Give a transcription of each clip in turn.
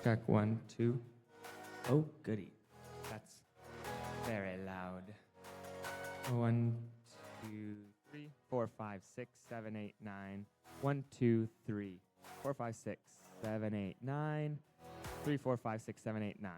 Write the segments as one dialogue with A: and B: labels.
A: Check 1, 2. Oh, goody. That's very loud. 1, 2, 3, 4, 5, 6, 7, 8, 9. 1, 2, 3, 4, 5, 6, 7, 8, 9. 3, 4, 5, 6, 7, 8, 9.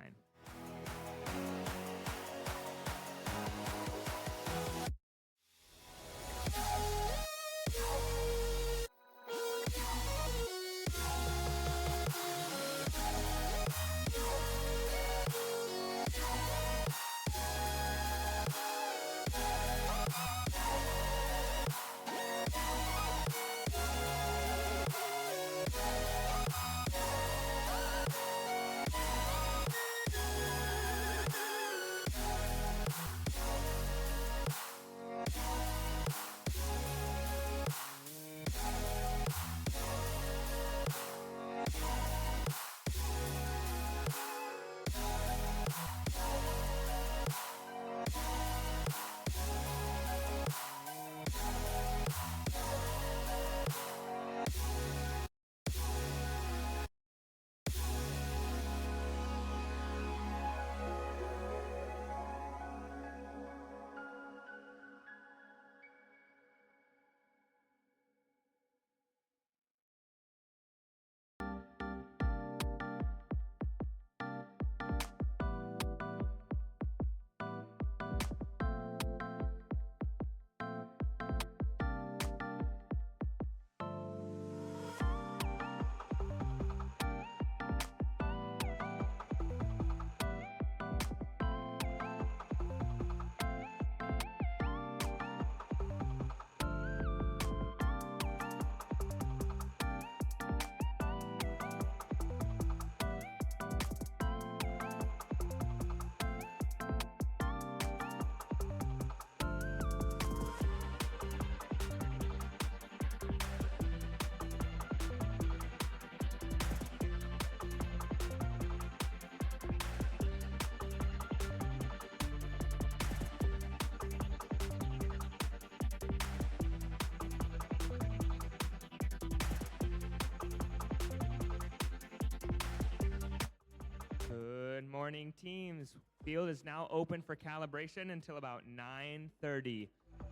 A: Good morning, teams. Field is now open for calibration until about 9:30.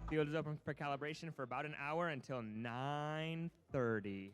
A: Field is open for calibration for about an hour until 9:30.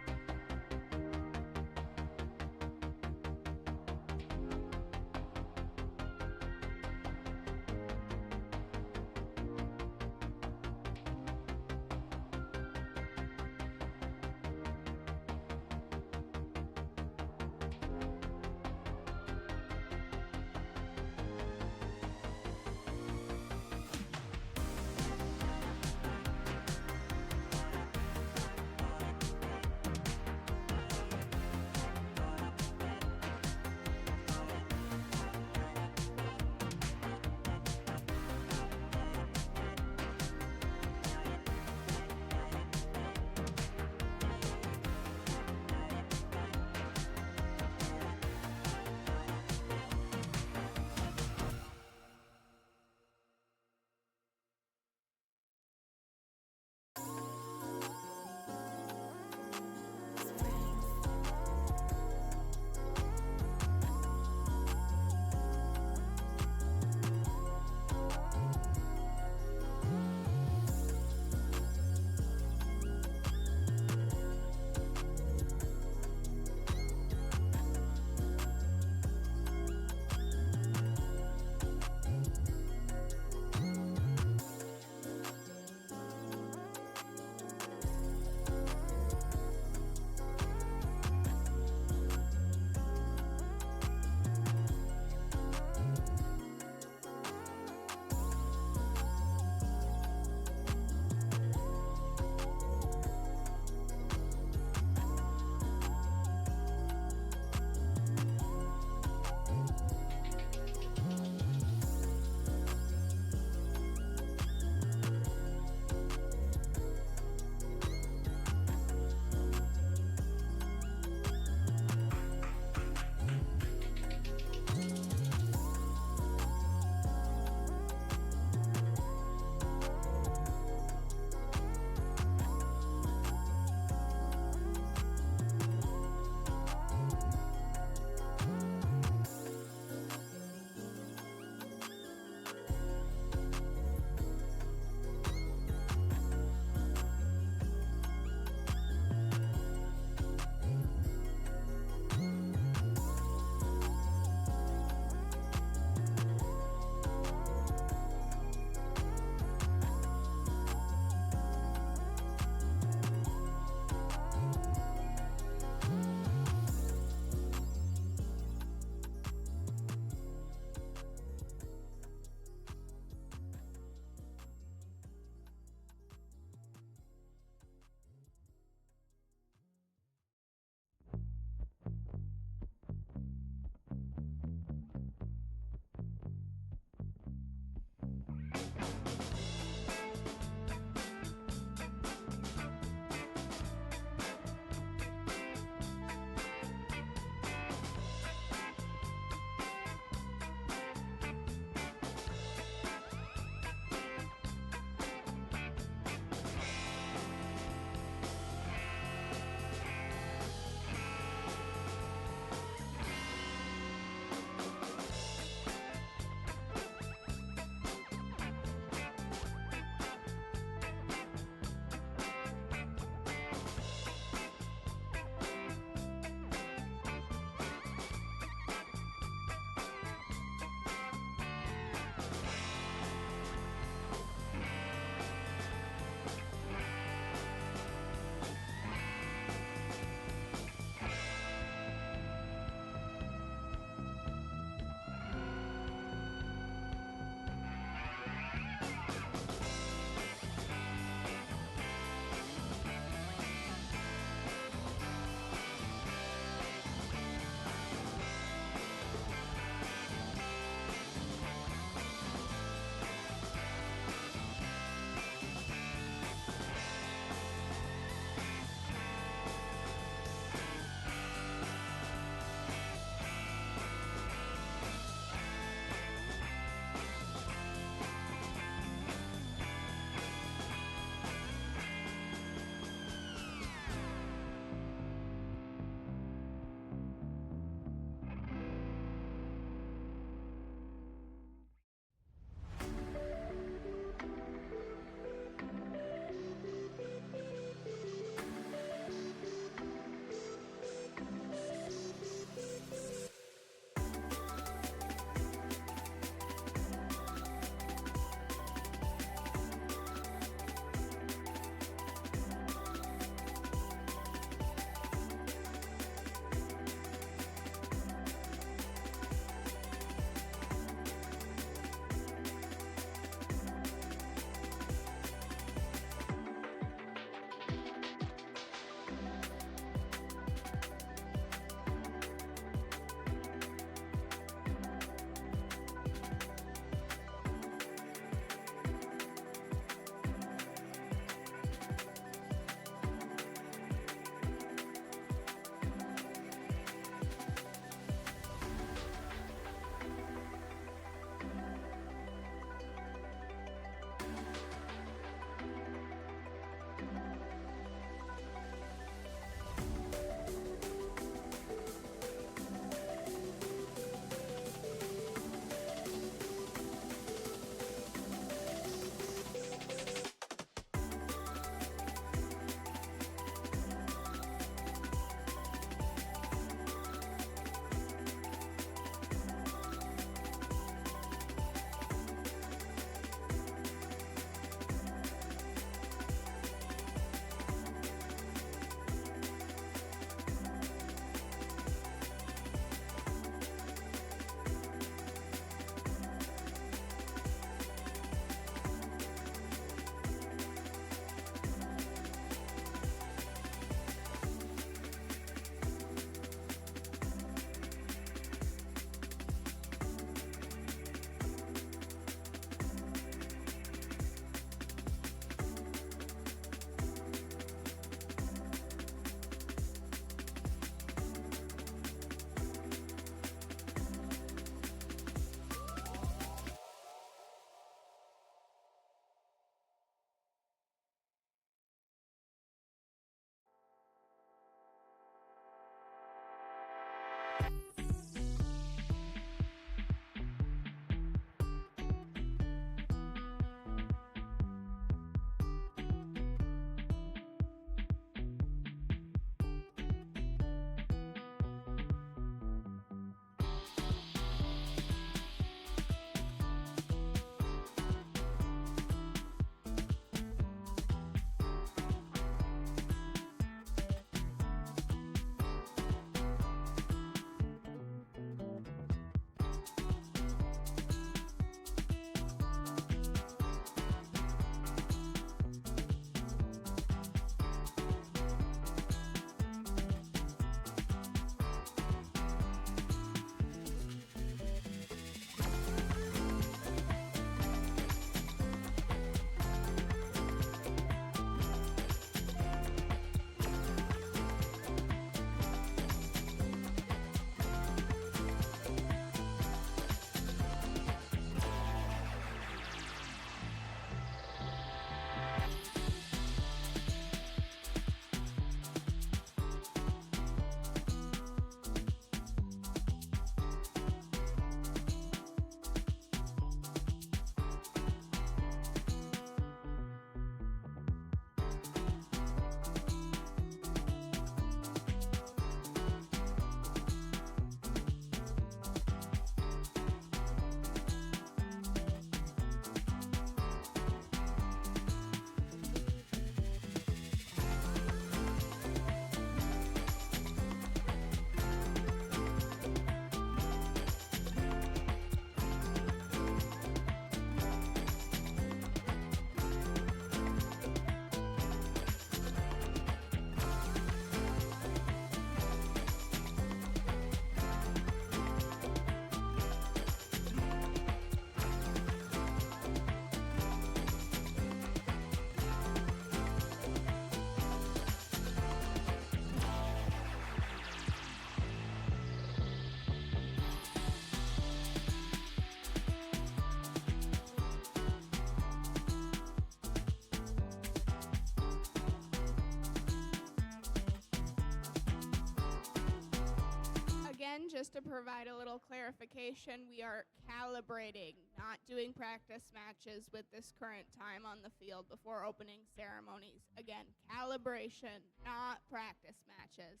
B: just to provide a little clarification, we are calibrating, not doing practice matches with this current time on the field before opening ceremonies. Again, calibration, not practice matches.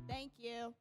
B: Thank you.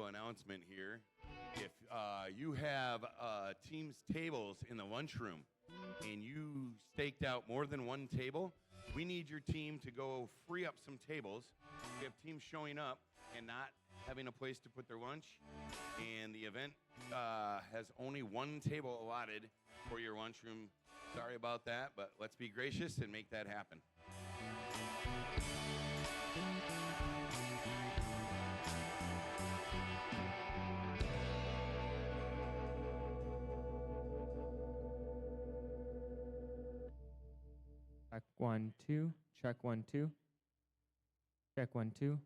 C: Announcement here. If you have team's tables in the lunchroom and you staked out more than one table, we need your team to go free up some tables. We have teams showing up and not having a place to put their lunch, and the event has only one table allotted for your lunchroom. Sorry about that, but let's be gracious and make that happen.
A: Check 1 2. Check 1 2. Check 1 2.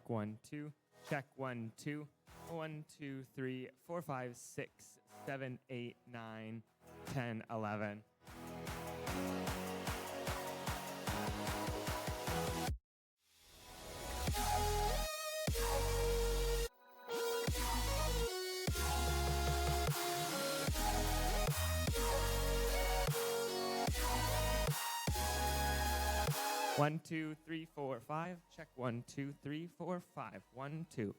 A: Check 1, 2. Check 1, 2. 1, 2, 3, 4, 5, 6, 7, 8, 9, 10, 11. One, 2, 3, 4, 5. Check 1, 2, 3, 4, 5. 1, 2.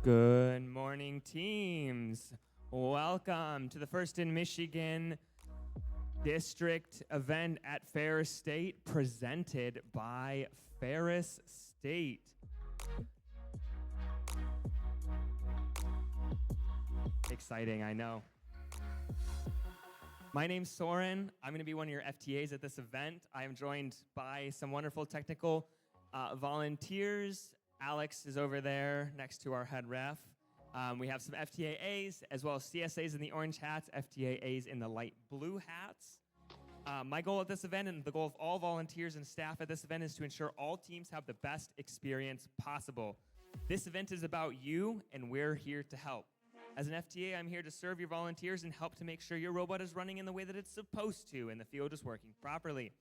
A: Good morning, teams. Welcome to the First in Michigan District event at Ferris State, presented by Ferris State. Exciting, I know. My name's Soren. I'm going to be one of your FTAs at this event. I am joined by some wonderful technical volunteers. Alex is over there next to our head ref. We have some FTAAs as well as CSAs in the orange hats, FTAAs in the light blue hats. My goal at this event and the goal of all volunteers and staff at this event is to ensure all teams have the best experience possible. This event is about you, and we're here to help. As an FTA, I'm here to serve your volunteers and help to make sure your robot is running in the way that it's supposed to and the field is working properly.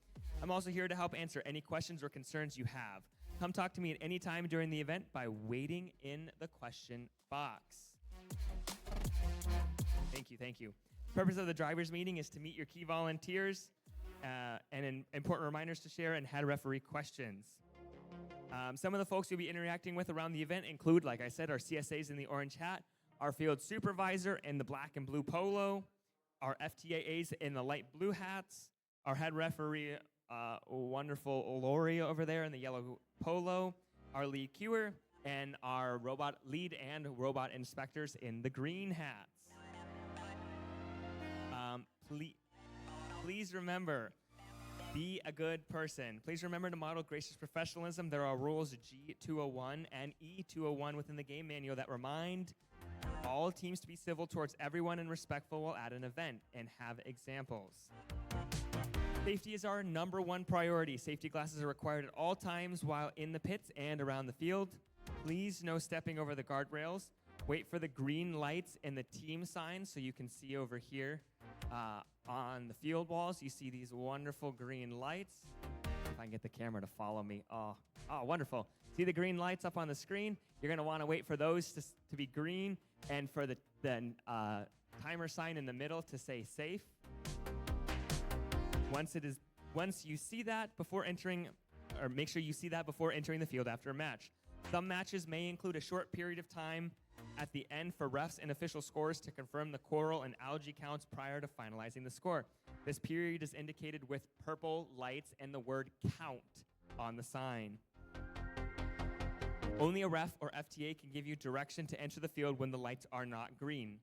A: I'm also here to help answer any questions or concerns you have. Come talk to me at any time during the event by waiting in the question box. Thank you, thank you. The purpose of the drivers meeting is to meet your key volunteers and important reminders to share and head referee questions. Some of the folks you'll be interacting with around the event include, like I said, our CSAs in the orange hat, our field supervisor in the black and blue polo, our FTAAs in the light blue hats, our head referee, wonderful Lori over there in the yellow polo, our lead queuer, and our robot lead and robot inspectors in the green hats. Please remember, be a good person. Please remember to model gracious professionalism. There are rules G201 and E201 within the game manual that remind all teams to be civil towards everyone and respectful while at an event, and have examples. Safety is our #1 priority. Safety glasses are required at all times while in the pits and around the field. Please no stepping over the guardrails. Wait for the green lights and the team signs so you can see over here on the field walls. You see these wonderful green lights. If I can get the camera to follow me. Oh, wonderful. See the green lights up on the screen? You're going to want to wait for those to be green and for the timer sign in the middle to say safe. Once you see that before entering, or make sure you see that before entering the field after a match. Some matches may include a short period of time at the end for refs and official scores to confirm the coral and algae counts prior to finalizing the score. This period is indicated with purple lights and the word count on the sign. Only a ref or FTA can give you direction to enter the field when the lights are not green.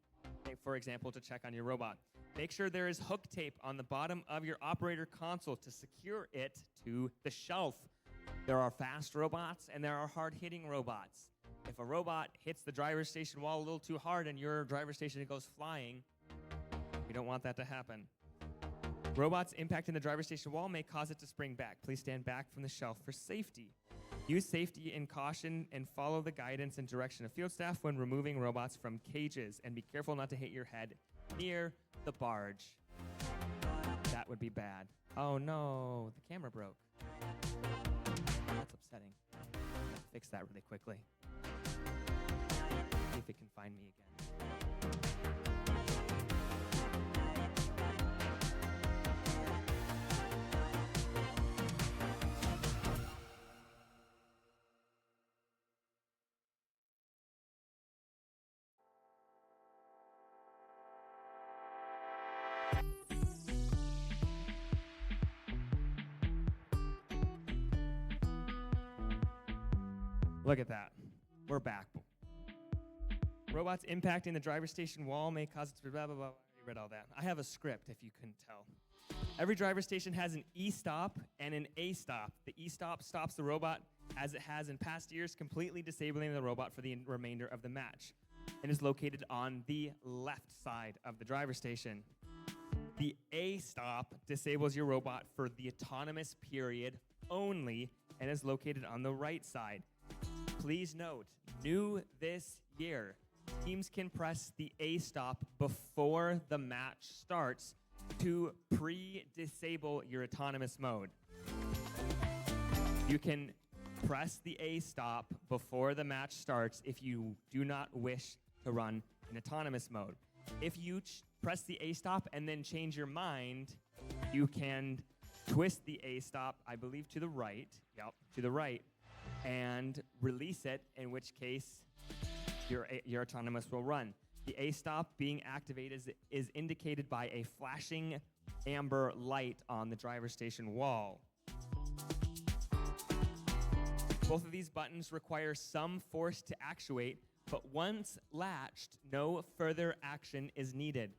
A: For example, to check on your robot. Make sure there is hook tape on the bottom of your operator console to secure it to the shelf. There are fast robots and there are hard-hitting robots. If a robot hits the driver's station wall a little too hard and your driver's station goes flying, we don't want that to happen. Robots impacting the driver's station wall may cause it to spring back. Please stand back from the shelf for safety. Use safety and caution and follow the guidance and direction of field staff when removing robots from cages, and be careful not to hit your head near the barge. That would be bad. Oh no, the camera broke. That's upsetting. I'll fix that really quickly. See if it can find me again. Look at that. We're back. Robots impacting the driver's station wall may cause it to blah, blah, blah. You read all that. I have a script, if you couldn't tell. Every driver's station has an E-stop and an A-stop. The E-stop stops the robot, as it has in past years, completely disabling the robot for the remainder of the match, and is located on the left side of the driver's station. The A-stop disables your robot for the autonomous period only and is located on the right side. Please note, new this year, teams can press the A-stop before the match starts to pre-disable your autonomous mode. You can press the A-stop before the match starts if you do not wish to run in autonomous mode. If you press the A-stop and then change your mind, you can twist the A-stop, I believe, to the right. Yep, to the right. And release it, in which case your autonomous will run. The A stop being activated is indicated by a flashing amber light on the driver station wall. Both of these buttons require some force to actuate, but once latched, no further action is needed.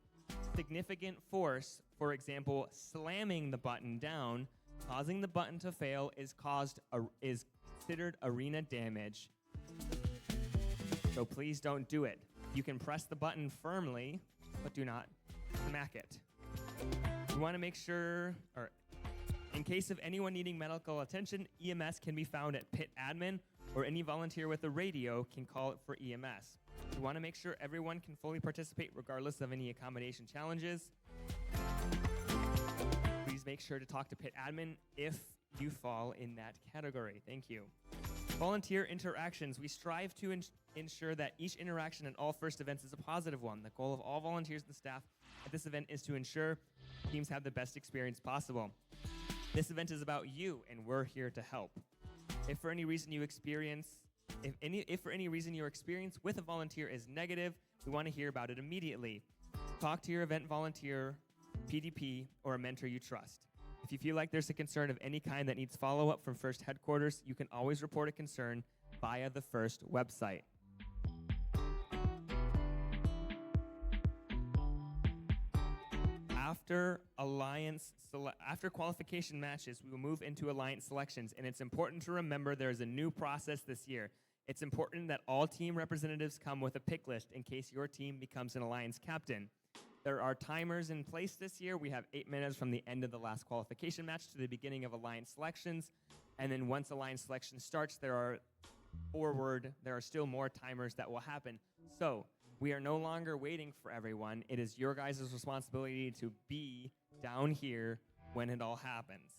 A: Significant force, for example, slamming the button down, causing the button to fail, is considered arena damage. So please don't do it. You can press the button firmly, but do not smack it. You want to make sure, or in case of anyone needing medical attention, EMS can be found at pit admin, or any volunteer with a radio can call it for EMS. You want to make sure everyone can fully participate regardless of any accommodation challenges. Please make sure to talk to pit admin if you fall in that category. Thank you. Volunteer interactions. We strive to ensure that each interaction at all first events is a positive one. The goal of all volunteers and staff at this event is to ensure teams have the best experience possible. This event is about you, and we're here to help. If for any reason your experience with a volunteer is negative, we want to hear about it immediately. Talk to your event volunteer, PDP, or a mentor you trust. If you feel like there's a concern of any kind that needs follow-up from First Headquarters, you can always report a concern via the First website. After qualification matches, we will move into alliance selections, and it's important to remember there is a new process this year. It's important that all team representatives come with a pick list in case your team becomes an alliance captain. There are timers in place this year. We have 8 minutes from the end of the last qualification match to the beginning of alliance selections, and then once alliance selection starts, there are still more timers that will happen. So we are no longer waiting for everyone. It is your guys' responsibility to be down here when it all happens.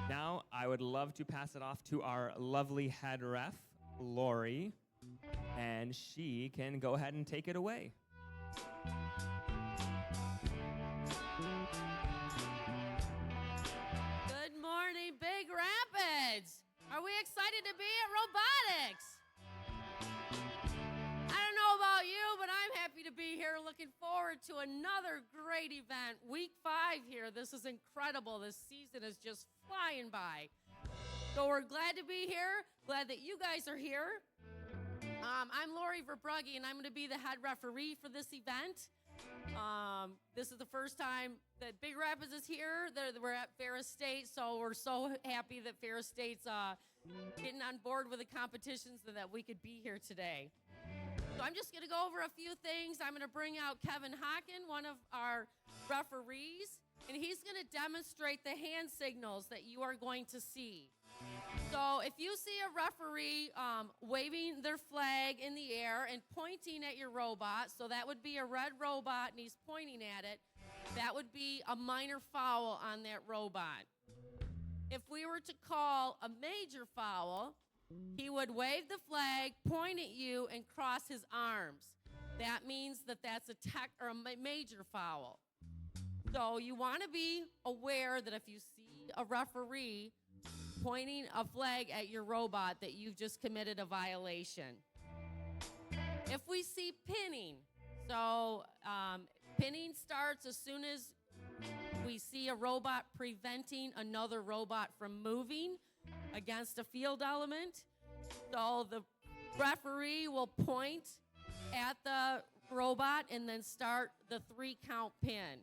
A: Now, I would love to pass it off to our lovely head ref, Lori, and she can go ahead and take it away.
D: Good morning, Big Rapids. Are we excited to be at Robotics? I don't know about you, but I'm happy to be here. Looking forward to another great event. Week 5 here. This is incredible. This season is just flying by. So we're glad to be here. Glad that you guys are here. I'm Lori Verbrugge, and I'm going to be the head referee for this event. This is the first time that Big Rapids is here. We're at Ferris State, so we're so happy that Ferris State's getting on board with the competitions and that we could be here today. So I'm just going to go over a few things. I'm going to bring out Kevin Hocken, one of our referees, and he's going to demonstrate the hand signals that you are going to see. So if you see a referee waving their flag in the air and pointing at your robot, so that would be a red robot and he's pointing at it, that would be a minor foul on that robot. If we were to call a major foul, he would wave the flag, point at you, and cross his arms. That means that that's a major foul. So you want to be aware that if you see a referee pointing a flag at your robot, that you've just committed a violation. If we see pinning, so pinning starts as soon as we see a robot preventing another robot from moving against a field element. So the referee will point at the robot and then start the 3-count pin.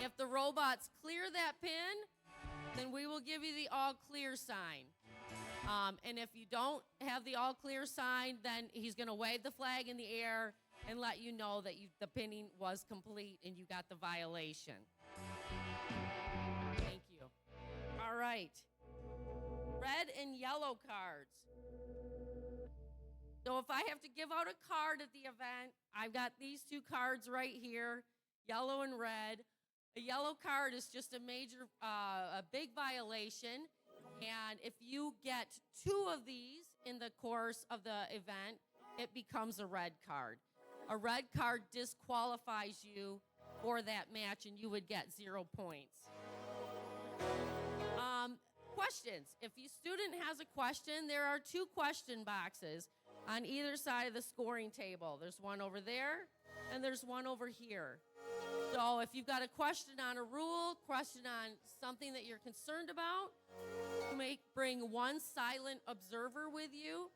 D: If the robots clear that pin, then we will give you the all clear sign. And if you don't have the all clear sign, then he's going to wave the flag in the air and let you know that the pinning was complete and you got the violation. Thank you. All right. Red and yellow cards. So if I have to give out a card at the event, I've got these 2 cards right here, yellow and red. A yellow card is just a big violation, and if you get 2 of these in the course of the event, it becomes a red card. A red card disqualifies you for that match, and you would get 0 points. Questions. If your student has a question, there are 2 question boxes. on either side of the scoring table. There's one over there, and there's one over here. So if you've got a question on a rule, question on something that you're concerned about, you may bring one silent observer with you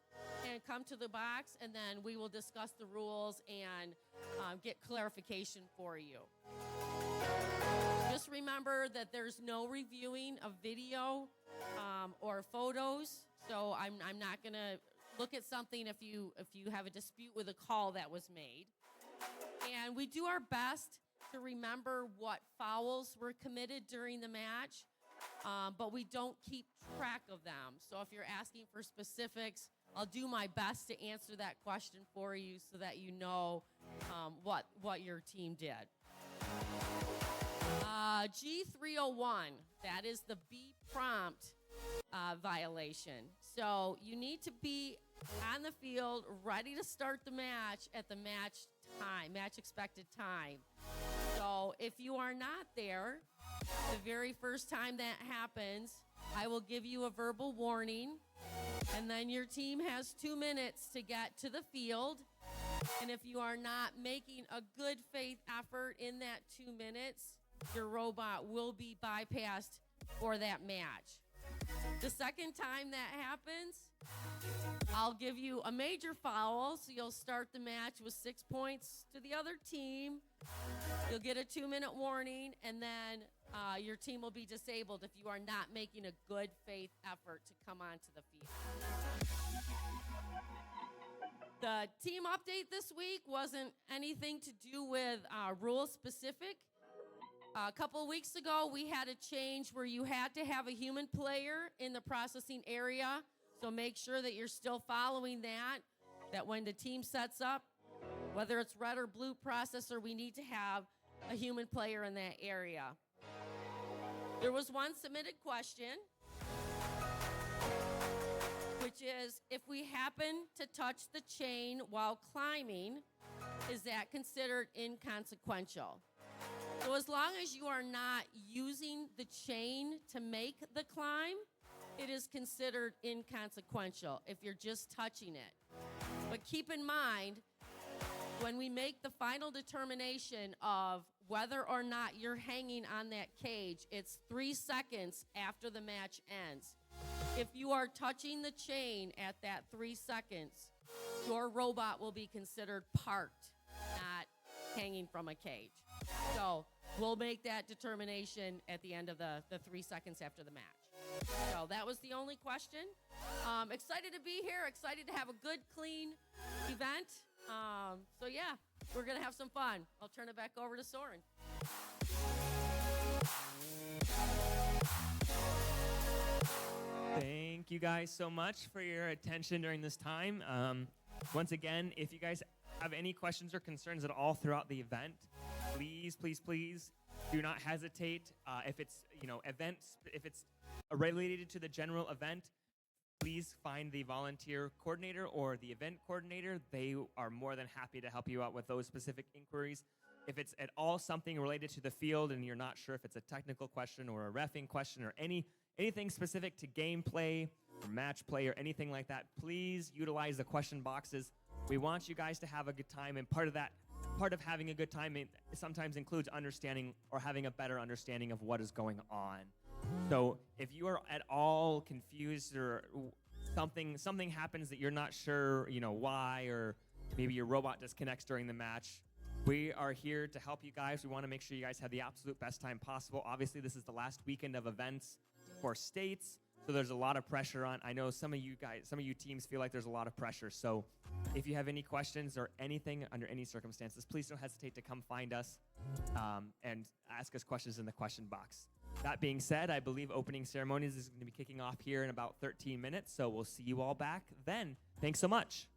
D: and come to the box, and then we will discuss the rules and get clarification for you. Just remember that there's no reviewing of video or photos, so I'm not going to look at something if you have a dispute with a call that was made. And we do our best to remember what fouls were committed during the match, but we don't keep track of them. So if you're asking for specifics, I'll do my best to answer that question for you so that you know what your team did. G301, that is the B prompt violation. So you need to be on the field ready to start the match at the match expected time. So if you are not there, the very first time that happens, I will give you a verbal warning, and then your team has 2 minutes to get to the field. And if you are not making a good faith effort in that 2 minutes, your robot will be bypassed for that match. The second time that happens, I'll give you a major foul, so you'll start the match with 6 points to the other team. You'll get a 2-minute warning, and then your team will be disabled if you are not making a good faith effort to come onto the field. The team update this week wasn't anything to do with rule specific. A couple weeks ago, we had a change where you had to have a human player in the processing area. So make sure that you're still following that when the team sets up, whether it's red or blue processor, we need to have a human player in that area. There was one submitted question, which is, if we happen to touch the chain while climbing, is that considered inconsequential? So as long as you are not using the chain to make the climb, it is considered inconsequential if you're just touching it. But keep in mind, when we make the final determination of whether or not you're hanging on that cage, it's 3 seconds after the match ends. If you are touching the chain at that 3 seconds, your robot will be considered parked, not hanging from a cage. So we'll make that determination at the end of the 3 seconds after the match. So that was the only question. Excited to be here. Excited to have a good, clean event. So yeah, we're going to have some fun. I'll turn it back over to Soren.
A: Thank you guys so much for your attention during this time. Once again, if you guys have any questions or concerns at all throughout the event, please, please, please do not hesitate. If it's if it's related to the general event, please find the volunteer coordinator or the event coordinator. They are more than happy to help you out with those specific inquiries. If it's at all something related to the field and you're not sure if it's a technical question or a reffing question or anything specific to gameplay or match play or anything like that, please utilize the question boxes. We want you guys to have a good time, and part of having a good time sometimes includes understanding or having a better understanding of what is going on. So if you are at all confused or something happens that you're not sure, why, or maybe your robot disconnects during the match, we are here to help you guys. We want to make sure you guys have the absolute best time possible. Obviously, this is the last weekend of events for states, so there's a lot of pressure on. I know some of you teams feel like there's a lot of pressure. So if you have any questions or anything under any circumstances, please don't hesitate to come find us and ask us questions in the question box. That being said, I believe opening ceremonies is going to be kicking off here in about 13 minutes, so we'll see you all back then. Thanks so much.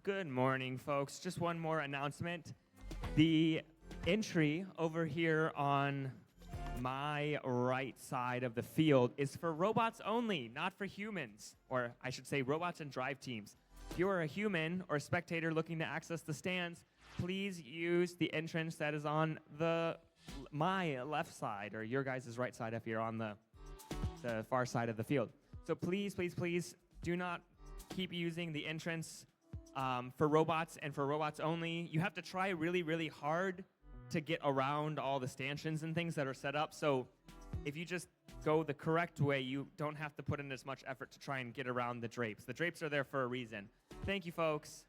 A: Good morning, folks. Just one more announcement. The entry over here on my right side of the field is for robots only, not for humans, or I should say robots and drive teams. If you are a human or a spectator looking to access the stands, please use the entrance that is on my left side, or your guys' right side if you're on the far side of the field. So please, please, please do not keep using the entrance for robots and for robots only. You have to try really, really hard to get around all the stanchions and things that are set up. So if you just go the correct way, you don't have to put in as much effort to try and get around the drapes. The drapes are there for a reason. Thank you, folks.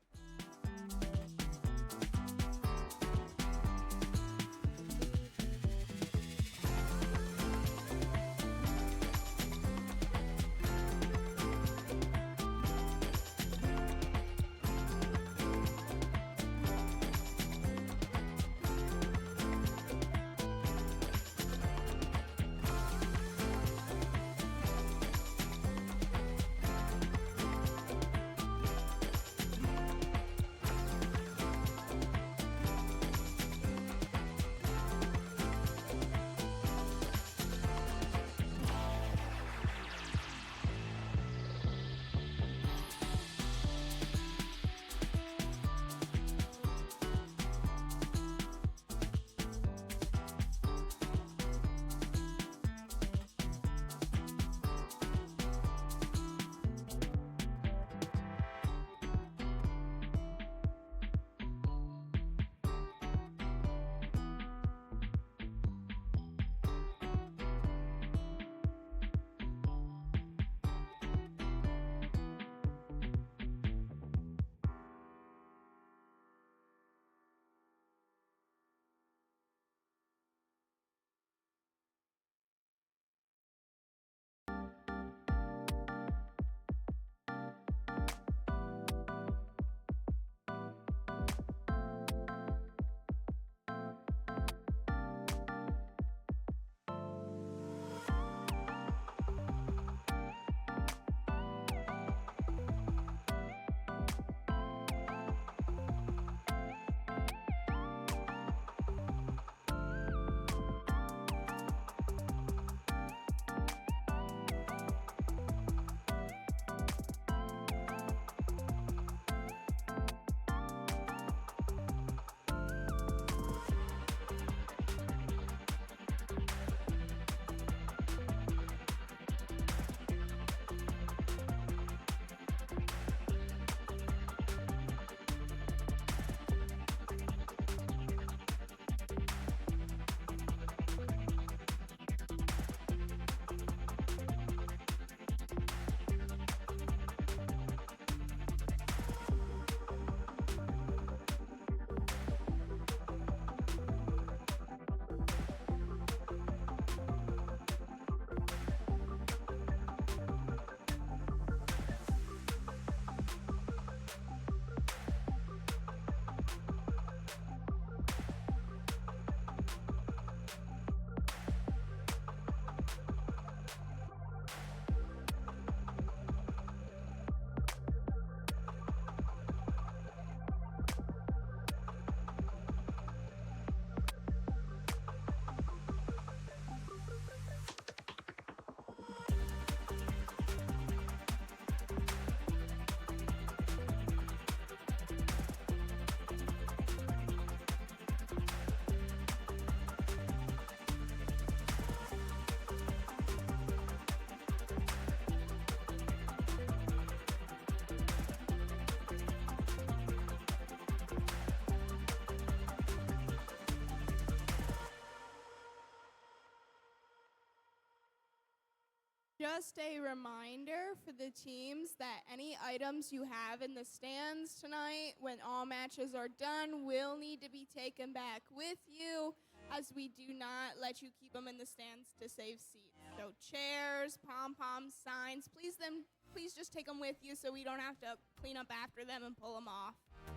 B: Just a reminder for the teams that any items you have in the stands tonight, when all matches are done, will need to be taken back with you, as we do not let you keep them in the stands to save seats. So chairs, pom-poms, signs, please just take them with you so we don't have to clean up after them and pull them off.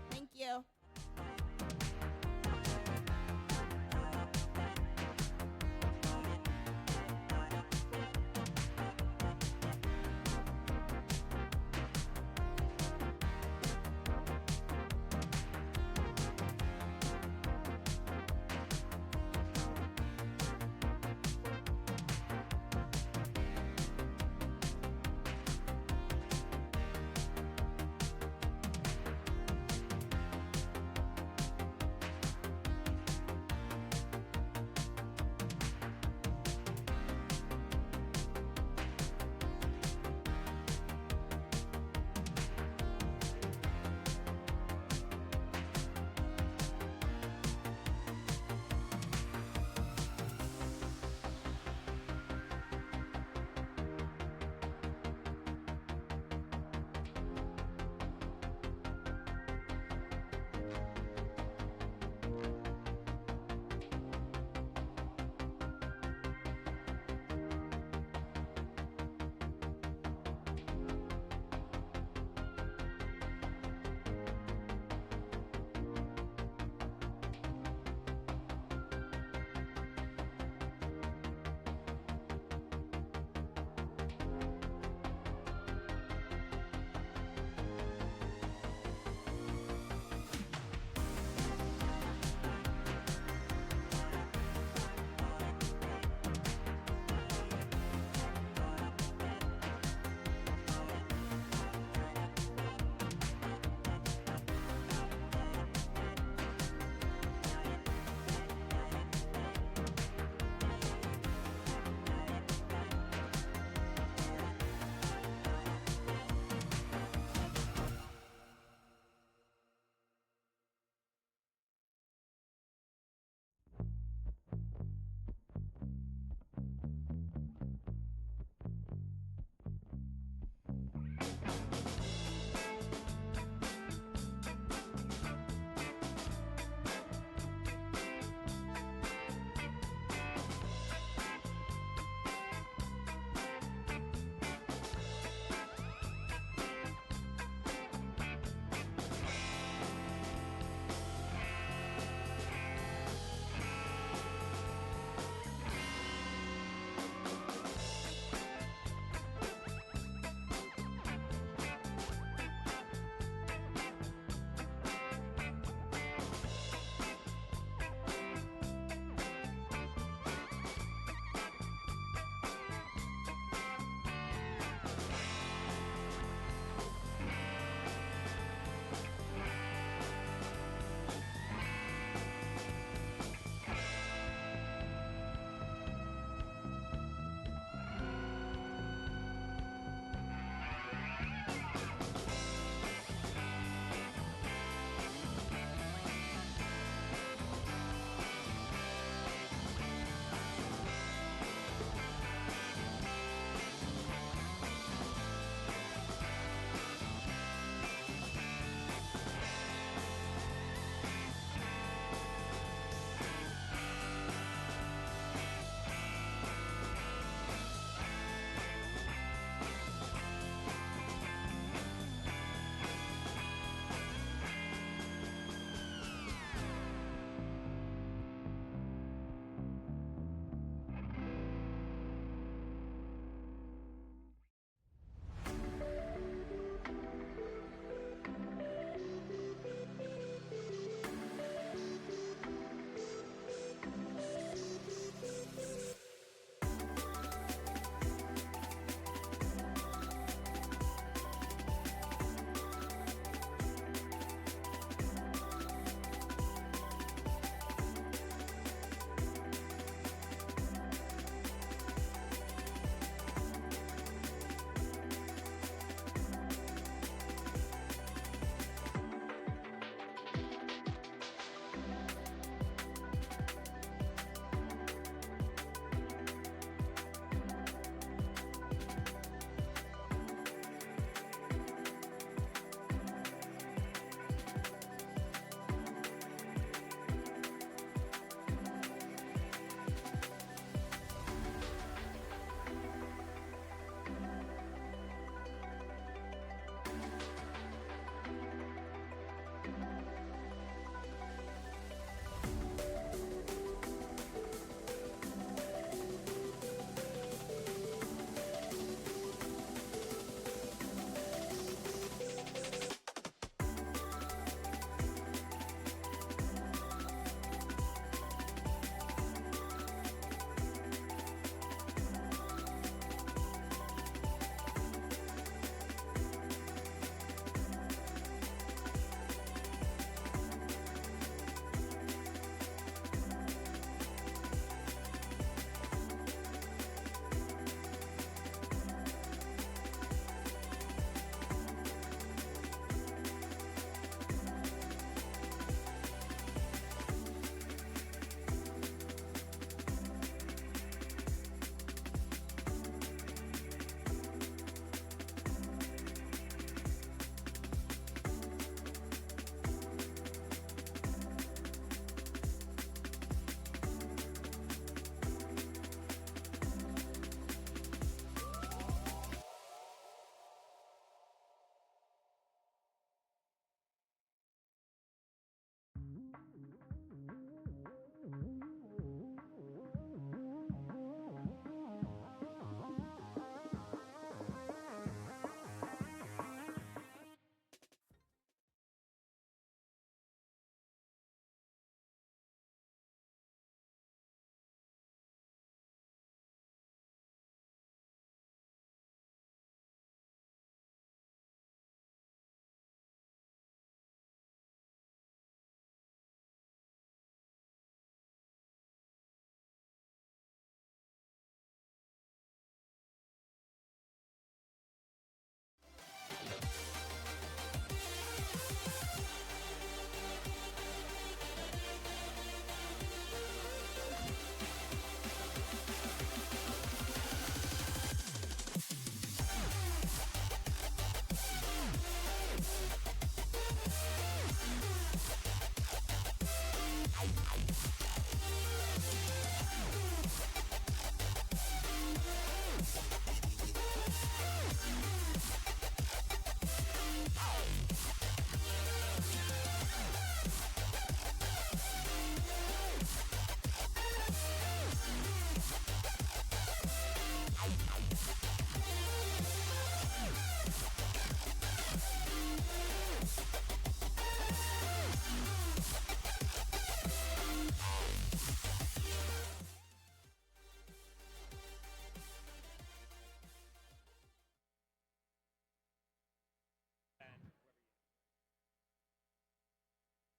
B: Thank you.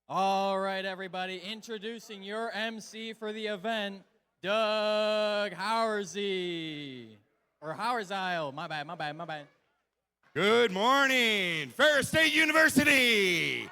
E: All right, everybody, introducing your MC for the event, Doug Howersey. Or Howersile, my bad.
C: Good morning, Ferris State University.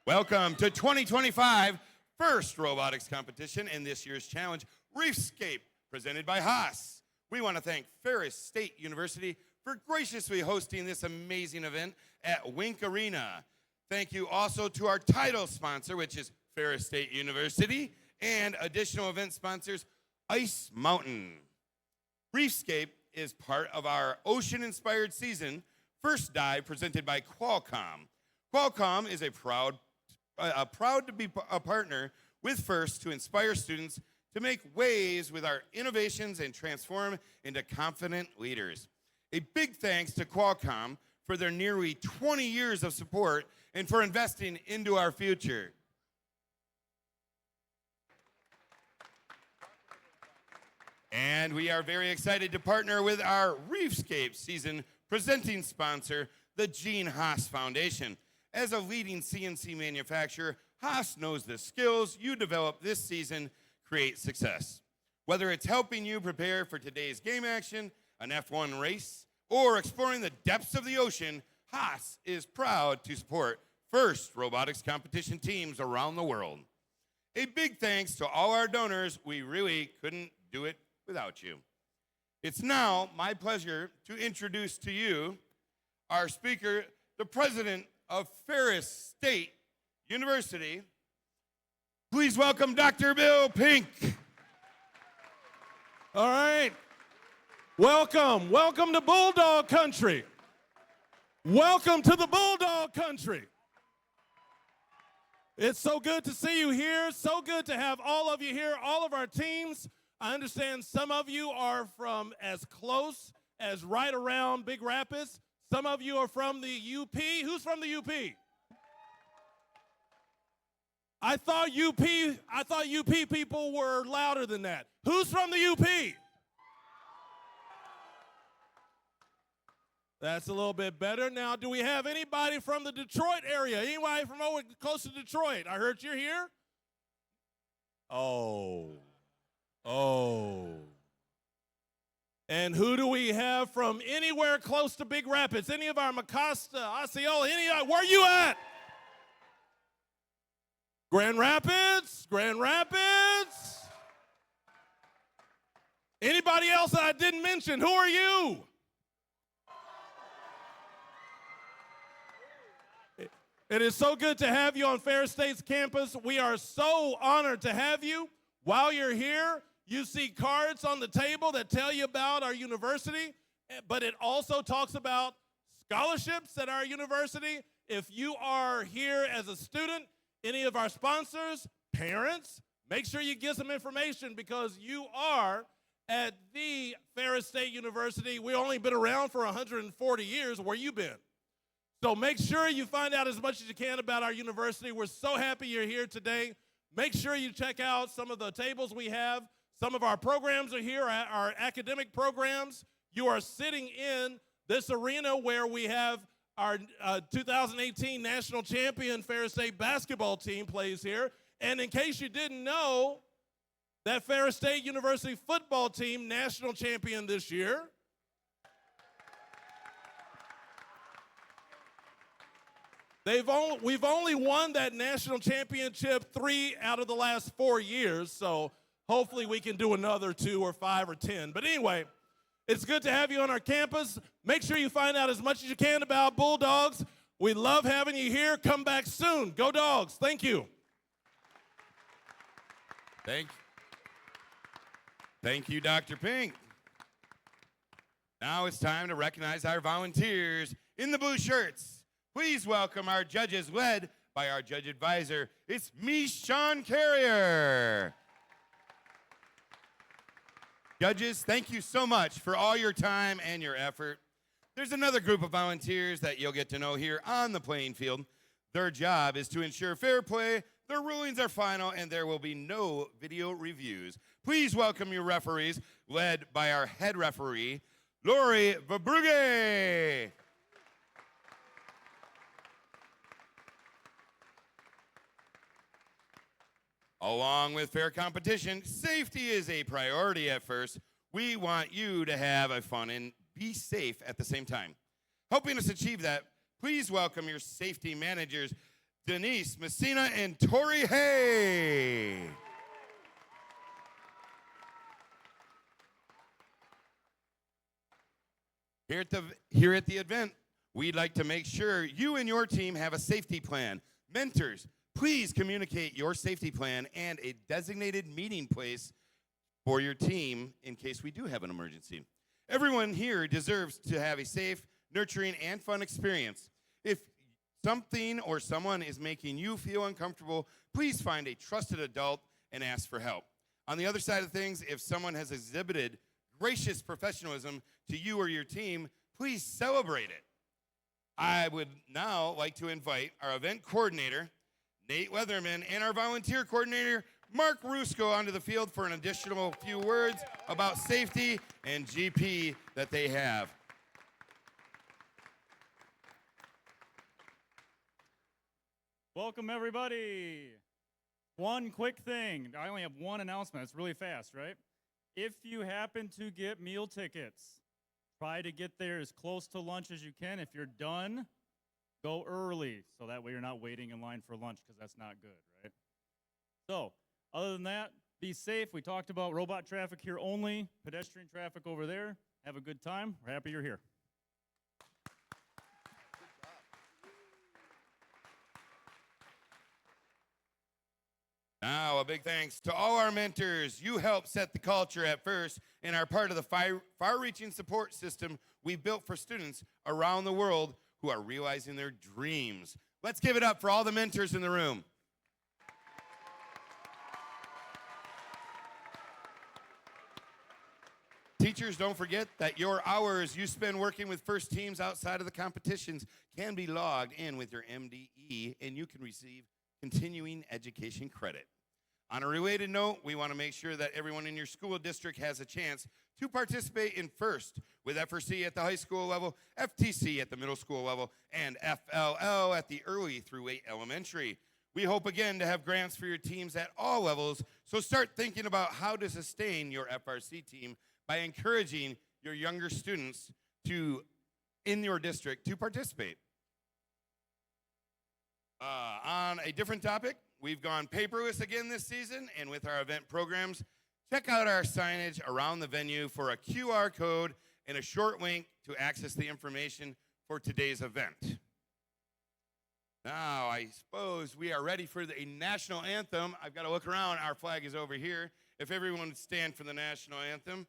C: Welcome to 2025 first robotics competition and this year's challenge, Reefscape, presented by Haas. We want to thank Ferris State University for graciously hosting this amazing event at Wink Arena. Thank you also to our title sponsor, which is Ferris State University, and additional event sponsors, Ice Mountain. Reefscape is part of our ocean-inspired season, First Dive, presented by Qualcomm. Qualcomm is proud to be a partner with First to inspire students to make waves with our innovations and transform into confident leaders. A big thanks to Qualcomm for their nearly 20 years of support and for investing into our future. And we are very excited to partner with our Reefscape season presenting sponsor, the Gene Haas Foundation. As a leading CNC manufacturer, Haas knows the skills you develop this season create success. Whether it's helping you prepare for today's game action, an F1 race, or exploring the depths of the ocean, Haas is proud to support FIRST robotics competition teams around the world. A big thanks to all our donors. We really couldn't do it without you. It's now my pleasure to introduce to you our speaker, the president of Ferris State University. Please welcome Dr. Bill Pink.
F: All right. Welcome to Bulldog Country. Welcome to the Bulldog Country. It's so good to see you here. So good to have all of you here, all of our teams. I understand some of you are from as close as right around Big Rapids. Some of you are from the UP. Who's from the UP? I thought UP people were louder than that. Who's from the UP? That's a little bit better. Now, do we have anybody from the Detroit area? Anybody from over close to Detroit? I heard you're here. Oh. And who do we have from anywhere close to Big Rapids? Any of our Mecosta, Osceola, where you at? Grand Rapids? Anybody else that I didn't mention? Who are you? It is so good to have you on Ferris State's campus. We are so honored to have you. While you're here, you see cards on the table that tell you about our university, but it also talks about scholarships at our university. If you are here as a student, any of our sponsors, parents, make sure you get some information because you are at the Ferris State University. We've only been around for 140 years. Where you been? So make sure you find out as much as you can about our university. We're so happy you're here today. Make sure you check out some of the tables we have. Some of our programs are here, our academic programs. You are sitting in this arena where we have our 2018 national champion Ferris State basketball team plays here. And in case you didn't know, that Ferris State University football team, national champion this year. We've only won that national championship 3 out of the last 4 years, so hopefully we can do another 2 or 5 or 10. But anyway, it's good to have you on our campus. Make sure you find out as much as you can about Bulldogs. We love having you here. Come back soon. Go Dogs. Thank you.
C: Thank you, Dr. Pink. Now it's time to recognize our volunteers in the blue shirts. Please welcome our judges, led by our judge advisor. It's me, Sean Carrier. Judges, thank you so much for all your time and your effort. There's another group of volunteers that you'll get to know here on the playing field. Their job is to ensure fair play, their rulings are final, and there will be no video reviews. Please welcome your referees, led by our head referee, Lori Verbrugge. Along with fair competition, safety is a priority at First. We want you to have a fun and be safe at the same time. Helping us achieve that, please welcome your safety managers, Denise Messina and Tori Hay. Here at the event, we'd like to make sure you and your team have a safety plan. Mentors, please communicate your safety plan and a designated meeting place for your team in case we do have an emergency. Everyone here deserves to have a safe, nurturing, and fun experience. If something or someone is making you feel uncomfortable, please find a trusted adult and ask for help. On the other side of things, if someone has exhibited gracious professionalism to you or your team, please celebrate it. I would now like to invite our event coordinator, Nate Weatherman, and our volunteer coordinator, Mark Rusko, onto the field for an additional few words about safety and GP that they have.
G: Welcome, everybody. One quick thing. I only have one announcement. It's really fast, right? If you happen to get meal tickets, try to get there as close to lunch as you can. If you're done, go early, so that way you're not waiting in line for lunch, because that's not good, right? So, other than that, be safe. We talked about robot traffic here only, pedestrian traffic over there. Have a good time. We're happy you're here.
C: Now, a big thanks to all our mentors. You helped set the culture at First and are part of the far-reaching support system we built for students around the world who are realizing their dreams. Let's give it up for all the mentors in the room. Teachers, don't forget that your hours you spend working with First teams outside of the competitions can be logged in with your MDE, and you can receive continuing education credit. On a related note, we want to make sure that everyone in your school district has a chance to participate in First with FRC at the high school level, FTC at the middle school level, and FLL at the early through 8 elementary. We hope again to have grants for your teams at all levels, so start thinking about how to sustain your FRC team by encouraging your younger students in your district to participate. On a different topic, we've gone paperless again this season, and with our event programs, check out our signage around the venue for a QR code and a short link to access the information for today's event. Now, I suppose we are ready for the national anthem. I've got to look around. Our flag is over here. If everyone would stand for the national anthem.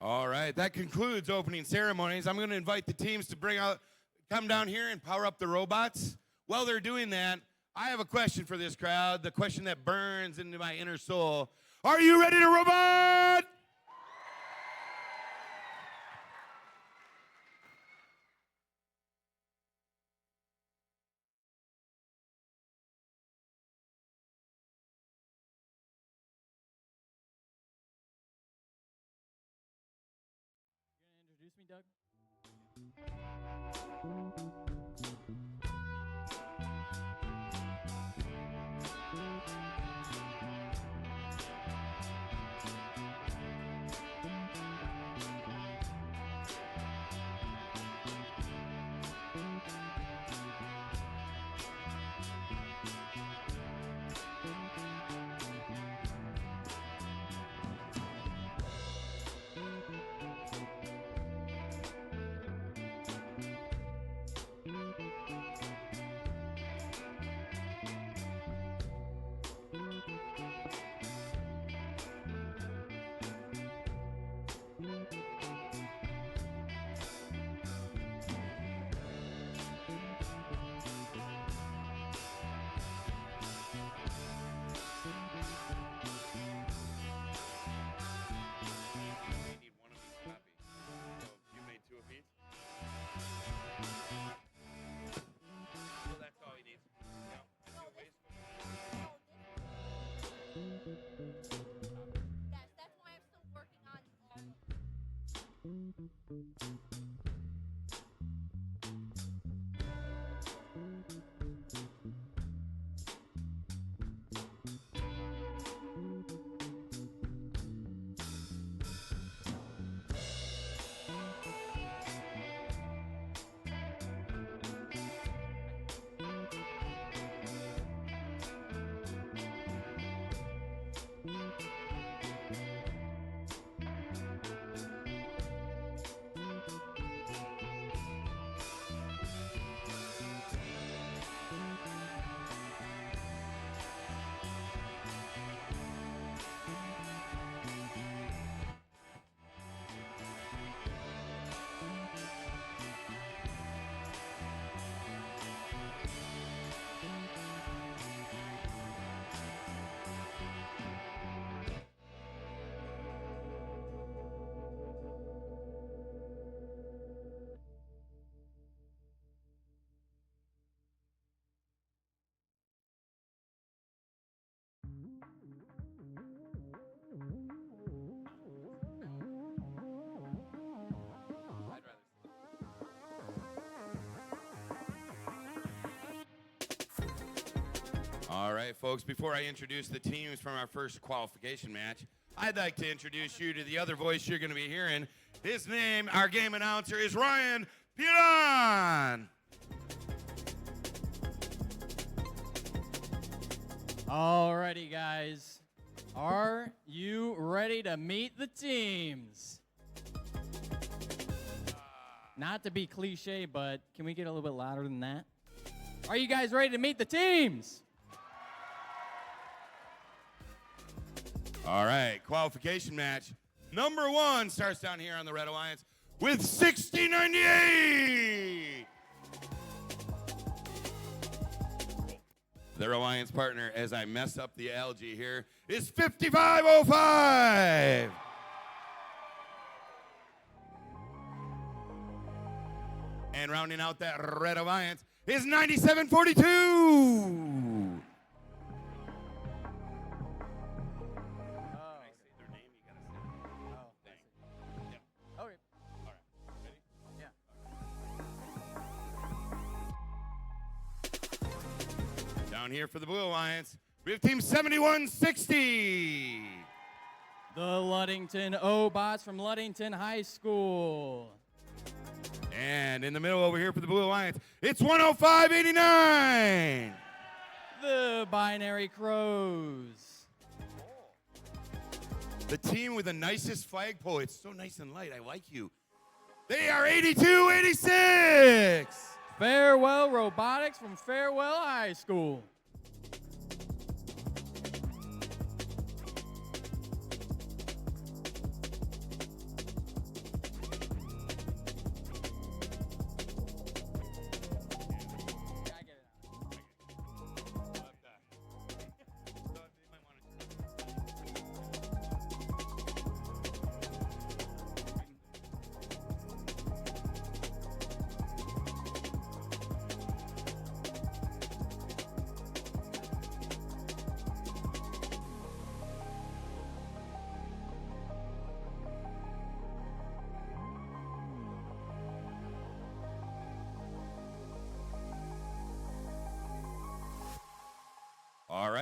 C: All right, that concludes opening ceremonies. I'm going to invite the teams to come down here and power up the robots. While they're doing that, I have a question for this crowd, the question that burns into my inner soul. Are you ready to robot?
E: introduce me, Doug?
C: You need one of these copies. So you made 2 apiece? So that's all he needs. Yeah. And 2 apiece?
H: Yes, that's why I'm still working on.
C: I'd rather. All right, folks, before I introduce the teams from our first qualification match, I'd like to introduce you to the other voice you're going to be hearing. His name, our game announcer, is Ryan Piron.
E: Alrighty, guys. Are you ready to meet the teams? Not to be cliche, but can we get a little bit louder than that? Are you guys ready to meet the teams?
C: All right, qualification match. Number 1 starts down here on the Red Alliance with 6098. Their alliance partner, as I mess up the algae here, is 5505. And rounding out that Red Alliance is 9742.
E: Okay. Yeah.
C: Down here for the Blue Alliance, we have Team 7160.
E: The Luddington O-Bots from Luddington High School.
C: And in the middle over here for the Blue Alliance, it's 10589.
E: The Binary Crows.
C: The team with the nicest flagpole. It's so nice and light. I like you. They are 8286.
E: Farewell Robotics from Farewell High School.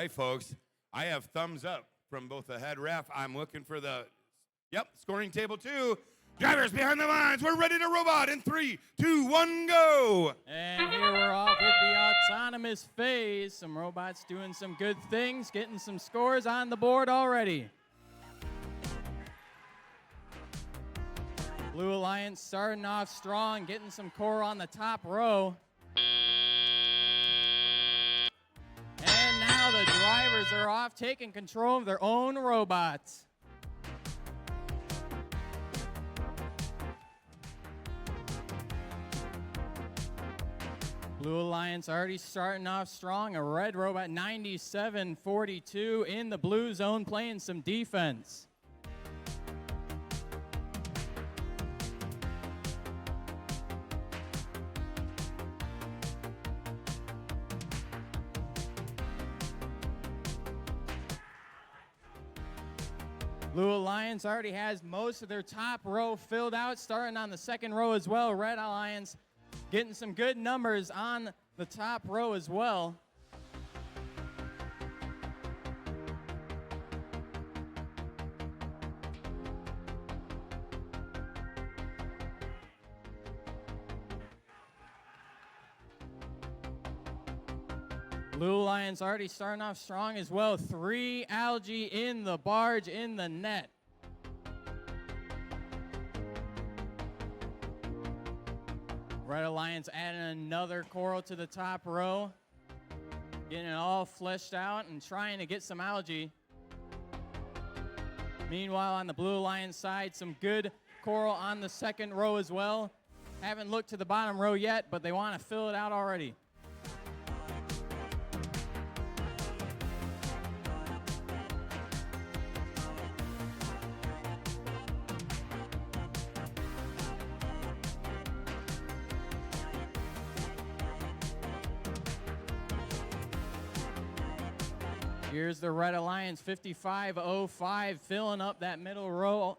C: right, folks. I have thumbs up from both the head ref. I'm looking for the, scoring table 2. Drivers behind the lines. We're ready to robot in 3, 2, 1, go.
E: And here we're off with the autonomous phase. Some robots doing some good things, getting some scores on the board already. Blue Alliance starting off strong, getting some core on the top row. And now the drivers are off, taking control of their own robots. Blue Alliance already starting off strong. A red robot, 97-42 in the blue zone, playing some defense. Blue Alliance already has most of their top row filled out, starting on the second row as well. Red Alliance getting some good numbers on the top row as well. Blue Alliance already starting off strong as well. 3 algae in the barge, in the net. Red Alliance adding another coral to the top row. Getting it all fleshed out and trying to get some algae. Meanwhile, on the Blue Alliance side, some good coral on the second row as well. Haven't looked to the bottom row yet, but they want to fill it out already. Here's the Red Alliance, 55-05, filling up that middle row.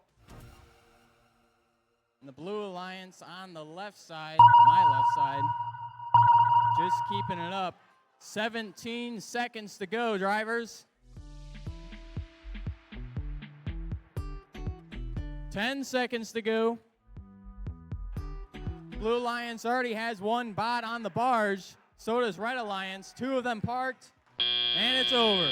E: And the Blue Alliance on the left side, my left side, just keeping it up. 17 seconds to go, drivers. 10 seconds to go. Blue Alliance already has one bot on the barge. So does Red Alliance. 2 of them parked. And it's over.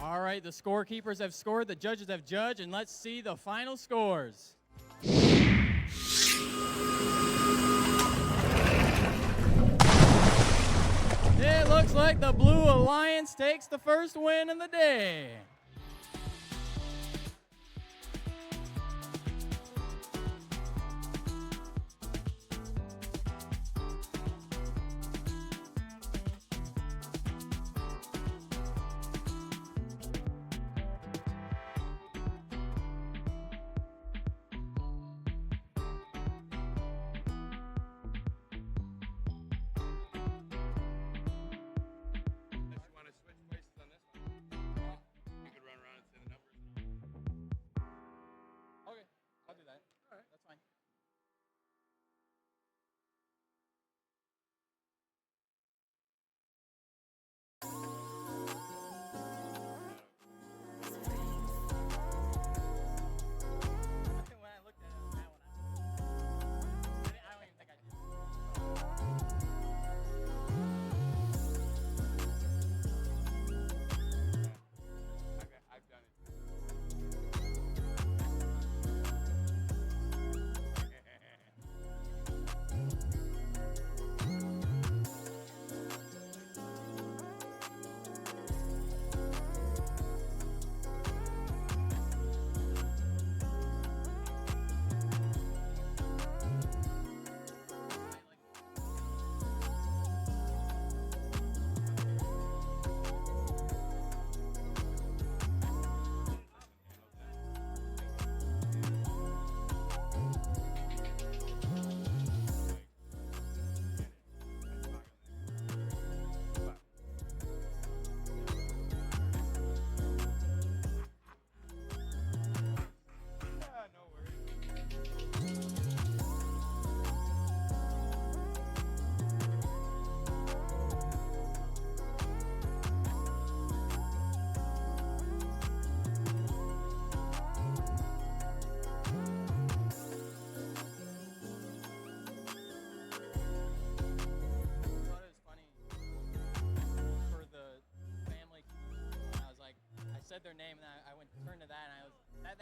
E: All right, the scorekeepers have scored, the judges have judged, and let's see the final scores. It looks like the Blue Alliance takes the first win of the day.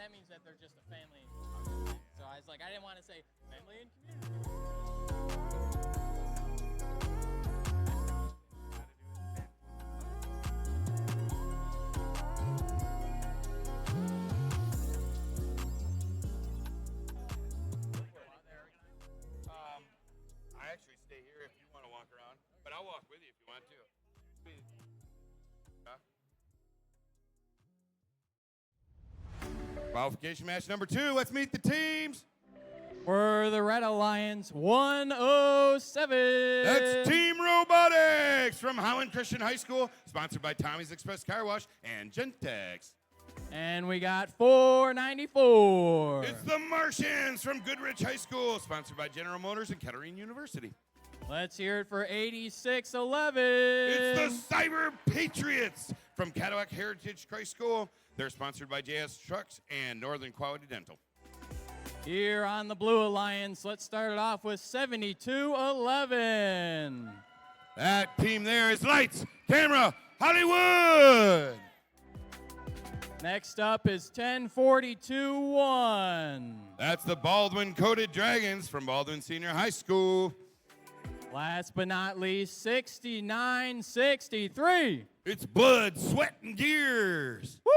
E: that means that they're just a family. So I was like, I didn't want to say family and community.
C: I actually stay here if you want to walk around, but I'll walk with you if you want to. Qualification match number 2. Let's meet the teams.
E: For the Red Alliance, 107.
C: That's Team Robotics from Highland Christian High School, sponsored by Tommy's Express Car Wash and Gentex.
E: And we got 494.
C: It's the Martians from Goodrich High School, sponsored by General Motors and Kettering University.
E: Let's hear it for 8611.
C: It's the Cyber Patriots from Cadillac Heritage Christ School. They're sponsored by JS Trucks and Northern Quality Dental.
E: Here on the Blue Alliance, let's start it off with 7211.
C: That team there is Lights, Camera, Hollywood.
E: Next up is 1042-1.
C: That's the Baldwin Coated Dragons from Baldwin Senior High School.
E: Last but not least, 6963.
C: It's Blood, Sweat, and Gears.
E: Woo!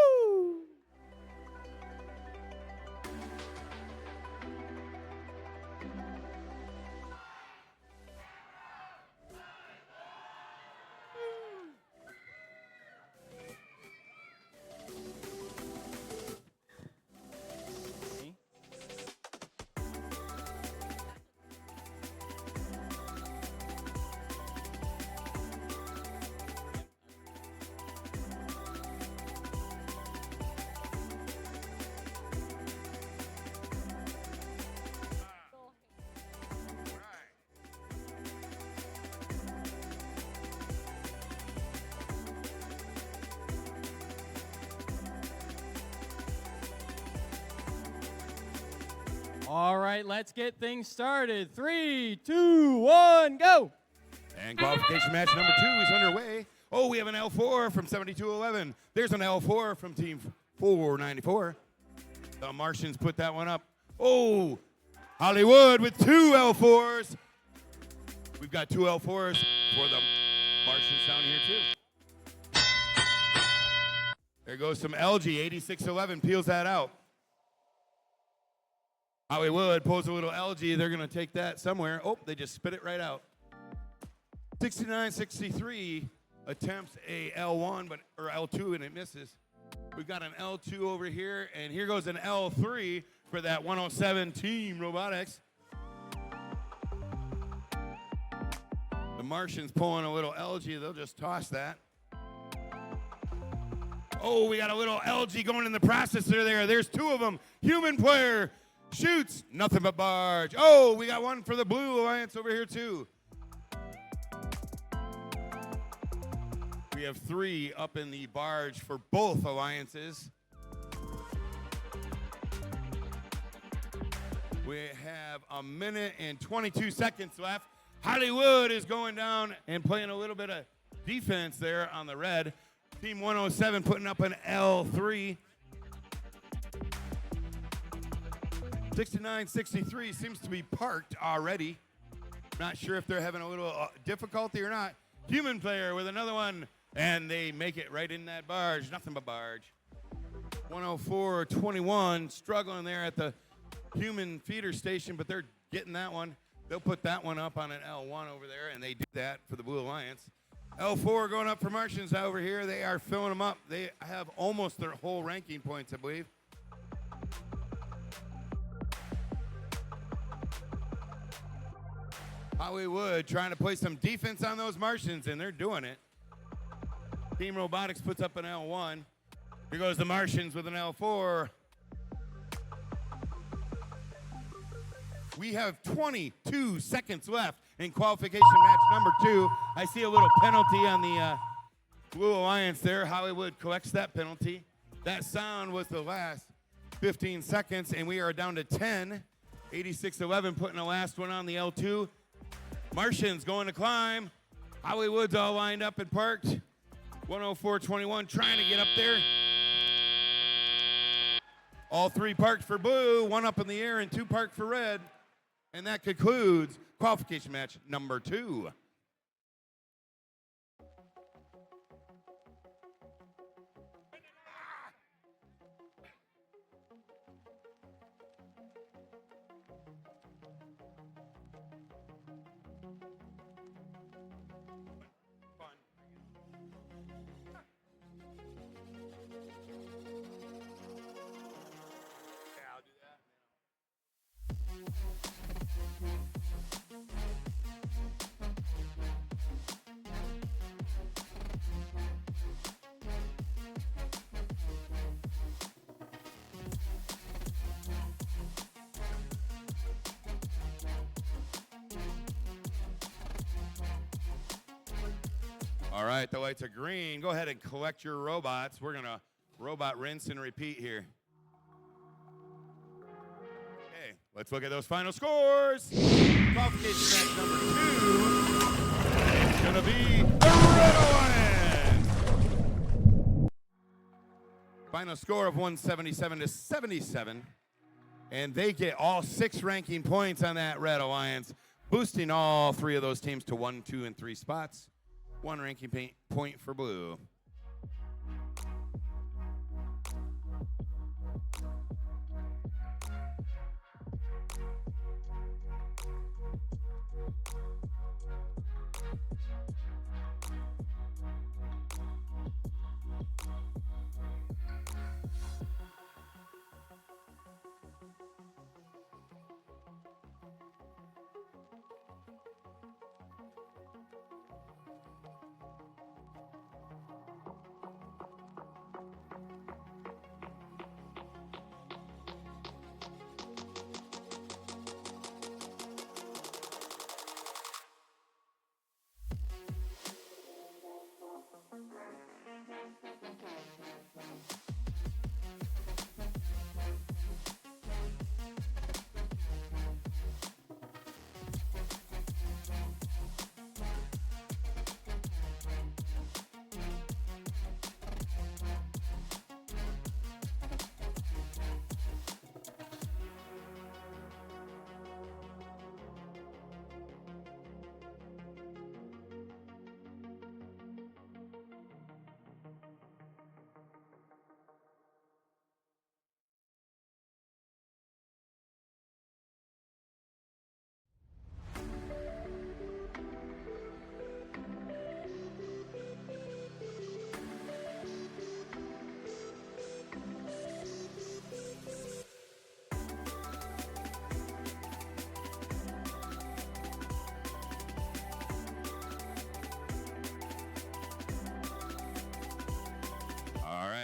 E: All right, let's get things started. 3, 2, 1, go.
C: And qualification match number 2 is underway. Oh, we have an L4 from 7211. There's an L4 from team 494. The Martians put that one up. Oh, Hollywood with 2 L4s. We've got 2 L4s for the Martians down here too. There goes some LG. 8611 peels that out. Hollywood pulls a little LG. They're going to take that somewhere. Oh, they just spit it right out. 6963 attempts a L1 or L2 and it misses. We've got an L2 over here, and here goes an L3 for that 107 Team Robotics. The Martians pulling a little LG. They'll just toss that. Oh, we got a little LG going in the processor there. There's 2 of them. Human player shoots. Nothing but barge. Oh, we got one for the Blue Alliance over here too. We have 3 up in the barge for both alliances. We have a minute and 22 seconds left. Hollywood is going down and playing a little bit of defense there on the red. Team 107 putting up an L3. 6963 seems to be parked already. Not sure if they're having a little difficulty or not. Human player with another one, and they make it right in that barge. Nothing but barge. 104-21 struggling there at the human feeder station, but they're getting that one. They'll put that one up on an L1 over there, and they do that for the Blue Alliance. L4 going up for Martians over here. They are filling them up. They have almost their whole ranking points, I believe. Hollywood trying to play some defense on those Martians, and they're doing it. Team Robotics puts up an L1. Here goes the Martians with an L4. We have 22 seconds left in qualification match number 2. I see a little penalty on the Blue Alliance there. Hollywood collects that penalty. That sound was the last 15 seconds, and we are down to 10. 86-11 putting the last one on the L2. Martians going to climb. Hollywood's all lined up and parked. 104-21 trying to get up there. All 3 parked for blue, 1 up in the air, and 2 parked for red. And that concludes qualification match number 2. All right, the lights are green. Go ahead and collect your robots. We're going to robot rinse and repeat here. Okay, let's look at those final scores. Qualification match number 2 is going to be the Red Alliance. Final score of 177 to 77. And they get all 6 ranking points on that Red Alliance, boosting all 3 of those teams to 1, 2, and 3 spots. 1 ranking point for blue.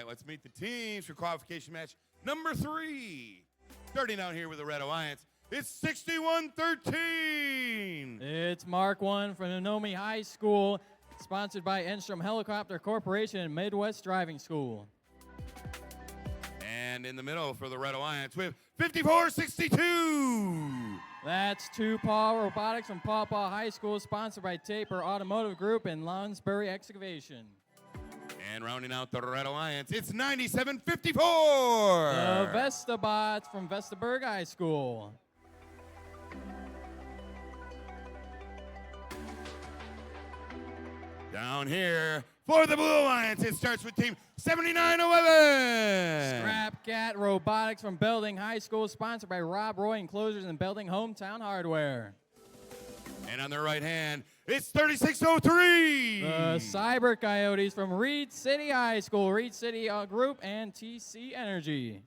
C: Let's meet the teams for qualification match number 3. Starting out here with the Red Alliance, it's 61-13.
E: It's Mark 1 from Nanomi High School, sponsored by Enstrom Helicopter Corporation and Midwest Driving School.
C: And in the middle for the Red Alliance with 54-62.
E: That's 2 Paw Robotics from Paw Paw High School, sponsored by Taper Automotive Group and Lounsbury Excavation.
C: And rounding out the Red Alliance, it's 97-54.
E: The Vestabots from Vestaburg High School.
C: Down here for the Blue Alliance, it starts with team 79-11.
E: Scrap Cat Robotics from Belding High School, sponsored by Rob Roy Enclosures and Belding Hometown Hardware.
C: And on their right hand, it's 36-03.
E: The Cyber Coyotes from Reed City High School, Reed City Group, and TC Energy.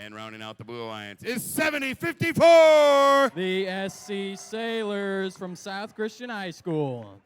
C: And rounding out the Blue Alliance is 70-54.
E: The SC Sailors from South Christian High School.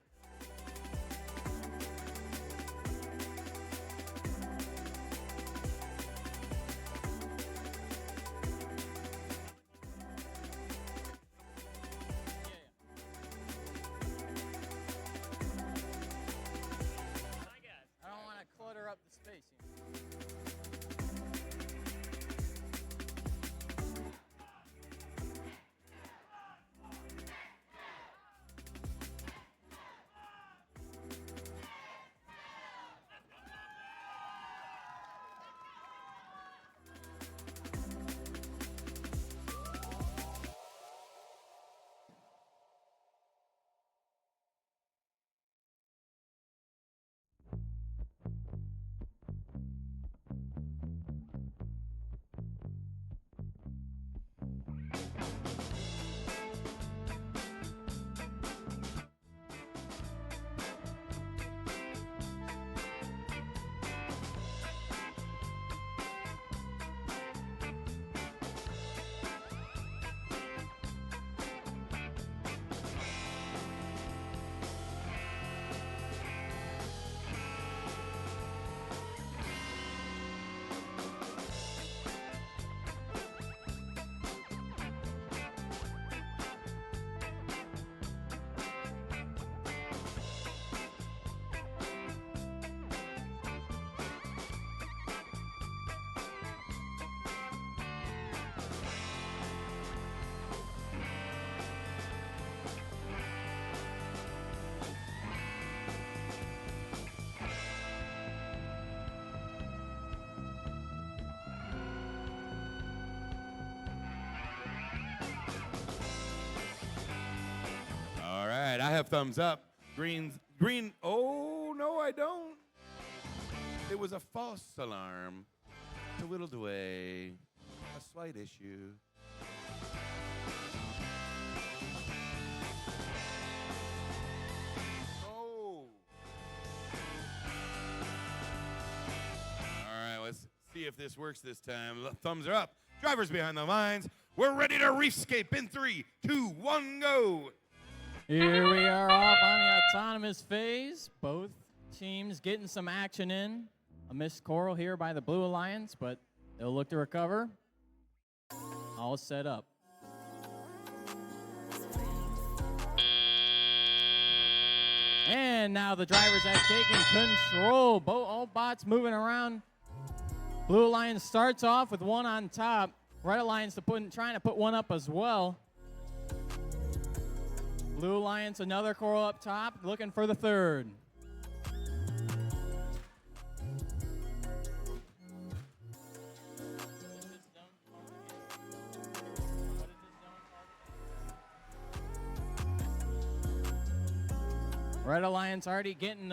C: thumbs up. Green. Oh, no, I don't. It was a false alarm. It's a whittled away. A slight issue. Oh. All right, let's see if this works this time. Thumbs are up. Drivers behind the lines. We're ready to rescape in 3, 2, 1, go.
E: Here we are off on the autonomous phase. Both teams getting some action in. A missed coral here by the Blue Alliance, but they'll look to recover. All set up. And now the drivers have taken control. All bots moving around. Blue Alliance starts off with one on top. Red Alliance trying to put one up as well. Blue Alliance, another coral up top, looking for the third. Red Alliance already getting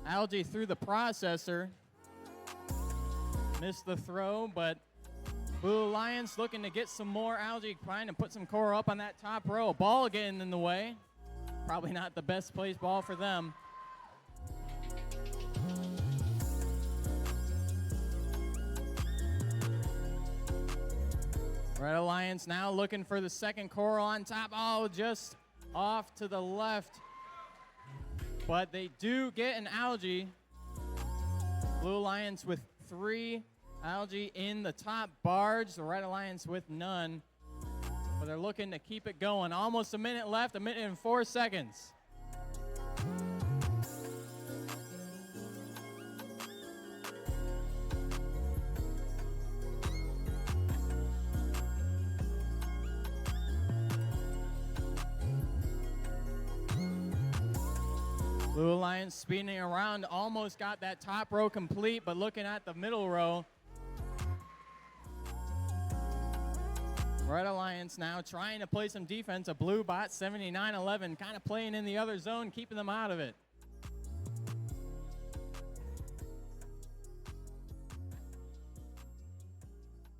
E: algae through the processor. Missed the throw, but Blue Alliance looking to get some more algae, trying to put some coral up on that top row. Ball getting in the way. Probably not the best placed ball for them. Red Alliance now looking for the second coral on top. Oh, just off to the left. But they do get an algae. Blue Alliance with 3 algae in the top barge. The Red Alliance with none. But they're looking to keep it going. Almost a minute left, 1 minute and 4 seconds. Blue Alliance speeding around, almost got that top row complete, but looking at the middle row. Red Alliance now trying to play some defense. A blue bot, 79-11, kind of playing in the other zone, keeping them out of it.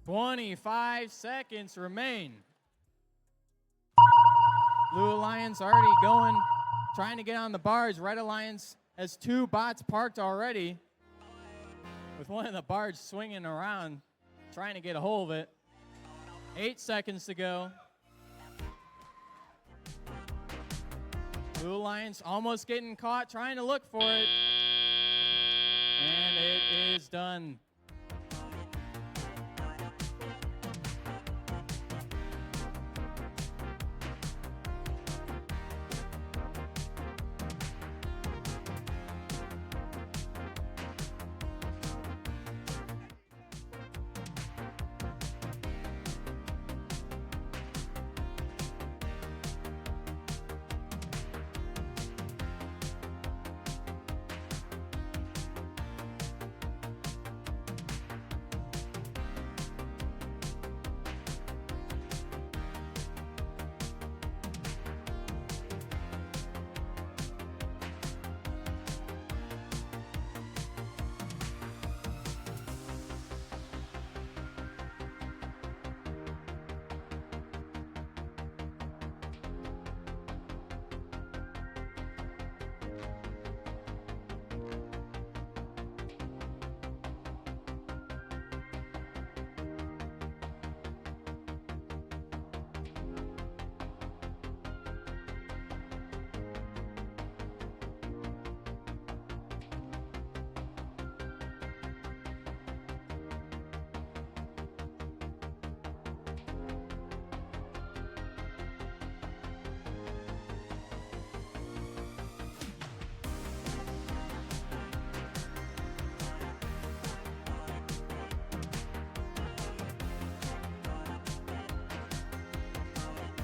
E: "25 seconds remain. Blue Alliance already going, trying to get on the barge. Red Alliance has 2 bots parked already, with one of the barge swinging around, trying to get a hold of it. 8 seconds to go. Blue Alliance almost getting caught, trying to look for it. And it is done.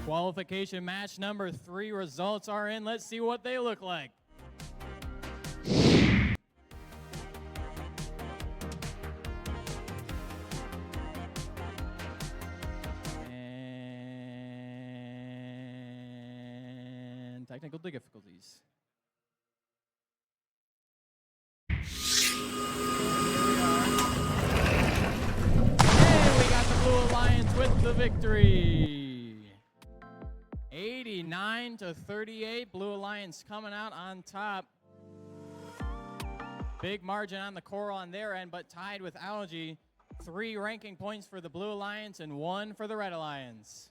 E: Qualification match number 3 results are in. Let's see what they look like. And technical difficulties. And we got the Blue Alliance with the victory. 89-38. Blue Alliance coming out on top. Big margin on the coral on their end, but tied with Algae. 3 ranking points for the Blue Alliance and 1 for the Red Alliance.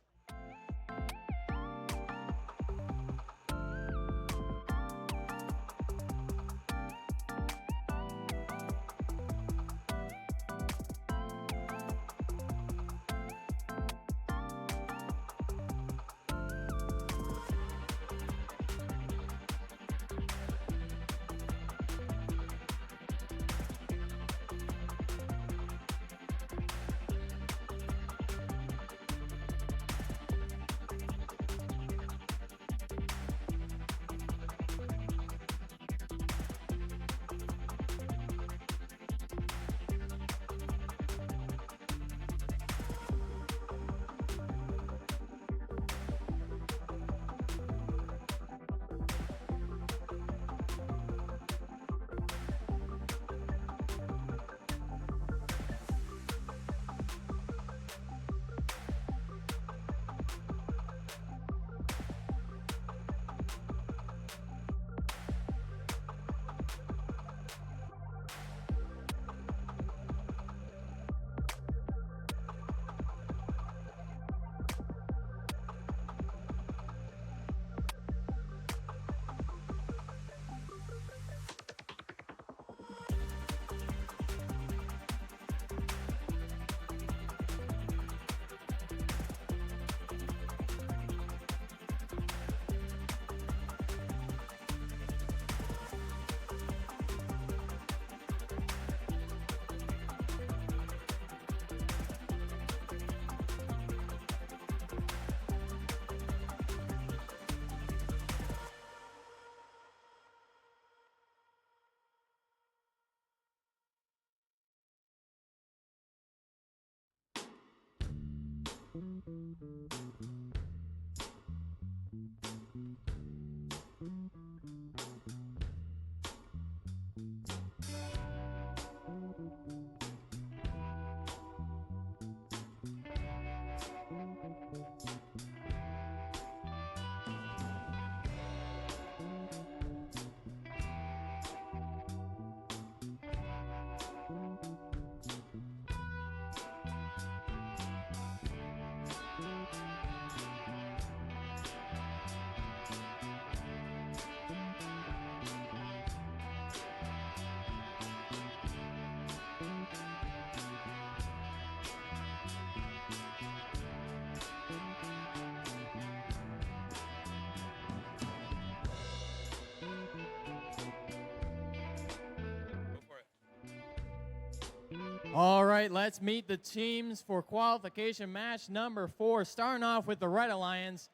E: All right, let's meet the teams for qualification match number 4, starting off with the Red Alliance,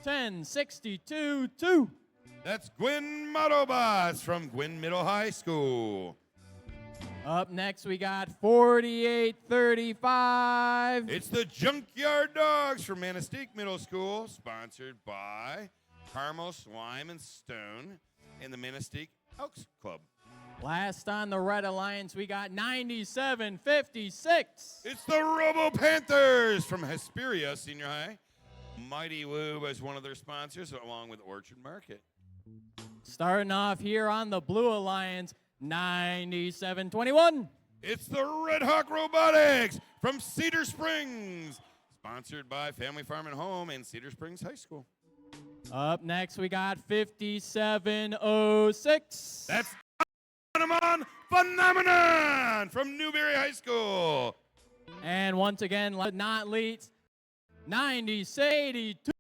E: 10-62-2.
C: That's Gwyn Motobots from Gwyn Middle High School.
E: Up next, we got 48-35.
C: It's the Junkyard Dogs from Manistee Middle School, sponsored by Carmel Slime and Stone and the Manistee Elks Club.
E: Last on the Red Alliance, we got 97-56.
C: It's the Robo Panthers from Hesperia Senior High. Mighty Woo as one of their sponsors, along with Orchard Market.
E: Starting off here on the Blue Alliance, 97-21.
C: It's the Red Hawk Robotics from Cedar Springs, sponsored by Family Farm and Home and Cedar Springs High School.
E: Up next, we got 57-06.
C: That's Phenomenon from Newberry High School.
E: And once again, not least, 90-82.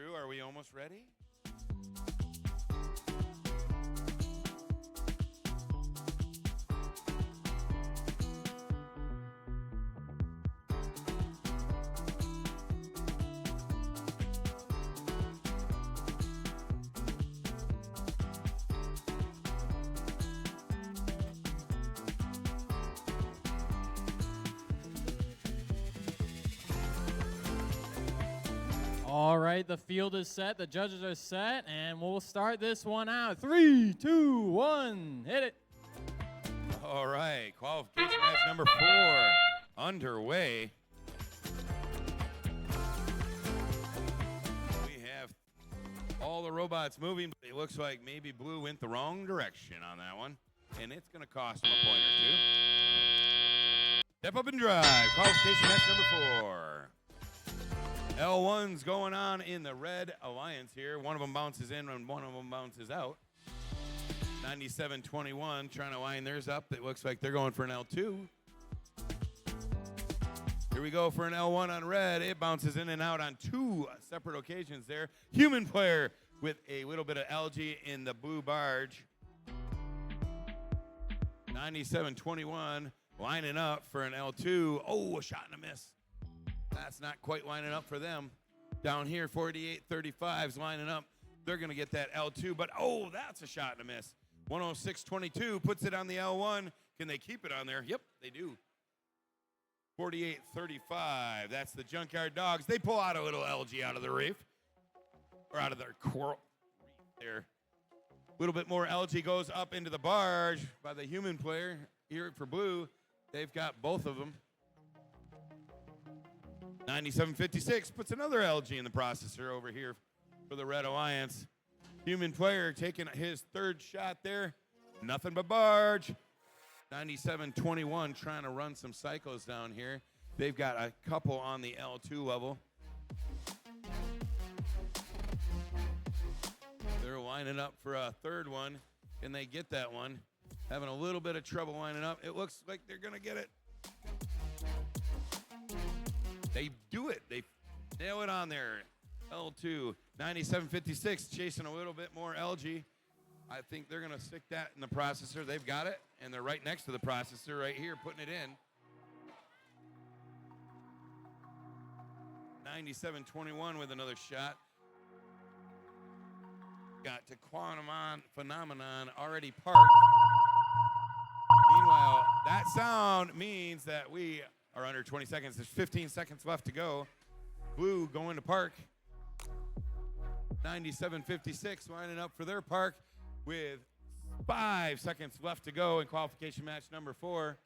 C: crew, are we almost ready?
E: All right, the field is set, the judges are set, and we'll start this one out. 3, 2, 1, hit it.
C: All right, qualification match number 4 underway. We have all the robots moving, but it looks like maybe Blue went the wrong direction on that one, and it's going to cost him a point or two. Step up and drive, qualification match number 4. L1's going on in the red alliance here. One of them bounces in and one of them bounces out. 97-21 trying to line theirs up. It looks like they're going for an L2. Here we go for an L1 on red. It bounces in and out on 2 separate occasions there. Human player with a little bit of algae in the blue barge. 97-21 lining up for an L2. Oh, a shot and a miss. That's not quite lining up for them. Down here, 48-35's lining up. They're going to get that L2, but oh, that's a shot and a miss. 106-22 puts it on the L1. Can they keep it on there? Yep, they do. 48-35. That's the Junkyard Dogs. They pull out a little algae out of the reef, or out of their coral reef there. A little bit more algae goes up into the barge by the human player here for Blue. They've got both of them. 97-56 puts another algae in the processor over here for the Red Alliance. Human player taking his 3rd shot there. Nothing but barge. 97-21 trying to run some cycles down here. They've got a couple on the L2 level. They're lining up for a 3rd one. Can they get that one? Having a little bit of trouble lining up. It looks like they're going to get it. They do it. They nail it on there. L2, 97-56, chasing a little bit more algae. I think they're going to stick that in the processor. They've got it, and they're right next to the processor right here, putting it in. 97-21 with another shot. Got to Quantum Phenomenon already parked. Meanwhile, that sound means that we are under 20 seconds. There's 15 seconds left to go. Blue going to park. 97-56 lining up for their park with 5 seconds left to go in qualification match number 4.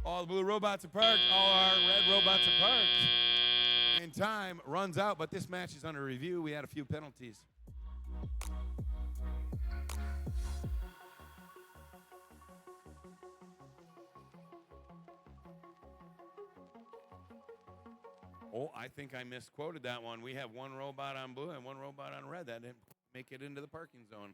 C: All the blue robots are parked. All our red robots are parked. And time runs out, but this match is under review. We had a few penalties. Oh, I think I misquoted that one. We have 1 robot on blue and 1 robot on red. That didn't make it into the parking zone.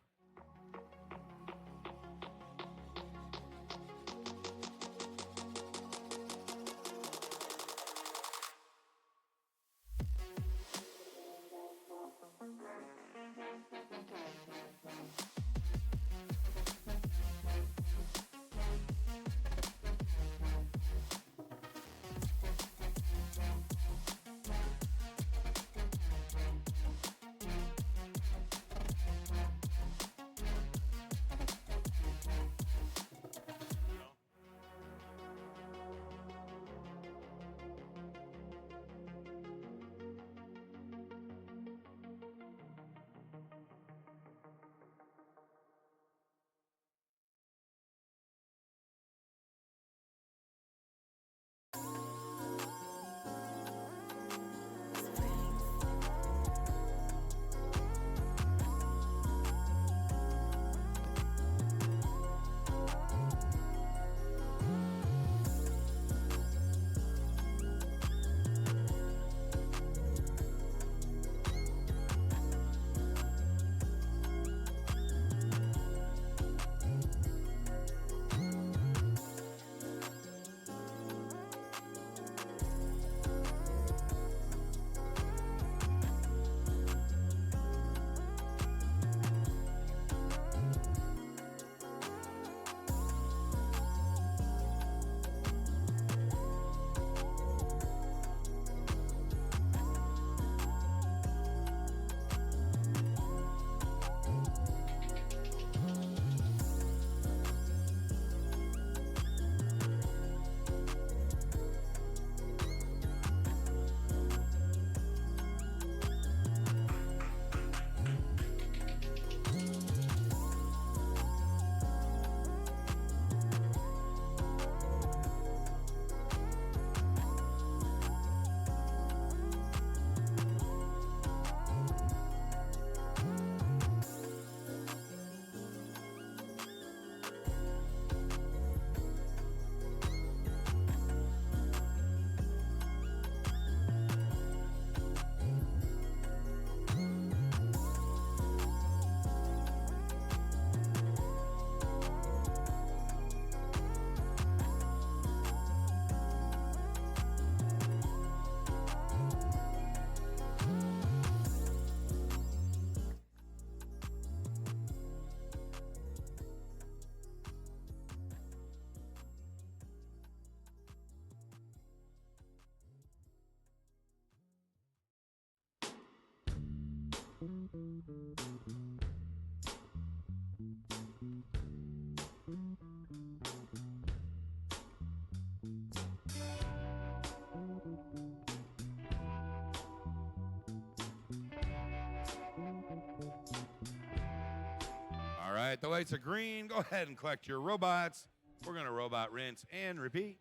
C: right, the lights are green. Go ahead and collect your robots. We're going to robot rinse and repeat.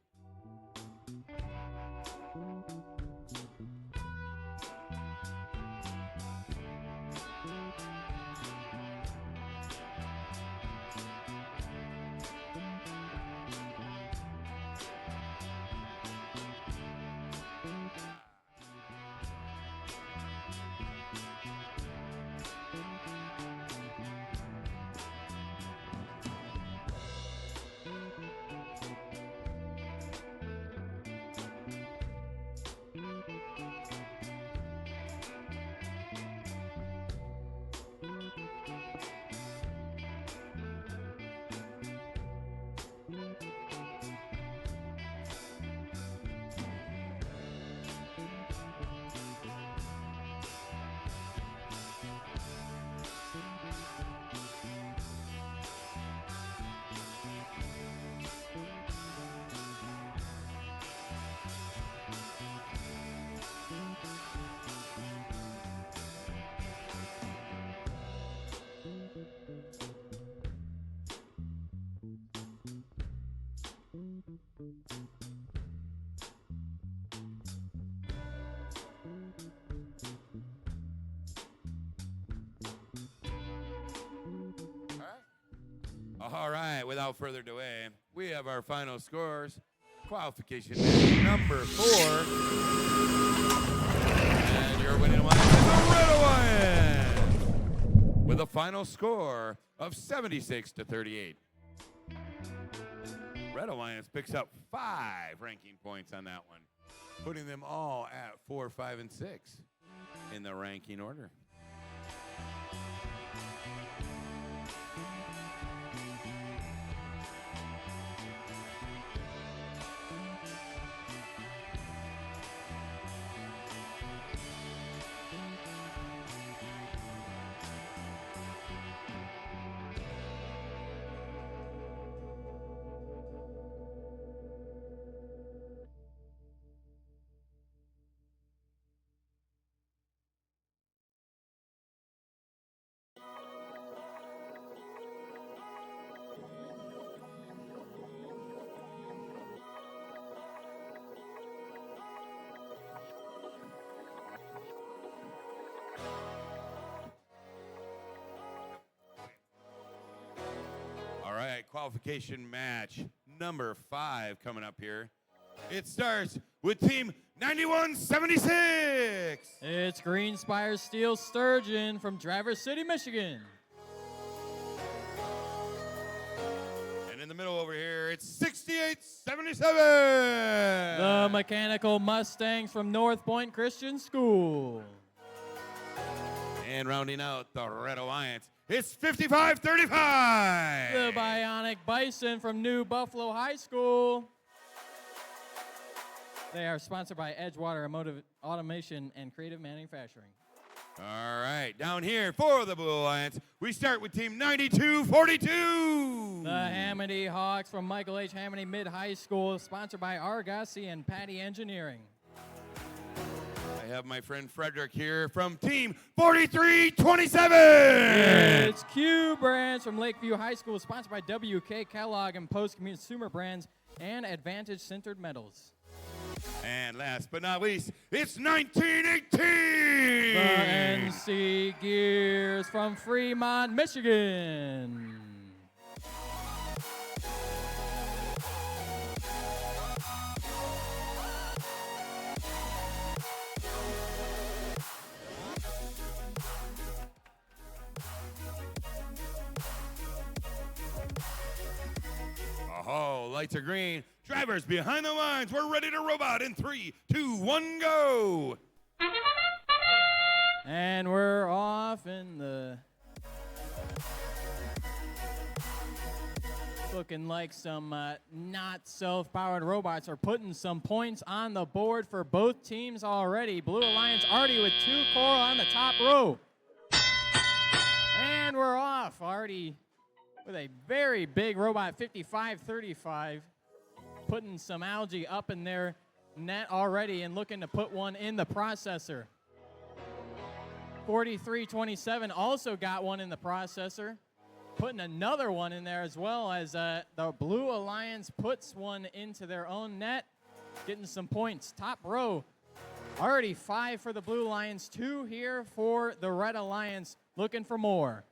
C: All right, without further delay, we have our final scores. Qualification match number 4. And your winning one is the Red Alliance with a final score of 76-38. Red Alliance picks up 5 ranking points on that one, putting them all at 4, 5, and 6 in the ranking order. All right, qualification match number 5 coming up here. It starts with team 9176.
E: It's Greenspire Steel Sturgeon from Traverse City, Michigan.
C: And in the middle over here, it's 6877.
E: The Mechanical Mustangs from North Point Christian School.
C: And rounding out the Red Alliance, it's 5535.
E: The Bionic Bison from New Buffalo High School. They are sponsored by Edgewater Automation and Creative Manufacturing.
C: All right, down here for the Blue Alliance, we start with team 9242.
E: The Hamady Hawks from Michael H. Hamady Mid High School, sponsored by Argosy and Patty Engineering.
C: I have my friend Frederick here from team 4327.
E: It's Q Brands from Lakeview High School, sponsored by WK Kellogg and Post Consumer Brands and Advantage Centered Metals.
C: And last but not least, it's 1918.
E: The NC Gears from Fremont, Michigan.
C: Oh, lights are green. Drivers behind the lines. We're ready to robot in 3, 2, 1, go.
E: And we're off in the... Looking like some not self-powered robots are putting some points on the board for both teams already. Blue Alliance already with 2 coral on the top row. And we're off already with a very big robot, 5535, putting some algae up in their net already and looking to put one in the processor. 4327 also got one in the processor. putting another one in there as well as the Blue Alliance puts one into their own net, getting some points. Top row, already 5 for the Blue Alliance, 2 here for the Red Alliance, looking for more.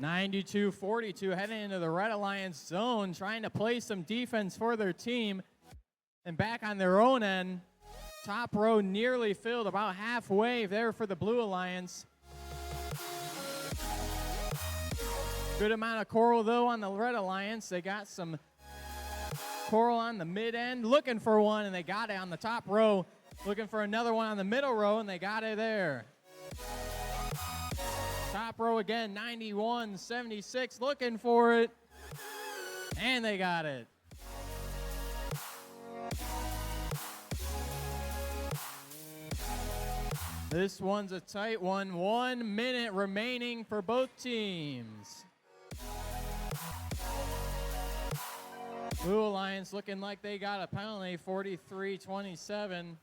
E: (92-42) heading into the Red Alliance zone, trying to play some defense for their team. And back on their own end, top row nearly filled, about halfway there for the Blue Alliance. Good amount of coral, though, on the Red Alliance. They got some coral on the mid-end, looking for one, and they got it on the top row. Looking for another one on the middle row, and they got it there. Top row again, 91-76, looking for it, and they got it. This one's a tight one. 1 minute remaining for both teams. Blue Alliance looking like they got a penalty, 43-27.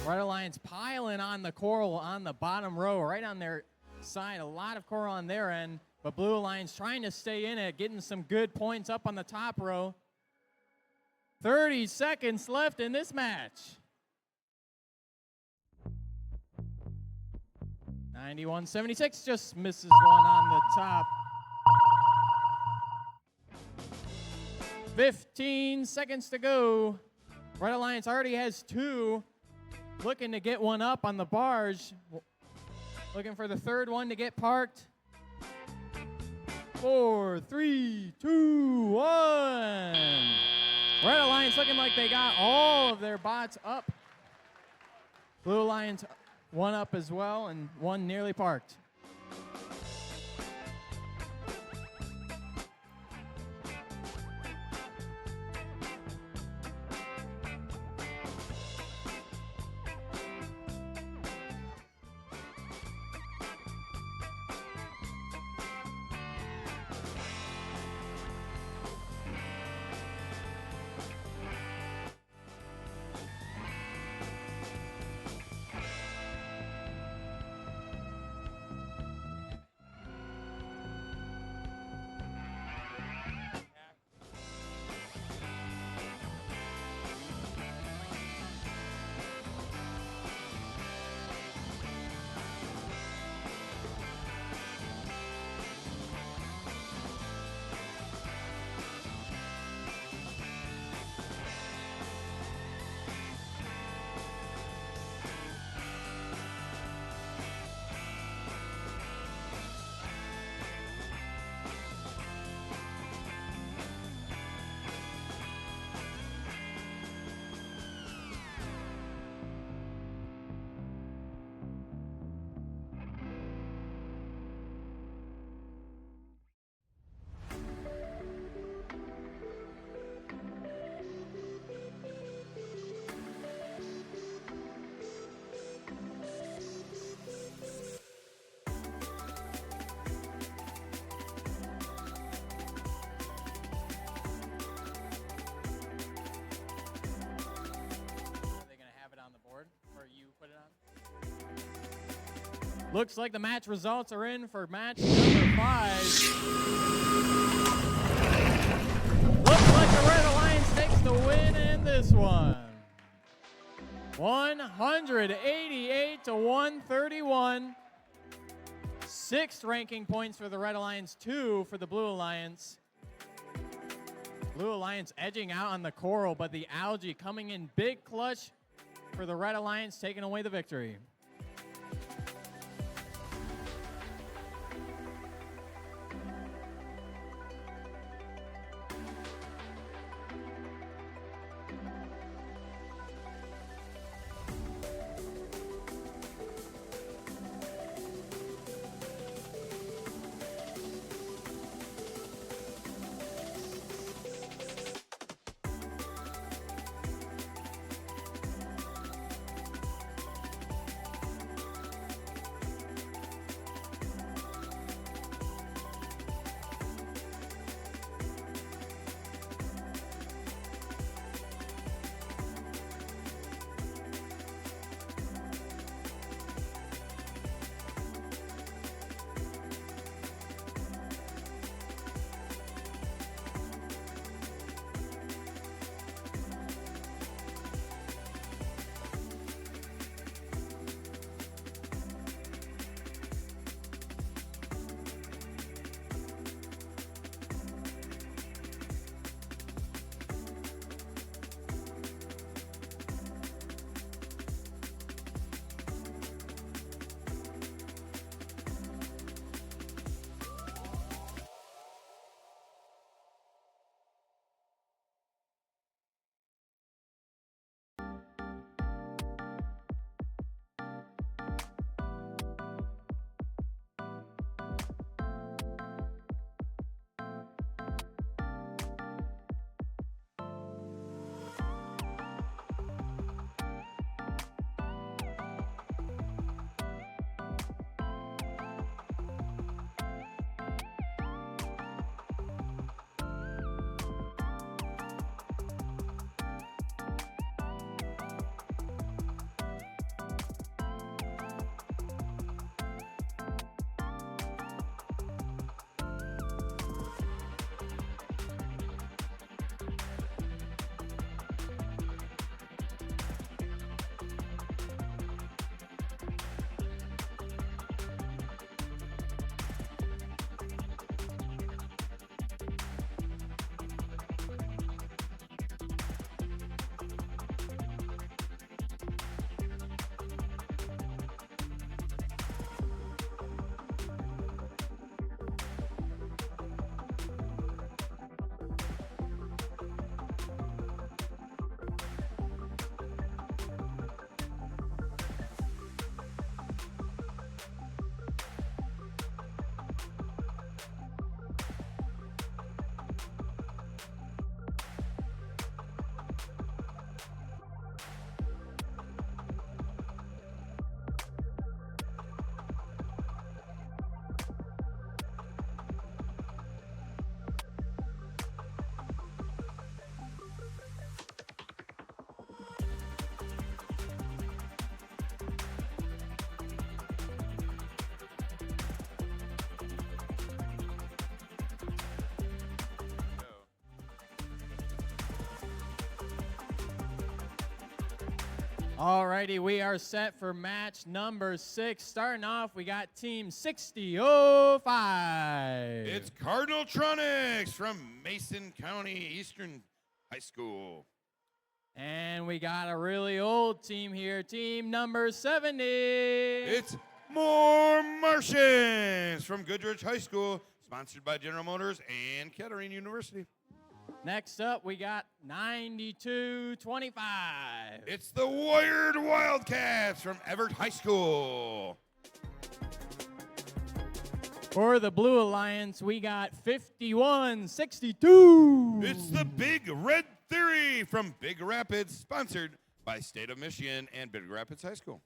E: Red Alliance piling on the coral on the bottom row, right on their side. A lot of coral on their end, but Blue Alliance trying to stay in it, getting some good points up on the top row. 30 seconds left in this match. 91-76 just misses one on the top. 15 seconds to go. Red Alliance already has 2. Looking to get one up on the barge. Looking for the third one to get parked. 4, 3, 2, 1. Red Alliance looking like they got all of their bots up. Blue Alliance one up as well, and one nearly parked. Looks like the match results are in for match number 5. Looks like the Red Alliance takes the win in this one. 188-131. 6 ranking points for the Red Alliance, 2 for the Blue Alliance. Blue Alliance edging out on the coral, but the algae coming in big clutch for the Red Alliance, taking away the victory. Alrighty, we are set for match number 6. Starting off, we got team 6005.
C: It's Cardinaltronics from Mason County Eastern High School.
E: And we got a really old team here, team number 70.
C: It's More Martians from Goodrich High School, sponsored by General Motors and Kettering University.
E: Next up, we got 9225.
C: It's the Wired Wildcats from Everett High School.
E: For the Blue Alliance, we got 5162.
C: It's the Big Red Theory from Big Rapids, sponsored by State of Michigan and Big Rapids High School.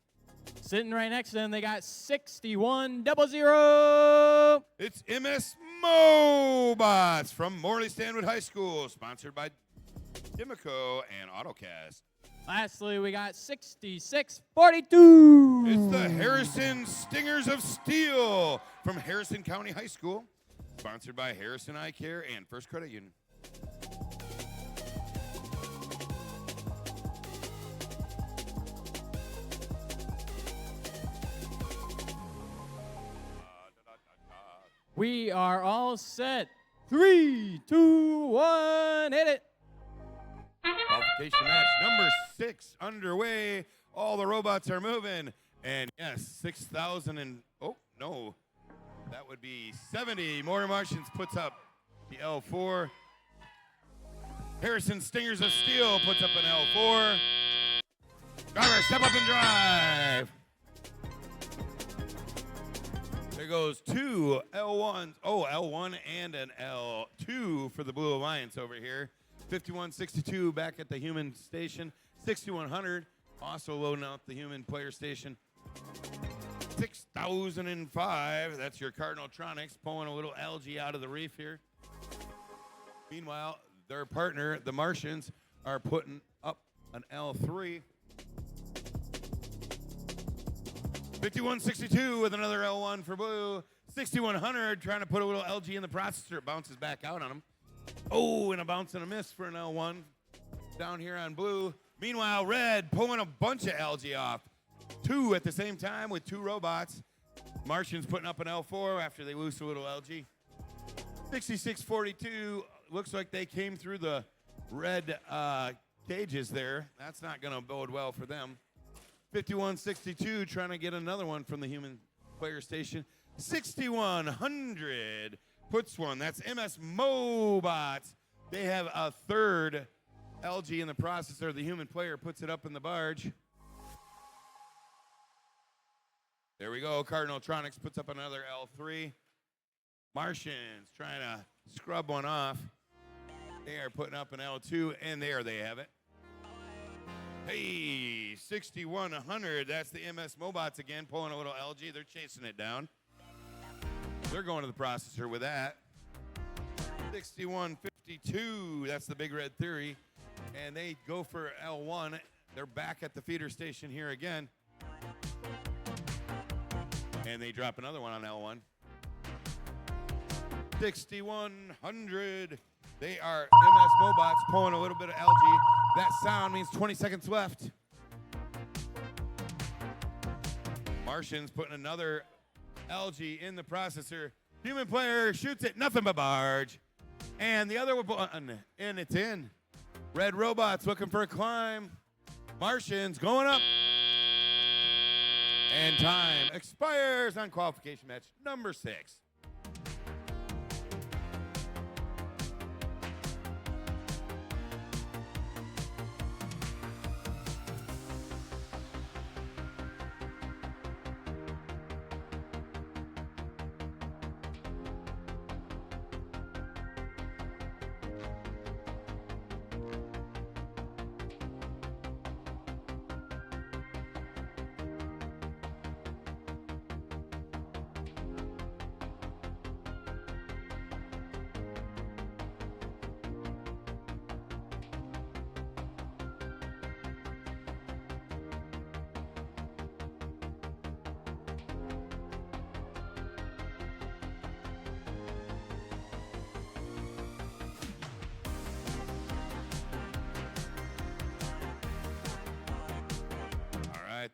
E: Sitting right next to them, they got 6100.
C: It's MS Mobots from Morley Stanwood High School, sponsored by Dimico and AutoCast.
E: Lastly, we got 6642.
C: It's the Harrison Stingers of Steel from Harrison County High School, sponsored by Harrison Eye Care and First Credit Union.
E: We are all set. 3, 2, 1, hit it.
C: Qualification match number 6 underway. All the robots are moving. And yes, 6,000 and, oh, no. That would be 70. More Martians puts up the L4. Harrison Stingers of Steel puts up an L4. Driver, step up and drive. There goes 2 L1s. Oh, L1 and an L2 for the Blue Alliance over here. 5162 back at the human station. 6100 also loading out the human player station. 6005, that's your Cardinaltronics pulling a little algae out of the reef here. Meanwhile, their partner, the Martians, are putting up an L3. 5162 with another L1 for blue. 6100 trying to put a little LG in the processor. It bounces back out on him. Oh, and a bounce and a miss for an L1 down here on blue. Meanwhile, red pulling a bunch of algae off. 2 at the same time with 2 robots. Martians putting up an L4 after they lose a little LG. 6642 looks like they came through the red cages there. That's not going to bode well for them. 5162 trying to get another one from the human player station. 6100 puts one. That's MS Mobots. They have a third LG in the processor. The human player puts it up in the barge. There we go. Cardinaltronics puts up another L3. Martians trying to scrub one off. They are putting up an L2, and there they have it. Hey, 6100. That's the MS Mobots again, pulling a little LG. They're chasing it down. They're going to the processor with that. 6152. That's the Big Red Theory. And they go for L1. They're back at the feeder station here again. And they drop another one on L1. 6100. They are MS Mobots pulling a little bit of algae. That sound means 20 seconds left. Martians putting another algae in the processor. Human player shoots it, nothing but barge. And the other one, and it's in. Red robots looking for a climb. Martians going up. And time expires on qualification match number 6.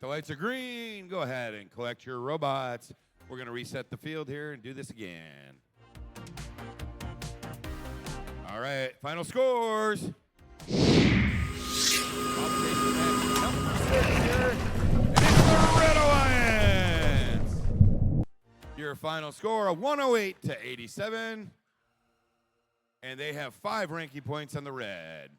C: right, the lights are green. Go ahead and collect your robots. We're going to reset the field here and do this again. All right, final scores. Competition match number 6 here. And it's the Red Alliance. Your final score of 108 to 87. And they have 5 ranking points on the red.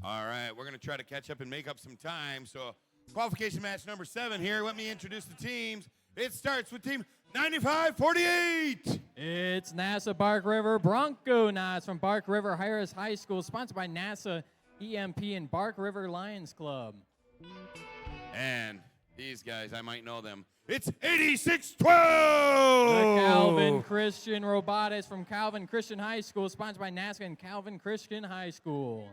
C: All right, we're going to try to catch up and make up some time. So, qualification match number 7 here. Let me introduce the teams. It starts with team 9548.
E: It's NASA Bark River Bronconauts from Bark River Harris High School, sponsored by NASA EMP and Bark River Lions Club.
C: And these guys, I might know them. It's 8612.
E: The Calvin Christian Robotics from Calvin Christian High School, sponsored by NASA and Calvin Christian High School.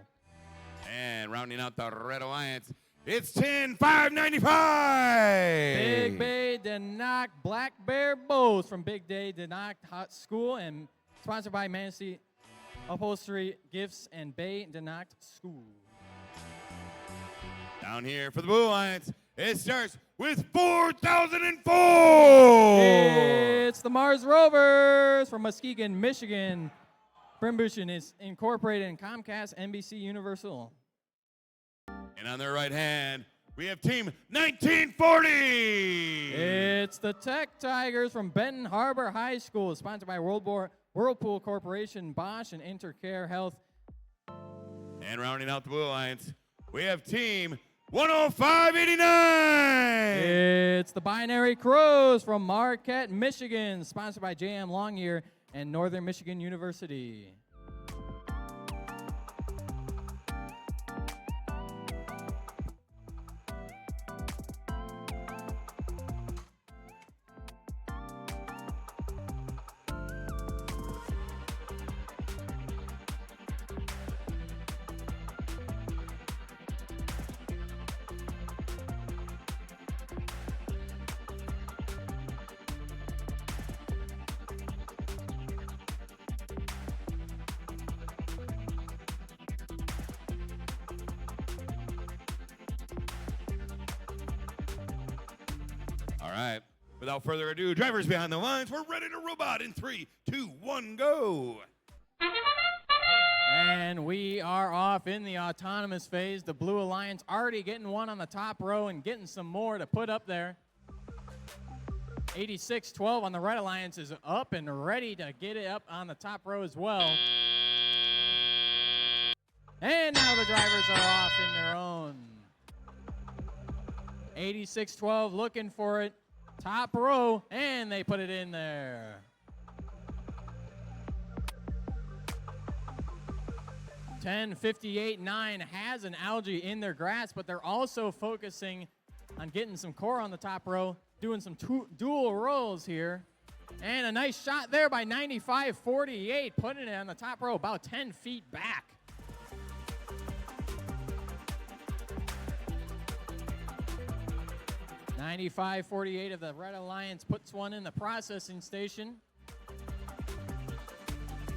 C: And rounding out the Red Alliance, it's 10595.
E: Big Bay Denock Black Bear Bows from Big Day Denock Hot School and sponsored by Manistee Upholstery Gifts and Bay Denock School.
C: Down here for the Blue Alliance, it starts with 4004.
E: It's the Mars Rovers from Muskegon, Michigan. Brimbution is incorporated in Comcast, NBC Universal.
C: And on their right hand, we have team 1940.
E: It's the Tech Tigers from Benton Harbor High School, sponsored by Whirlpool Corporation, Bosch, and Intercare Health.
C: And rounding out the Blue Alliance, we have team 10589.
E: It's the Binary Crows from Marquette, Michigan, sponsored by JM Longyear and Northern Michigan University.
C: All right. Without further ado, drivers behind the lines, we're ready to robot in 3, 2, 1, go.
E: And we are off in the autonomous phase. The Blue Alliance already getting one on the top row and getting some more to put up there. 8612 on the Red Alliance is up and ready to get it up on the top row as well. And now the drivers are off in their own. 8612 looking for it. Top row, and they put it in there. 10:58.9 has an algae in their grasp, but they're also focusing on getting some core on the top row, doing some dual rolls here. And a nice shot there by 95.48, putting it on the top row about 10 feet back. $95.48 of the Red Alliance puts one in the processing station.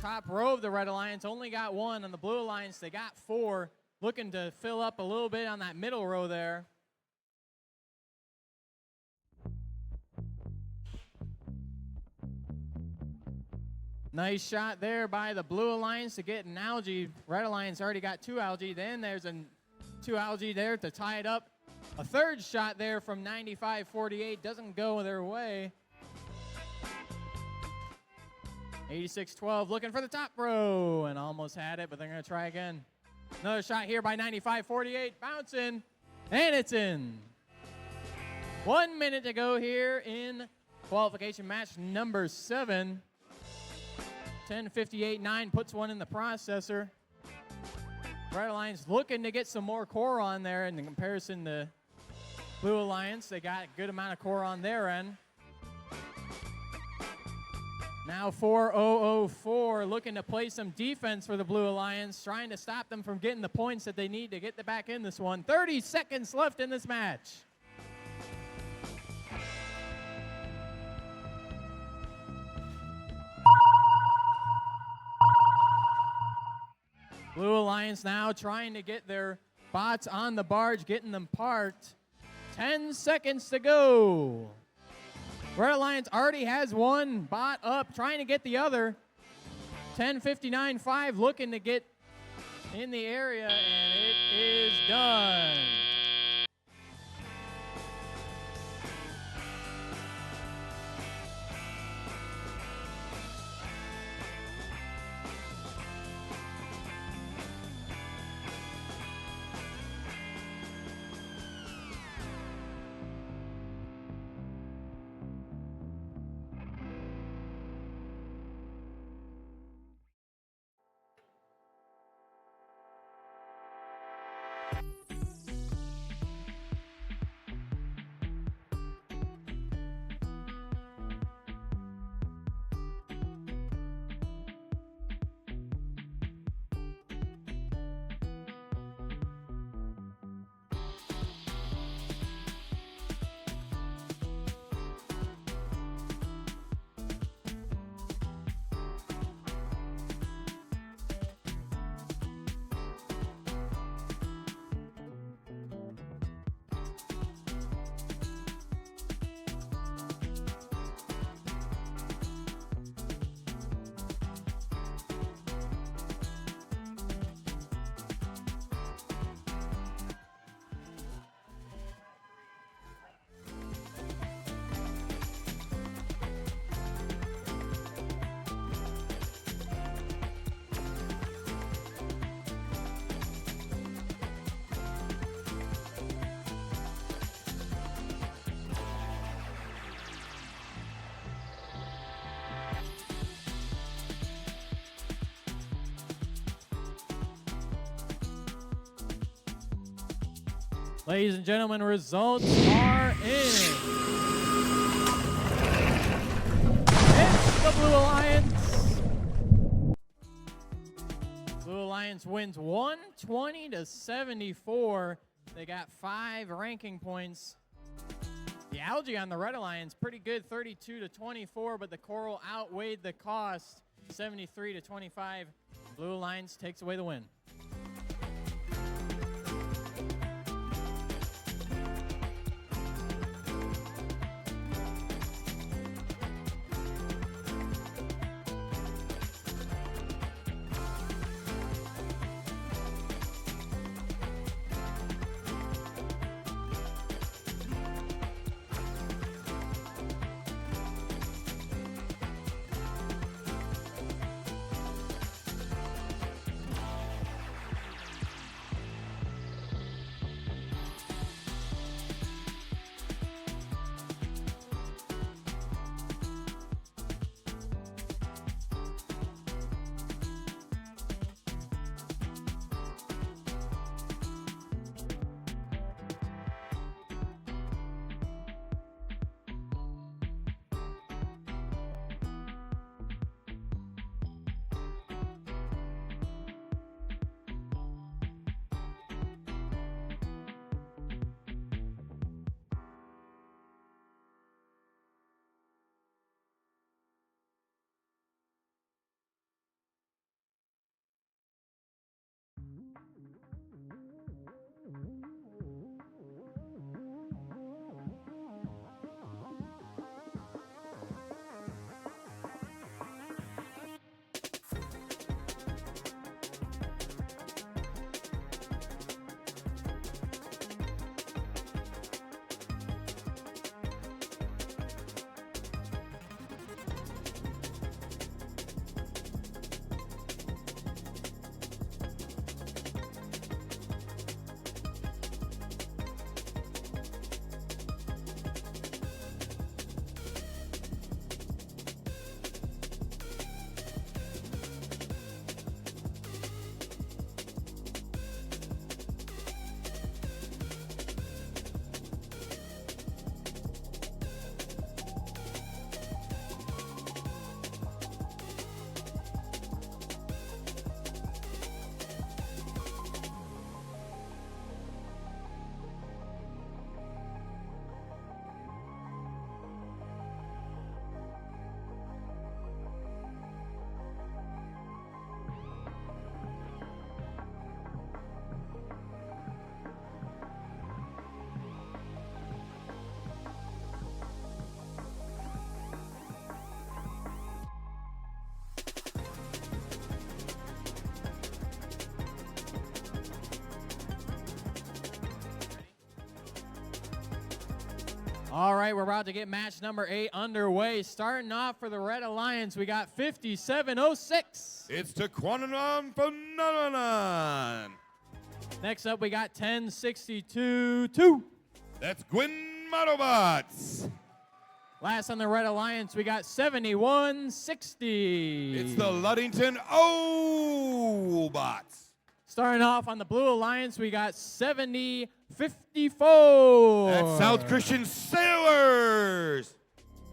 E: Top row of the Red Alliance only got one. On the Blue Alliance, they got four. Looking to fill up a little bit on that middle row there. Nice shot there by the Blue Alliance to get an algae. Red Alliance already got two algae. Then there's two algae there to tie it up. A third shot there from 95.48 doesn't go their way. 86.12 looking for the top row and almost had it, but they're going to try again. Another shot here by 95.48, bouncing, and it's in. 1 minute to go here in qualification match number 7. 10:58.9 puts one in the processor. Red Alliance looking to get some more core on there in comparison to Blue Alliance. They got a good amount of core on their end. Now 4:004 looking to play some defense for the Blue Alliance, trying to stop them from getting the points that they need to get back in this one. 30 seconds left in this match. Blue Alliance now trying to get their bots on the barge, getting them parked. 10 seconds to go. Red Alliance already has one bot up, trying to get the other. 10:59.5 looking to get in the area, and it is done. Ladies and gentlemen, results are in. It's the Blue Alliance. Blue Alliance wins 120-74. They got 5 ranking points. The algae on the Red Alliance, pretty good, 32-24, but the coral outweighed the cost, 73-25. Blue Alliance takes away the win. All right, we're about to get match number 8 underway. Starting off for the Red Alliance, we got 5706.
C: It's Taquananon Phenomenon.
E: Next up, we got 1062-2.
C: That's Gwyn Autobots.
E: Last on the Red Alliance, we got 7160.
C: It's the Luddington O-Bots.
E: Starting off on the Blue Alliance, we got 7054.
C: That's South Christian Sailors.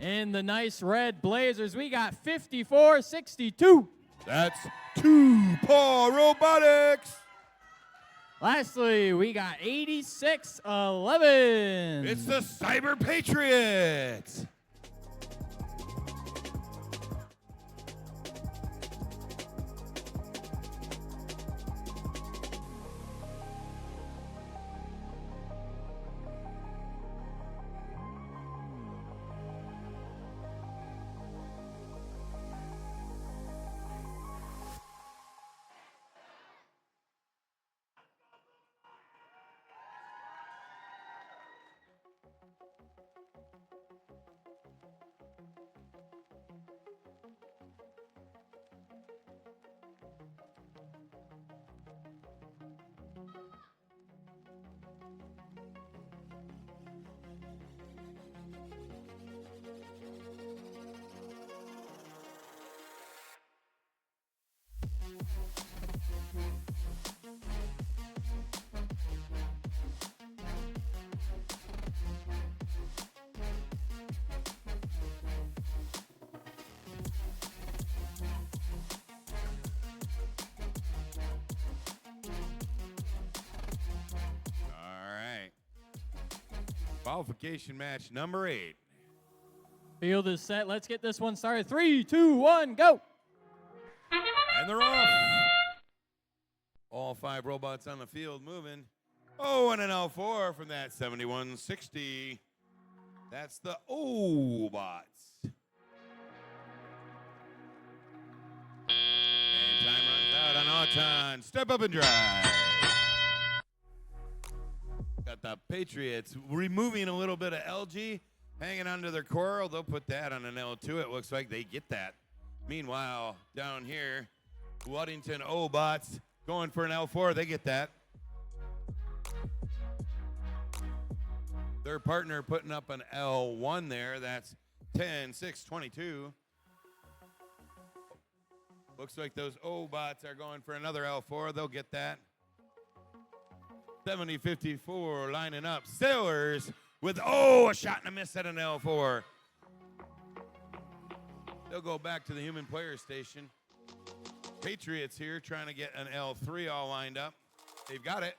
E: In the nice red Blazers, we got 5462.
C: That's 2-Paw Robotics.
E: Lastly, we got 8611.
C: It's the Cyber Patriots. Qualification match number 8.
E: Field is set. Let's get this one started. 3, 2, 1, go.
C: And they're off. All 5 robots on the field moving. Oh, and an L4 from that 7160. That's the O-Bots. And time runs out on Auton. Step up and drive. Got the Patriots removing a little bit of LG, hanging onto their coral. They'll put that on an L2. It looks like they get that. Meanwhile, down here, Luddington O-Bots going for an L4. They get that. Their partner putting up an L1 there. That's 10-6-22. Looks like those O-Bots are going for another L4. They'll get that. 70-54 lining up. Sailors with, a shot and a miss at an L4. They'll go back to the human player station. Patriots here trying to get an L3 all lined up. They've got it.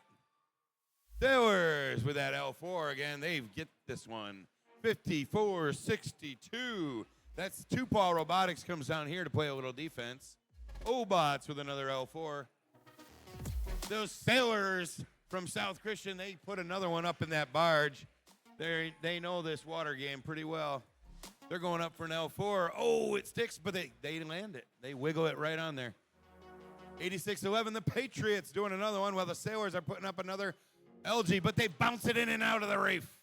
C: Sailors with that L4 again. They get this one. 54-62. That's 2-Paw Robotics comes down here to play a little defense. O-Bots with another L4. Those Sailors from South Christian, they put another one up in that barge. They know this water game pretty well. They're going up for an L4. Oh, it sticks, but they land it. They wiggle it right on there. 86-11, the Patriots doing another one while the Sailors are putting up another LG, but they bounce it in and out of the reef.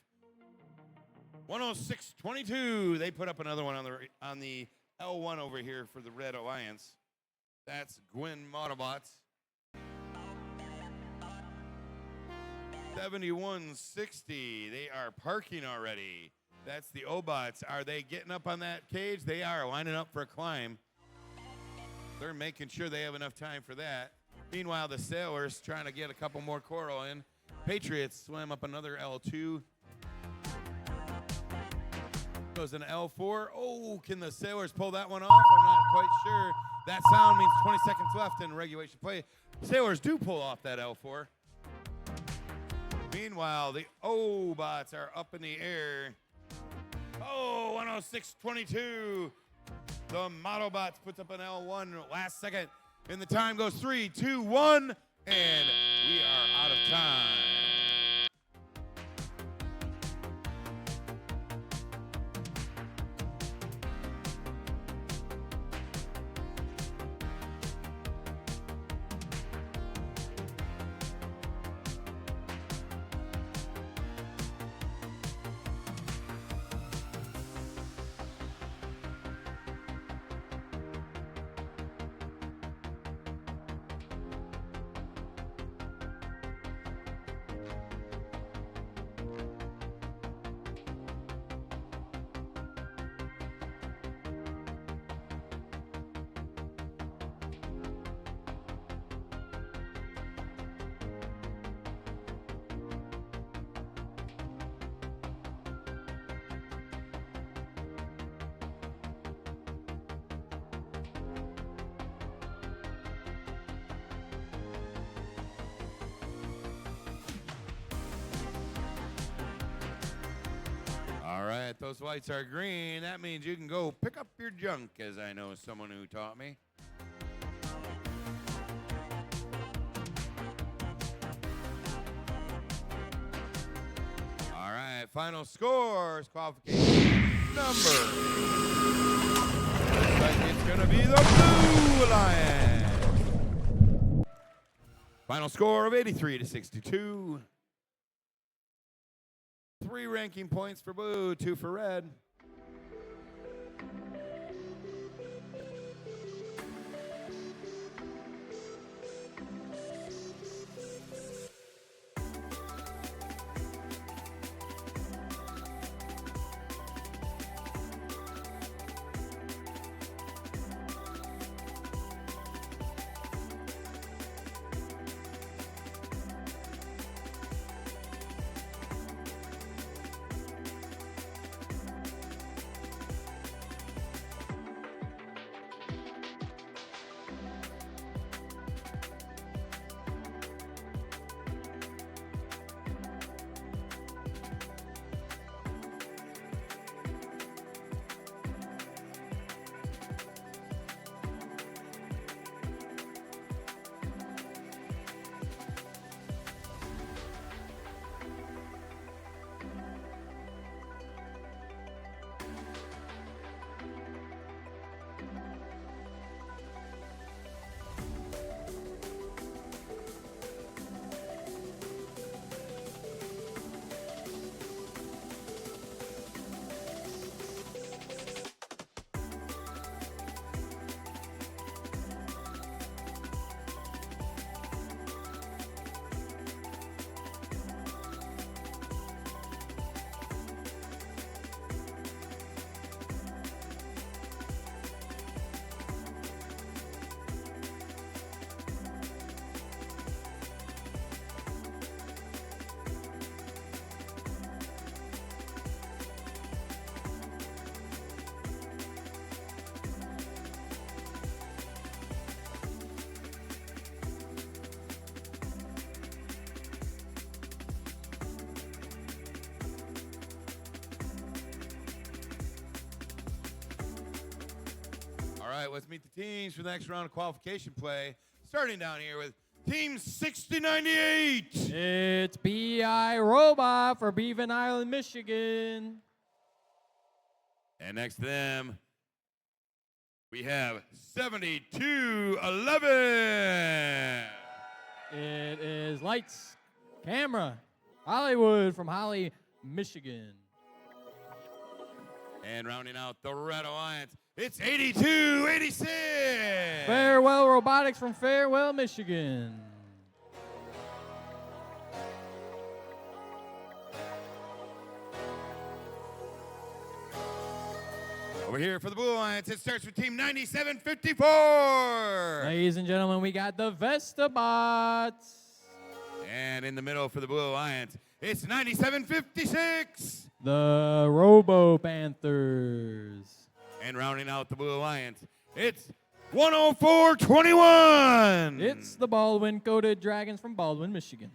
C: 106-22, they put up another one on the L1 over here for the Red Alliance. That's Gwyn Autobots. 71-60, they are parking already. That's the O-Bots. Are they getting up on that cage? They are lining up for a climb. They're making sure they have enough time for that. Meanwhile, the Sailors trying to get a couple more coral in. Patriots swam up another L2. Goes an L4. Oh, can the Sailors pull that one off? I'm not quite sure. That sound means 20 seconds left in regulation play. Sailors do pull off that L4. Meanwhile, the O-Bots are up in the air. Oh, 106-22. The Modelbots puts up an L1 last second. And the time goes 3, 2, 1. And we are out of time. those lights are green, that means you can go pick up your junk, as I know someone who taught me. All right, final scores, qualification number. Looks like it's going to be the Blue Lions. Final score of 83 to 62. 3 ranking points for blue, 2 for red. All right, let's meet the teams for the next round of qualification play. Starting down here with Team 6098.
E: It's B.I. Robot for Beaven Island, Michigan.
C: And next to them, we have 7211.
E: It is Lights, Camera, Hollywood from Holly, Michigan.
C: And rounding out the Red Alliance, it's 8286.
E: Farewell Robotics from Farewell, Michigan.
C: Over here for the Blue Alliance, it starts with Team 9754.
E: Ladies and gentlemen, we got the Vestabots.
C: And in the middle for the Blue Alliance, it's 9756.
E: The Robo Panthers.
C: And rounding out the Blue Alliance, it's 10421.
E: It's the Baldwin Coated Dragons from Baldwin, Michigan.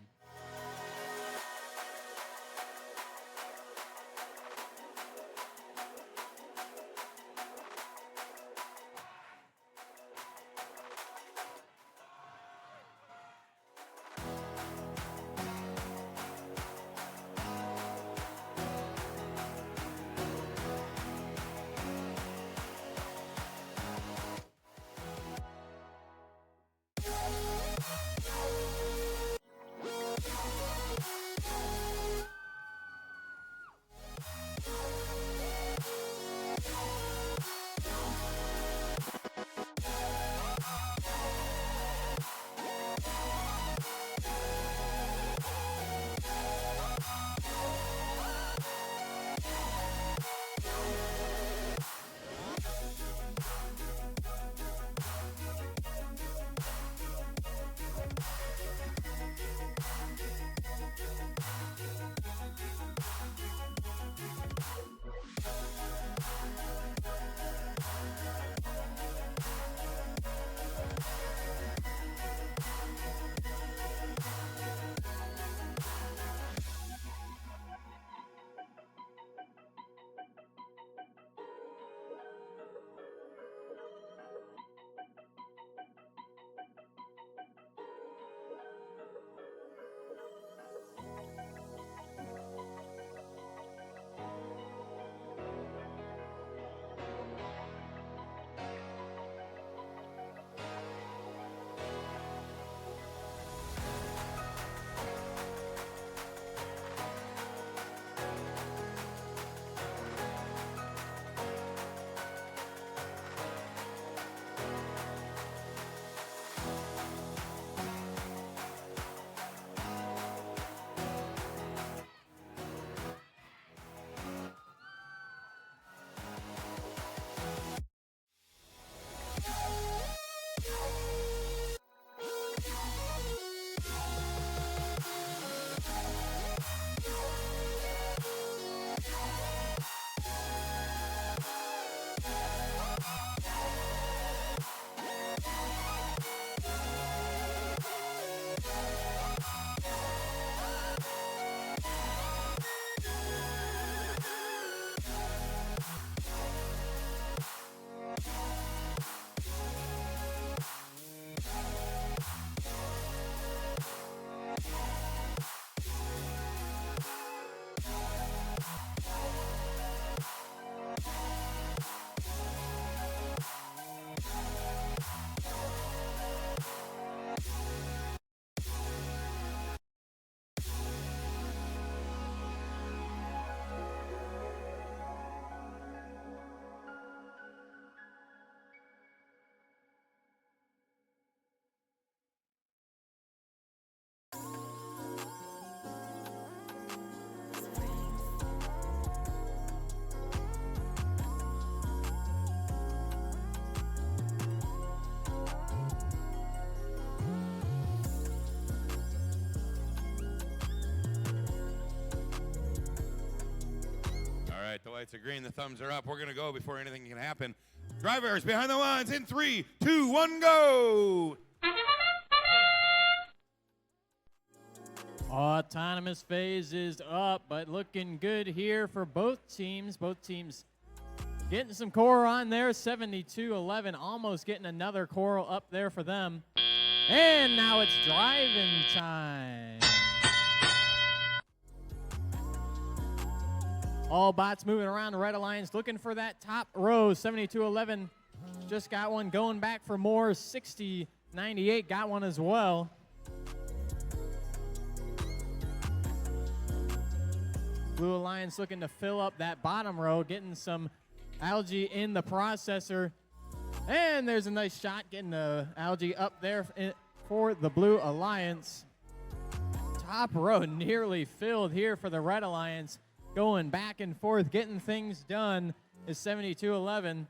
C: lights are green. The thumbs are up. We're going to go before anything can happen. Drivers behind the lines in 3, 2, 1, go!
E: Autonomous phase is up, but looking good here for both teams. Both teams getting some core on there. 72-11, almost getting another coral up there for them. And now it's driving time. All bots moving around the Red Alliance, looking for that top row. 72-11 just got one, going back for more. 60-98 got one as well. Blue Alliance looking to fill up that bottom row, getting some algae in the processor. And there's a nice shot, getting the algae up there for the Blue Alliance. Top row nearly filled here for the Red Alliance. Going back and forth, getting things done is 72-11.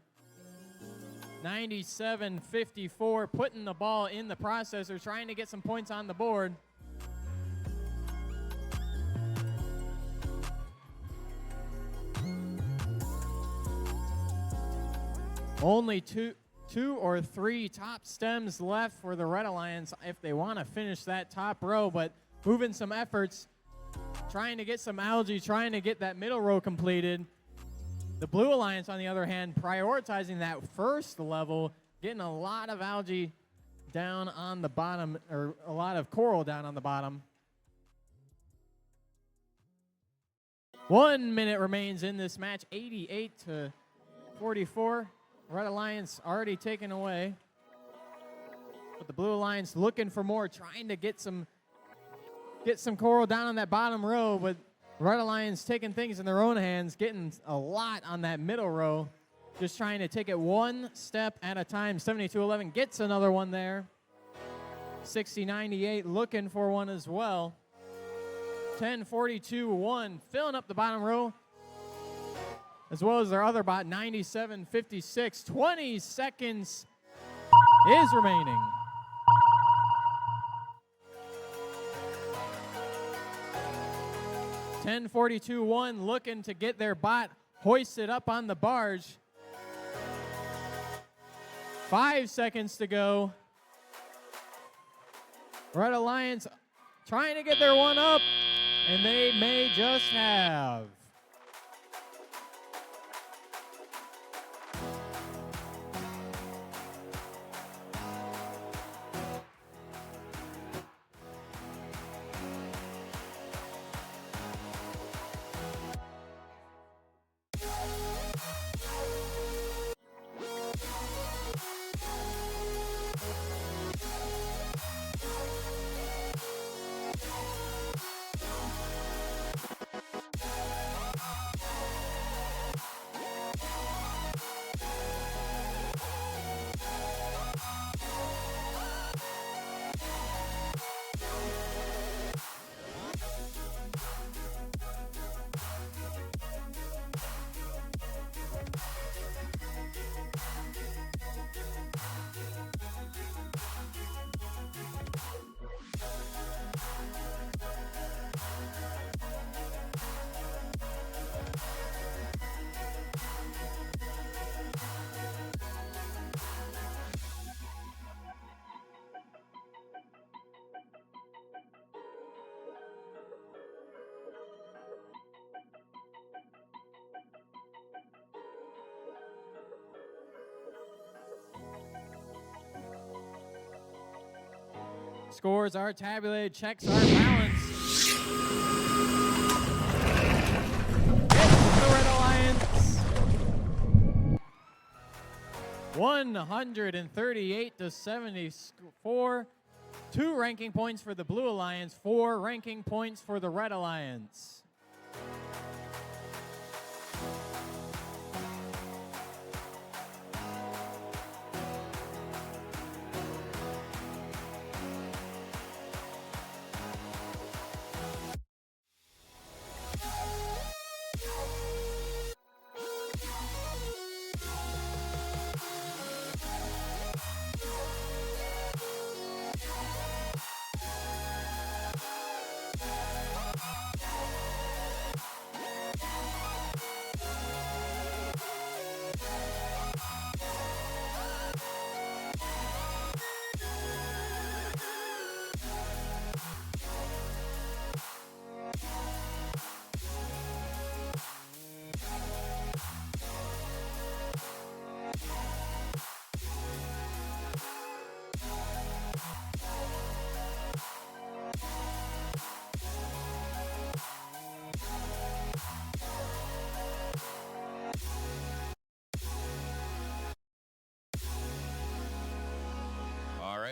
E: 97-54, putting the ball in the processor, trying to get some points on the board. Only two or three top stems left for the Red Alliance if they want to finish that top row, but moving some efforts, trying to get some algae, trying to get that middle row completed. The Blue Alliance, on the other hand, prioritizing that first level, getting a lot of algae down on the bottom, or a lot of coral down on the bottom. 1 minute remains in this match, 88-44. Red Alliance already taken away. But the Blue Alliance looking for more, trying to get some coral down on that bottom row, but Red Alliance taking things in their own hands, getting a lot on that middle row, just trying to take it one step at a time. 72-11 gets another one there. 60-98 looking for one as well. 10-42-1 filling up the bottom row, as well as their other bot. 97-56. 20 seconds is remaining. (10:42:1) looking to get their bot hoisted up on the barge. 5 seconds to go. Red Alliance trying to get their one up, and they may just have. Scores are tabulated, checks are balanced. It's the Red Alliance. 138-74. 2 ranking points for the Blue Alliance, 4 ranking points for the Red Alliance.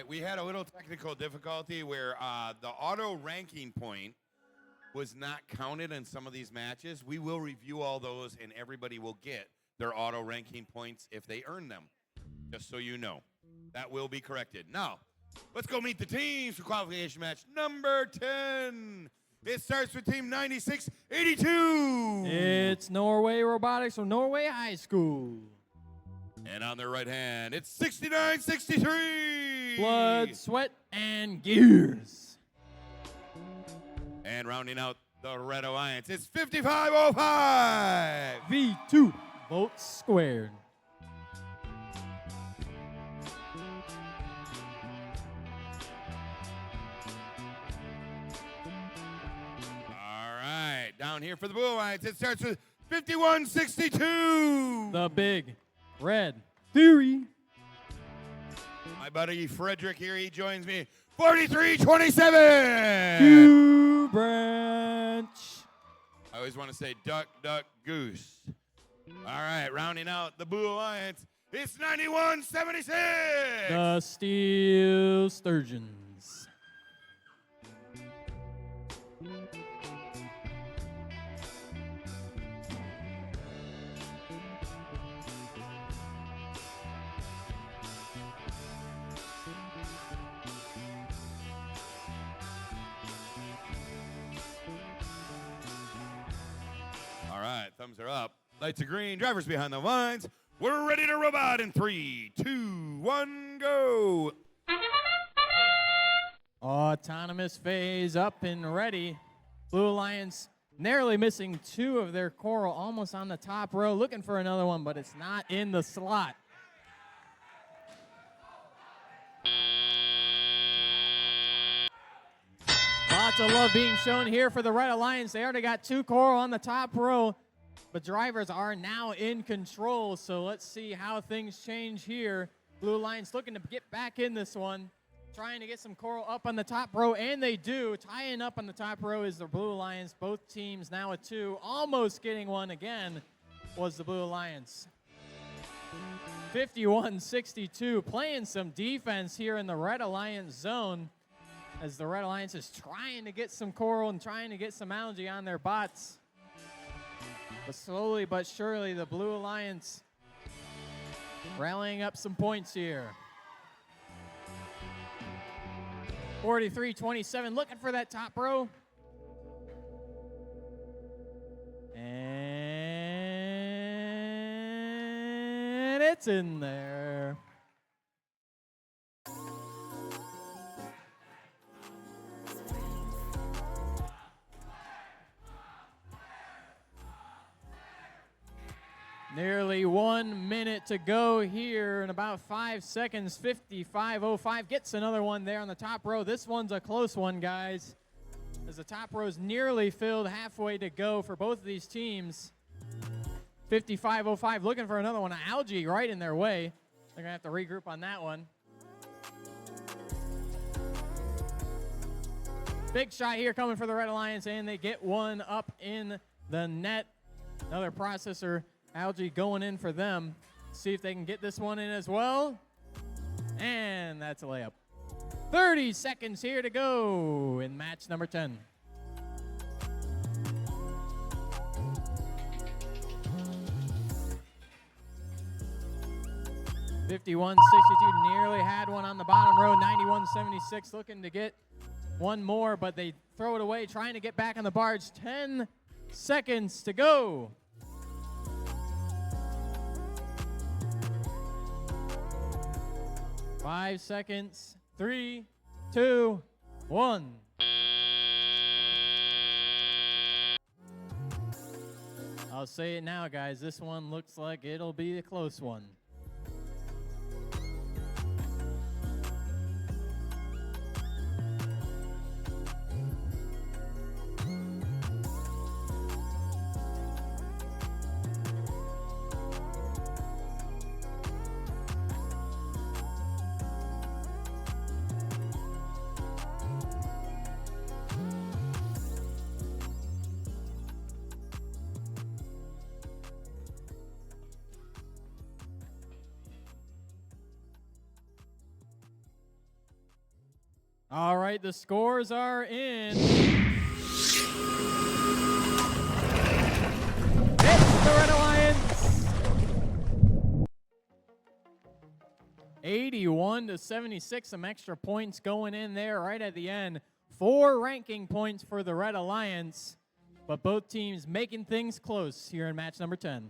C: we had a little technical difficulty where the auto ranking point was not counted in some of these matches. We will review all those, and everybody will get their auto ranking points if they earn them. Just so you know, that will be corrected. Now, let's go meet the teams for qualification match number 10. It starts with team 9682.
E: It's Norway Robotics from Norway High School.
C: And on their right hand, it's 6963.
E: Blood, sweat, and gears.
C: And rounding out the Red Alliance, it's 5505.
E: V2 votes squared.
C: All right, down here for the Blue Alliance, it starts with 5162.
E: The Big Red Theory.
C: My buddy Frederick here, he joins me. 4327.
E: Q Branch.
C: I always want to say duck, duck, goose. All right, rounding out the Blue Alliance, it's 9176.
E: The Steel Sturgeons.
C: All right, thumbs are up. Lights are green. Drivers behind the lines. We're ready to robot in 3, 2, 1, go.
E: Autonomous phase up and ready. Blue Alliance narrowly missing 2 of their coral, almost on the top row, looking for another one, but it's not in the slot. Lots of love being shown here for the Red Alliance. They already got 2 coral on the top row, but drivers are now in control, so let's see how things change here. Blue Alliance looking to get back in this one, trying to get some coral up on the top row, and they do. Tying up on the top row is the Blue Alliance. Both teams now at 2. Almost getting one again was the Blue Alliance. 51-62, playing some defense here in the Red Alliance zone, as the Red Alliance is trying to get some coral and trying to get some algae on their bots. But slowly but surely, the Blue Alliance rallying up some points here. 43-27, looking for that top row. And it's in there. Nearly 1 minute to go here in about 5 seconds. 55-05 gets another one there on the top row. This one's a close one, guys, as the top row's nearly filled, halfway to go for both of these teams. 55-05 looking for another one. Algae right in their way. They're going to have to regroup on that one. Big shot here coming for the Red Alliance, and they get one up in the net. Another processor algae going in for them. See if they can get this one in as well. And that's a layup. 30 seconds here to go in match number 10. $51-62, nearly had one on the bottom row. 91-76 looking to get one more, but they throw it away, trying to get back on the barge. 10 seconds to go. 5 seconds. 3, 2, 1. I'll say it now, guys. This one looks like it'll be a close one. All right, the scores are in. It's the Red Alliance. 81-76, some extra points going in there right at the end. 4 ranking points for the Red Alliance, but both teams making things close here in match number 10.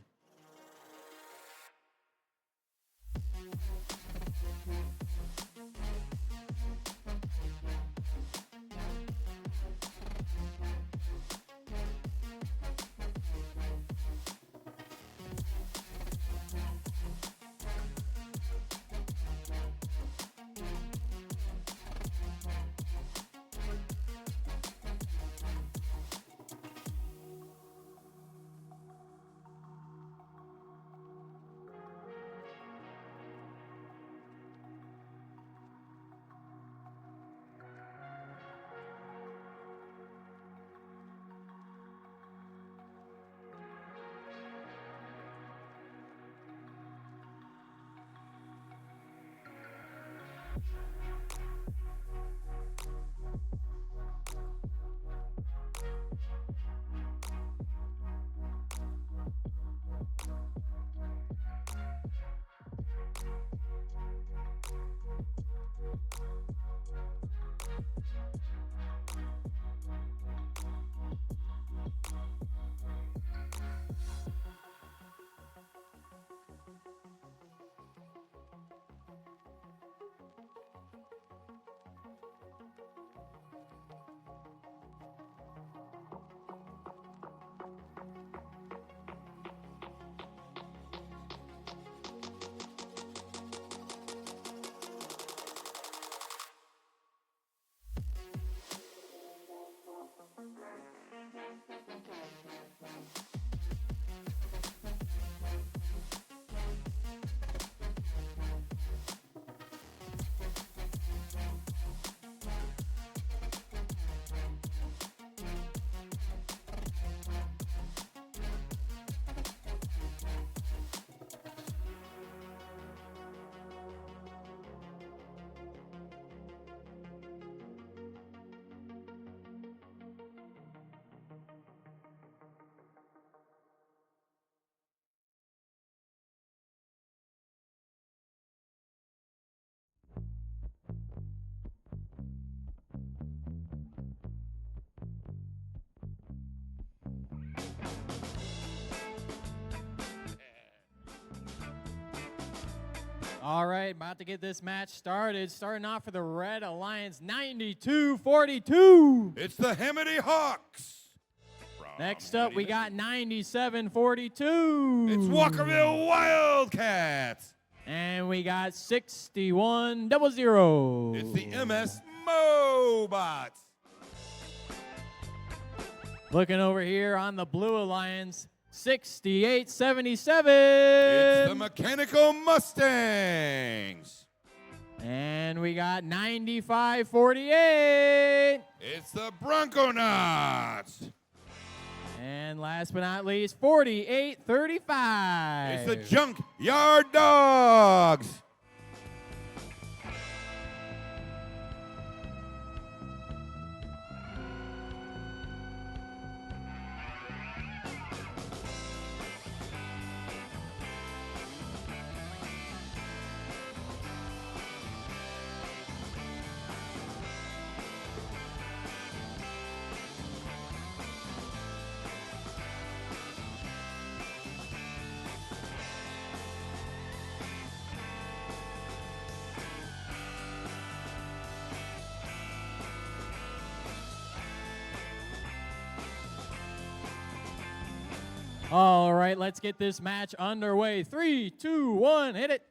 E: All right, about to get this match started. Starting off for the Red Alliance, 92-42.
C: It's the Hamity Hawks.
E: Next up, we got 97-42.
C: It's Walkerville Wildcats.
E: And we got 61-0.
C: It's the MS Mobots.
E: Looking over here on the Blue Alliance, 68-77.
C: It's the Mechanical Mustangs.
E: And we got 95-48.
C: It's the Bronconauts.
E: And last but not least, 48-35.
C: It's the Junkyard Dogs.
E: All right, let's get this match underway. 3, 2, 1, hit it.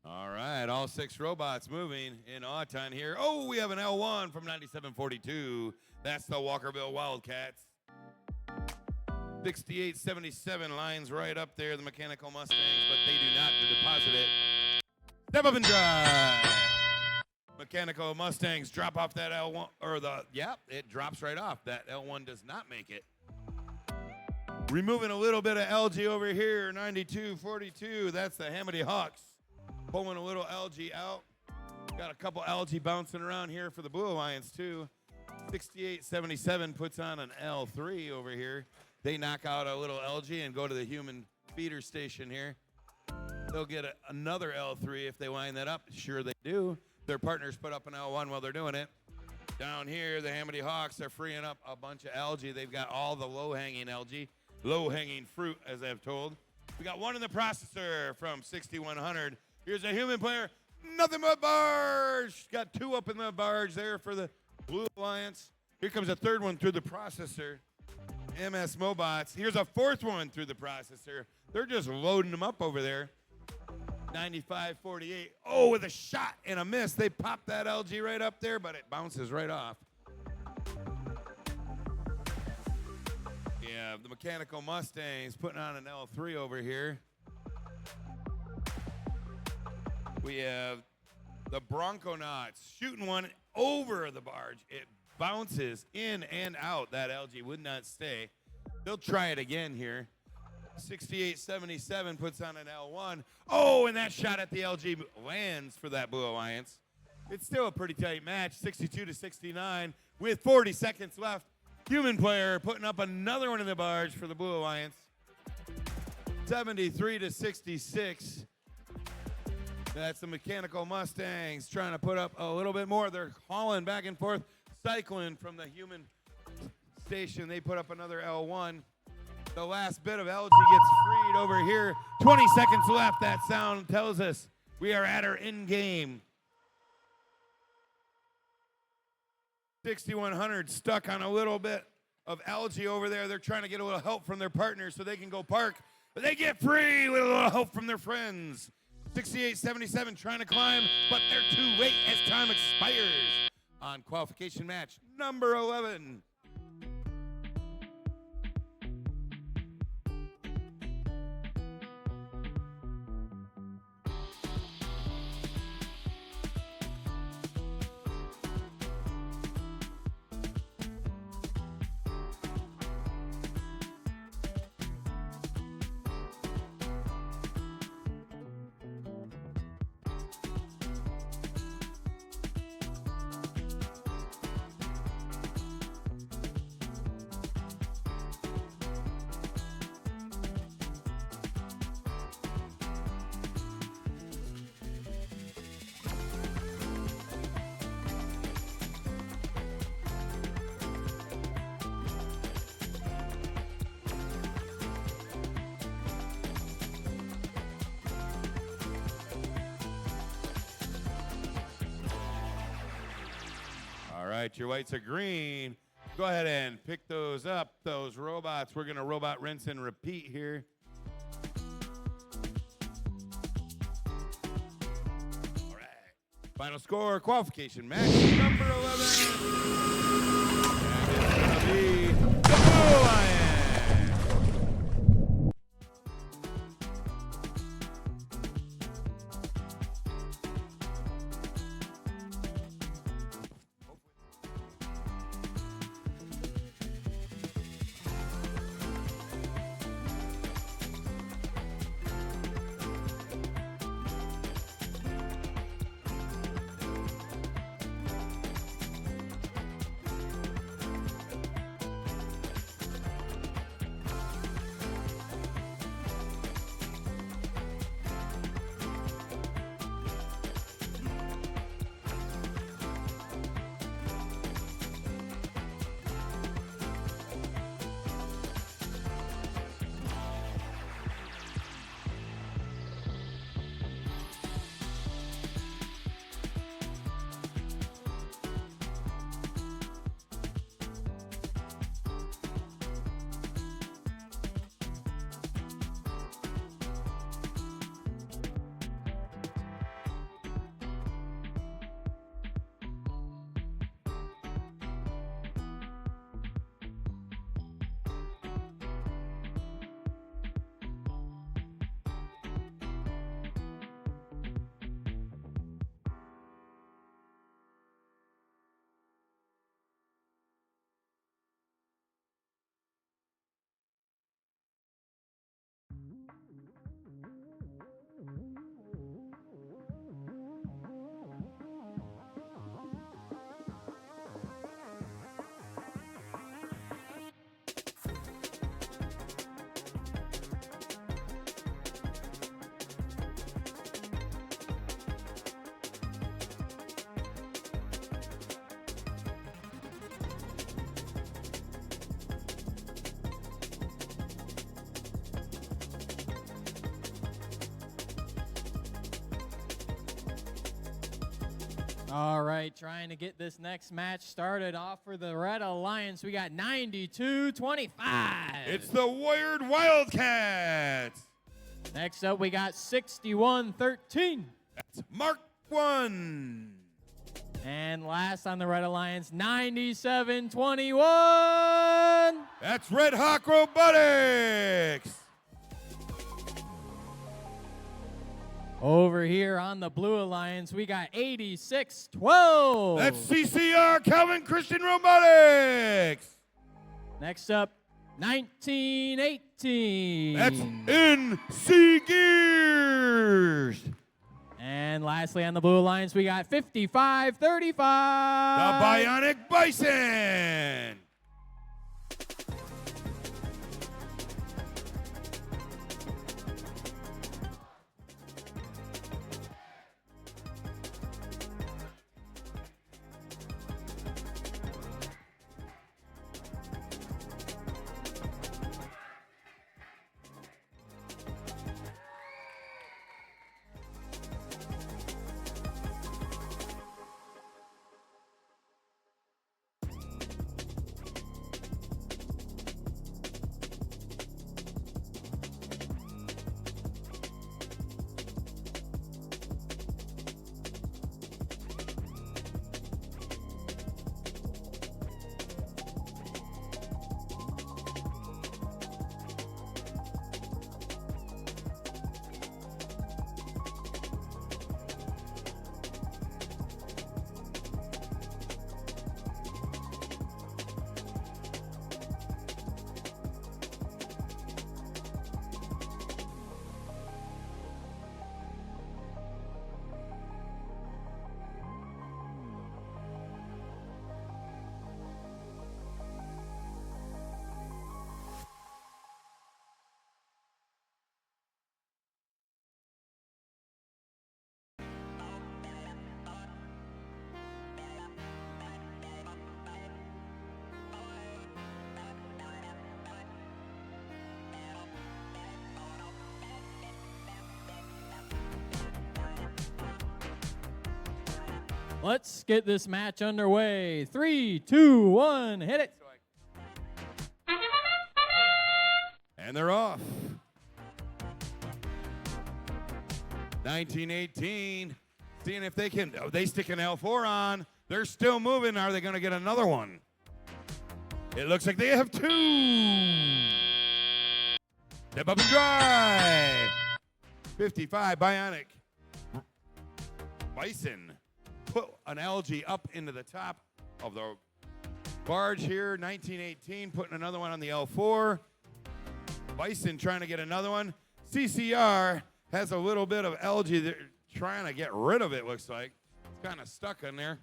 C: All right, all 6 robots moving in Auton here. Oh, we have an L1 from 97-42. That's the Walkerville Wildcats. 68-77 lines right up there, the Mechanical Mustangs, but they do not deposit it. Step up and drive. Mechanical Mustangs drop off that L1, it drops right off. That L1 does not make it. Removing a little bit of LG over here, 92-42. That's the Hamity Hawks. Pulling a little LG out. Got a couple algae bouncing around here for the Blue Alliance, too. 6877 puts on an L3 over here. They knock out a little algae and go to the human feeder station here. They'll get another L3 if they line that up. Sure they do. Their partners put up an L1 while they're doing it. Down here, the Hamity Hawks are freeing up a bunch of algae. They've got all the low-hanging algae, low-hanging fruit, as I've told. We got one in the processor from 6100. Here's a human player. Nothing but barge. Got two up in the barge there for the Blue Alliance. Here comes a third one through the processor. MS Mobots. Here's a fourth one through the processor. They're just loading them up over there. 95-48. Oh, with a shot and a miss. They pop that LG right up there, but it bounces right off. Yeah, the Mechanical Mustangs putting on an L3 over here. We have the Bronconauts shooting one over the barge. It bounces in and out. That LG would not stay. They'll try it again here. 6877 puts on an L1. Oh, and that shot at the LG lands for that Blue Alliance. It's still a pretty tight match, 62-69 with 40 seconds left. Human player putting up another one in the barge for the Blue Alliance. 73-66. That's the Mechanical Mustangs trying to put up a little bit more. They're hauling back and forth, cycling from the human station. They put up another L1. The last bit of LG gets freed over here. 20 seconds left. That sound tells us we are at our end game. 6100 stuck on a little bit of algae over there. They're trying to get a little help from their partners so they can go park. But they get free with a little help from their friends. 6877 trying to climb, but they're too late as time expires on qualification match number 11. All right, your whites are green. Go ahead and pick those up, those robots. We're going to robot, rinse, and repeat here. All right. Final score, qualification match number 11. And it's going to be the Blue Lions.
E: All right, trying to get this next match started off for the Red Alliance. We got 92-25.
C: It's the Wired Wildcats.
E: Next up, we got 61-13.
C: That's Mark 1.
E: And last on the Red Alliance, 97-21.
C: That's Red Hawk Robotics.
E: Over here on the Blue Alliance, we got 86-12.
C: That's CCR Calvin Christian Robotics.
E: Next up, 19-18.
C: That's NC Gears.
E: And lastly on the Blue Alliance, we got 55-35.
C: The Bionic Bison.
E: Let's get this match underway. 3, 2, 1, hit it.
C: And they're off. 1918. Seeing if they can, they stick an L4 on. They're still moving. Are they going to get another one? It looks like they have 2. Step up and drive. 55, Bionic. Bison. Put an algae up into the top of the barge here. 1918, putting another one on the L4. Bison trying to get another one. CCR has a little bit of algae. They're trying to get rid of it, looks like. It's kind of stuck in there.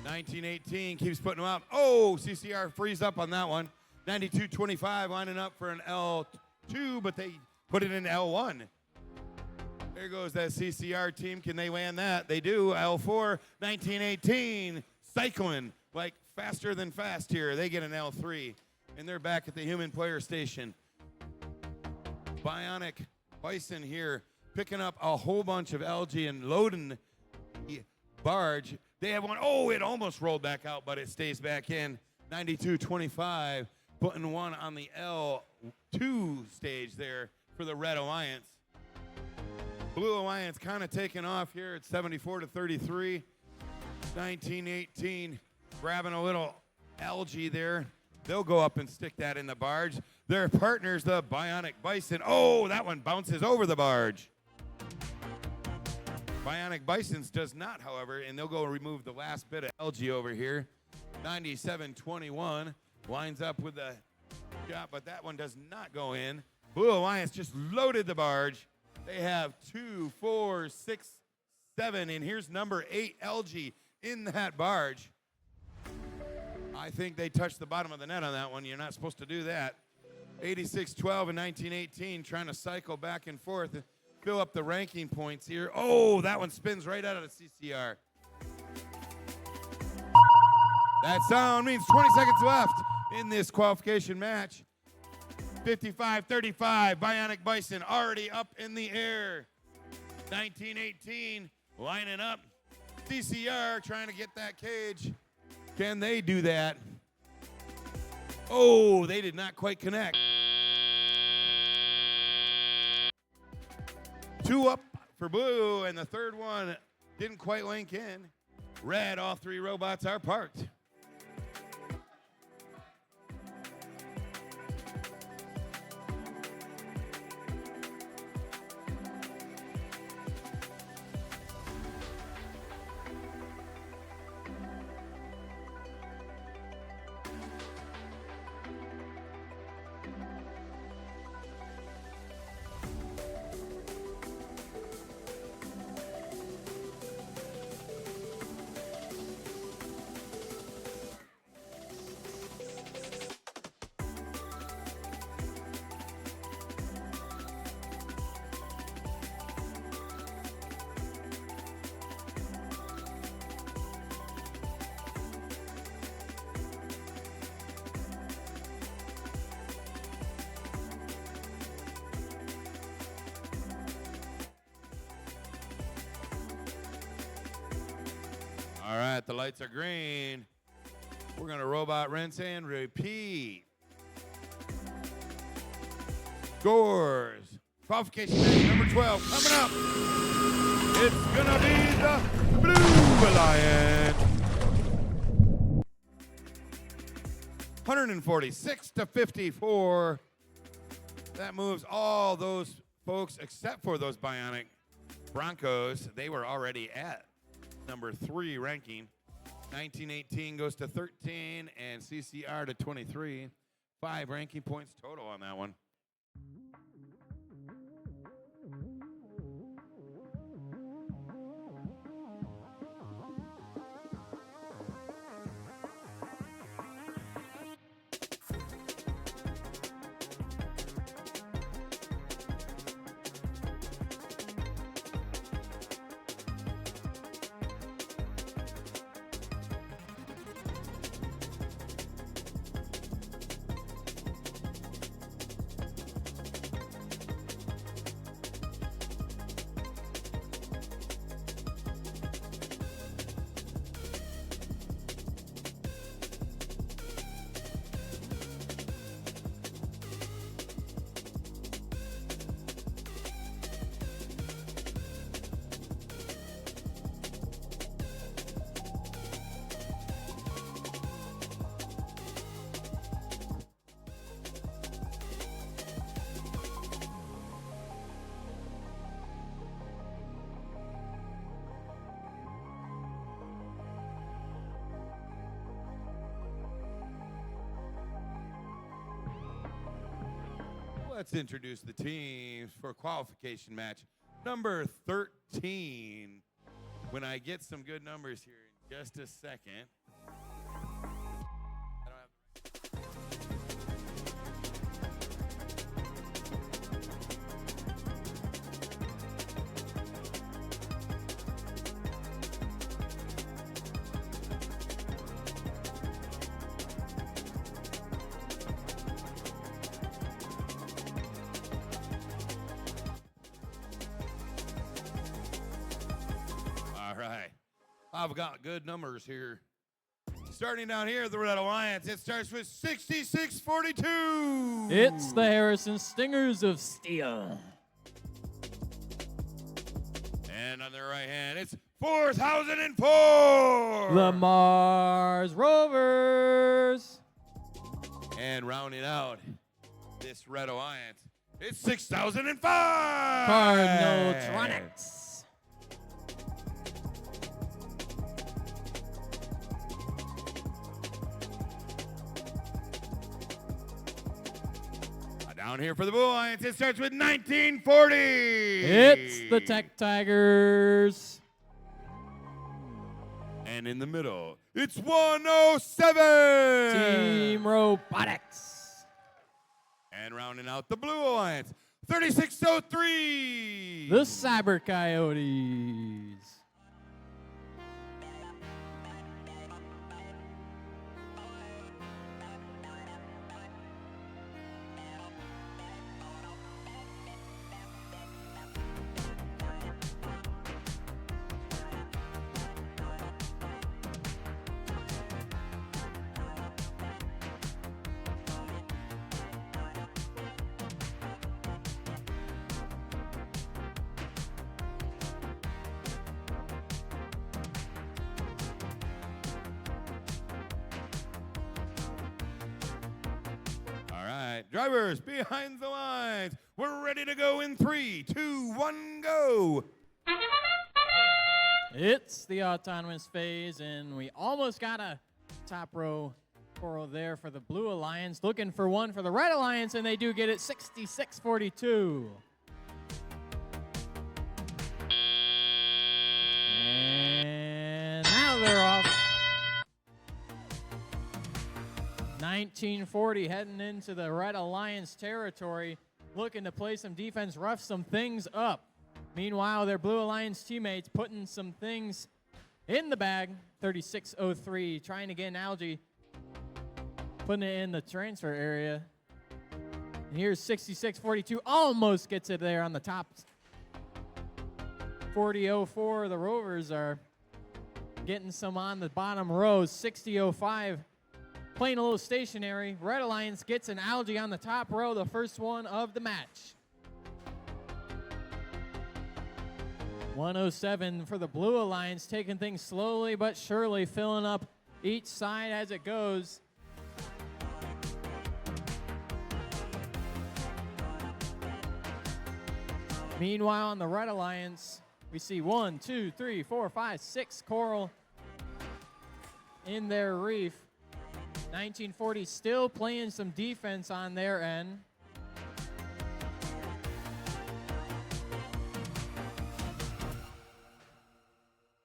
C: 1918 keeps putting them up. Oh, CCR frees up on that one. 92-25 lining up for an L2, but they put it in L1. There goes that CCR team. Can they land that? They do. L4, 1918, cycling like faster than fast here. They get an L3, and they're back at the human player station. Bionic Bison here picking up a whole bunch of algae and loading the barge. They have one. Oh, it almost rolled back out, but it stays back in. 92-25, putting one on the L2 stage there for the Red Alliance. Blue Alliance kind of taking off here at 74-33. 1918 grabbing a little algae there. They'll go up and stick that in the barge. Their partners, the Bionic Bison. Oh, that one bounces over the barge. Bionic Bisons does not, however, and they'll go remove the last bit of algae over here. 97-21 lines up with the shot, but that one does not go in. Blue Alliance just loaded the barge. They have 2, 4, 6, 7, and here's number 8 algae in that barge. I think they touched the bottom of the net on that one. You're not supposed to do that. 86-12 and 1918 trying to cycle back and forth and fill up the ranking points here. Oh, that one spins right out of the CCR. That sound means 20 seconds left in this qualification match. 55-35, Bionic Bison already up in the air. 1918 lining up. CCR trying to get that cage. Can they do that? Oh, they did not quite connect. 2 up for blue, and the third one didn't quite link in. Red, all 3 robots are parked. All right, the lights are green. We're going to robot rinse and repeat. Scores. Qualification match number 12 coming up. It's going to be the Blue Alliance. 146-54. That moves all those folks except for those Bionic Broncos. They were already at number 3 ranking. 1918 goes to 13 and CCR to 23. 5 ranking points total on that one. Let's introduce the teams for qualification match number 13. When I get some good numbers here in just a second. I've got good numbers here. Starting down here, the Red Alliance, it starts with 6642.
E: It's the Harrison Stingers of Steel.
C: And on their right hand, it's 4004.
E: The Mars Rovers.
C: And rounding out this Red Alliance, it's 6005.
E: Cardinaltronics.
C: Down here for the Blue Alliance, it starts with 1940.
E: It's the Tech Tigers.
C: And in the middle, it's 107.
E: Team Robotics.
C: And rounding out the Blue Alliance, 3603.
E: The Cyber Coyotes.
C: Drivers behind the lines. We're ready to go in 3, 2, 1, go.
E: It's the autonomous phase, and we almost got a top row coral there for the Blue Alliance. Looking for one for the Red Alliance, and they do get it 66-42. And now they're off. 1940 heading into the Red Alliance territory, looking to play some defense, rough some things up. Meanwhile, their Blue Alliance teammates putting some things in the bag. 36-03, trying to get an algae, putting it in the transfer area. And here's 66-42, almost gets it there on the top. 40-04, the Rovers are getting some on the bottom row. 60-05, playing a little stationary. Red Alliance gets an algae on the top row, the first one of the match. 107 for the Blue Alliance, taking things slowly but surely, filling up each side as it goes. Meanwhile, on the Red Alliance, we see 1, 2, 3, 4, 5, 6 coral in their reef. 1940 still playing some defense on their end.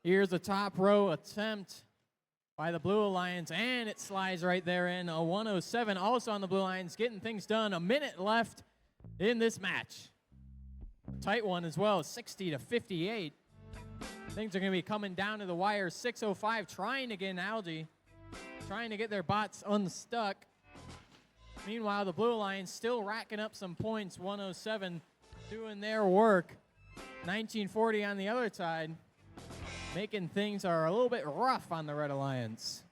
E: Here's a top row attempt by the Blue Alliance, and it slides right there in. A 107 also on the Blue Alliance, getting things done. A minute left in this match. Tight one as well, 60-58. Things are going to be coming down to the wire. 6:05 trying to get an algae, trying to get their bots unstuck. Meanwhile, the Blue Alliance still racking up some points. 107 doing their work. 1940 on the other side, making things are a little bit rough on the Red Alliance.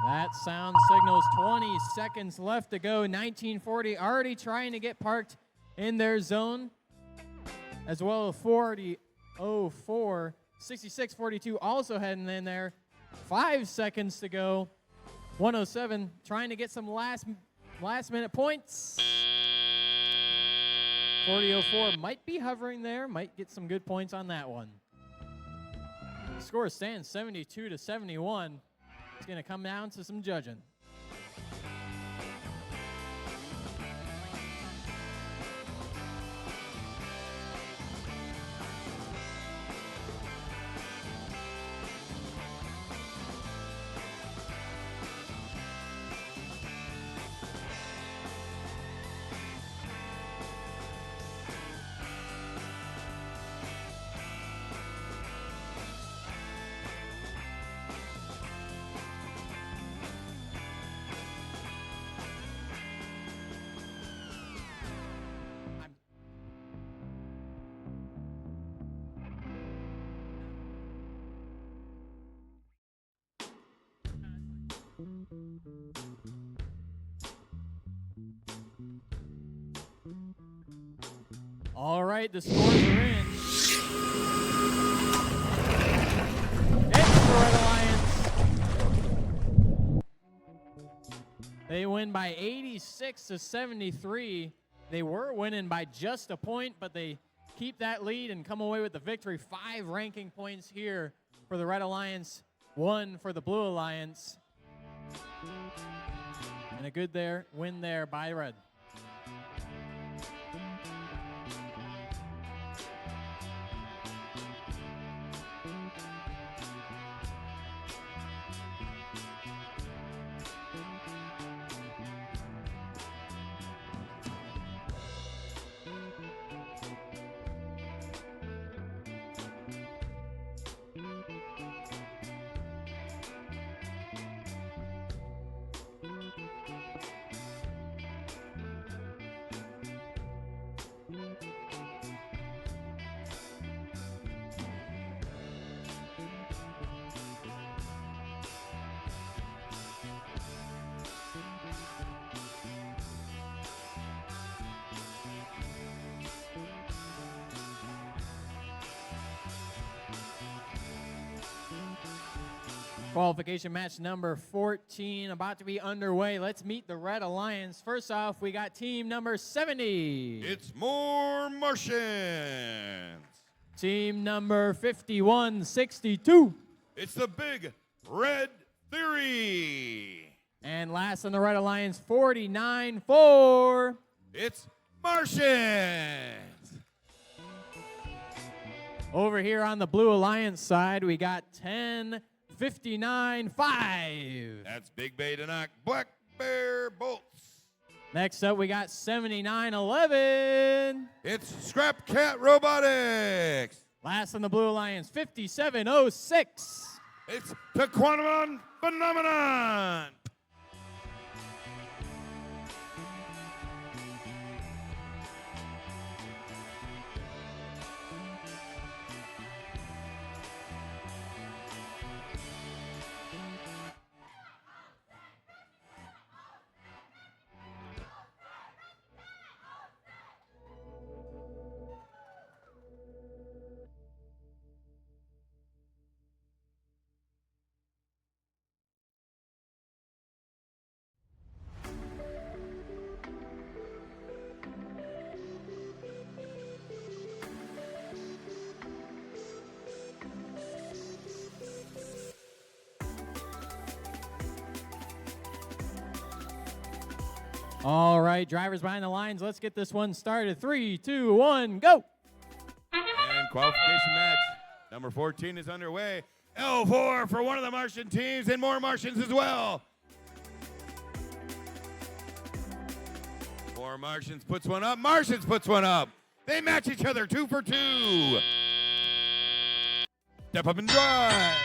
E: That sound signals 20 seconds left to go. 1940 already trying to get parked in their zone, as well as 40-04. 66-42 also heading in there. 5 seconds to go. 107 trying to get some last minute points. 40-04 might be hovering there, might get some good points on that one. Score stands 72-71. It's going to come down to some judging. All right, the scores are in. It's the Red Alliance. They win by 86-73. They were winning by just a point, but they keep that lead and come away with the victory. 5 ranking points here for the Red Alliance, 1 for the Blue Alliance. And a good win there by Red. Qualification match number 14 about to be underway. Let's meet the Red Alliance. First off, we got team number 70.
C: It's more Martians.
E: Team number 5162.
C: It's the Big Red Theory.
E: And last on the Red Alliance, 49-4.
C: It's Martians.
E: Over here on the Blue Alliance side, we got 10-59-5.
C: That's Big Bay to knock Black Bear Bolts.
E: Next up, we got 79-11.
C: It's Scrap Cat Robotics.
E: Last on the Blue Alliance, 57-06.
C: It's the Quantum Phenomenon.
E: All right, drivers behind the lines, let's get this one started. 3, 2, 1, go.
C: And qualification match number 14 is underway. L4 for one of the Martian teams and more Martians as well. More Martians puts one up. Martians puts one up. They match each other 2 for 2. Step up and drive.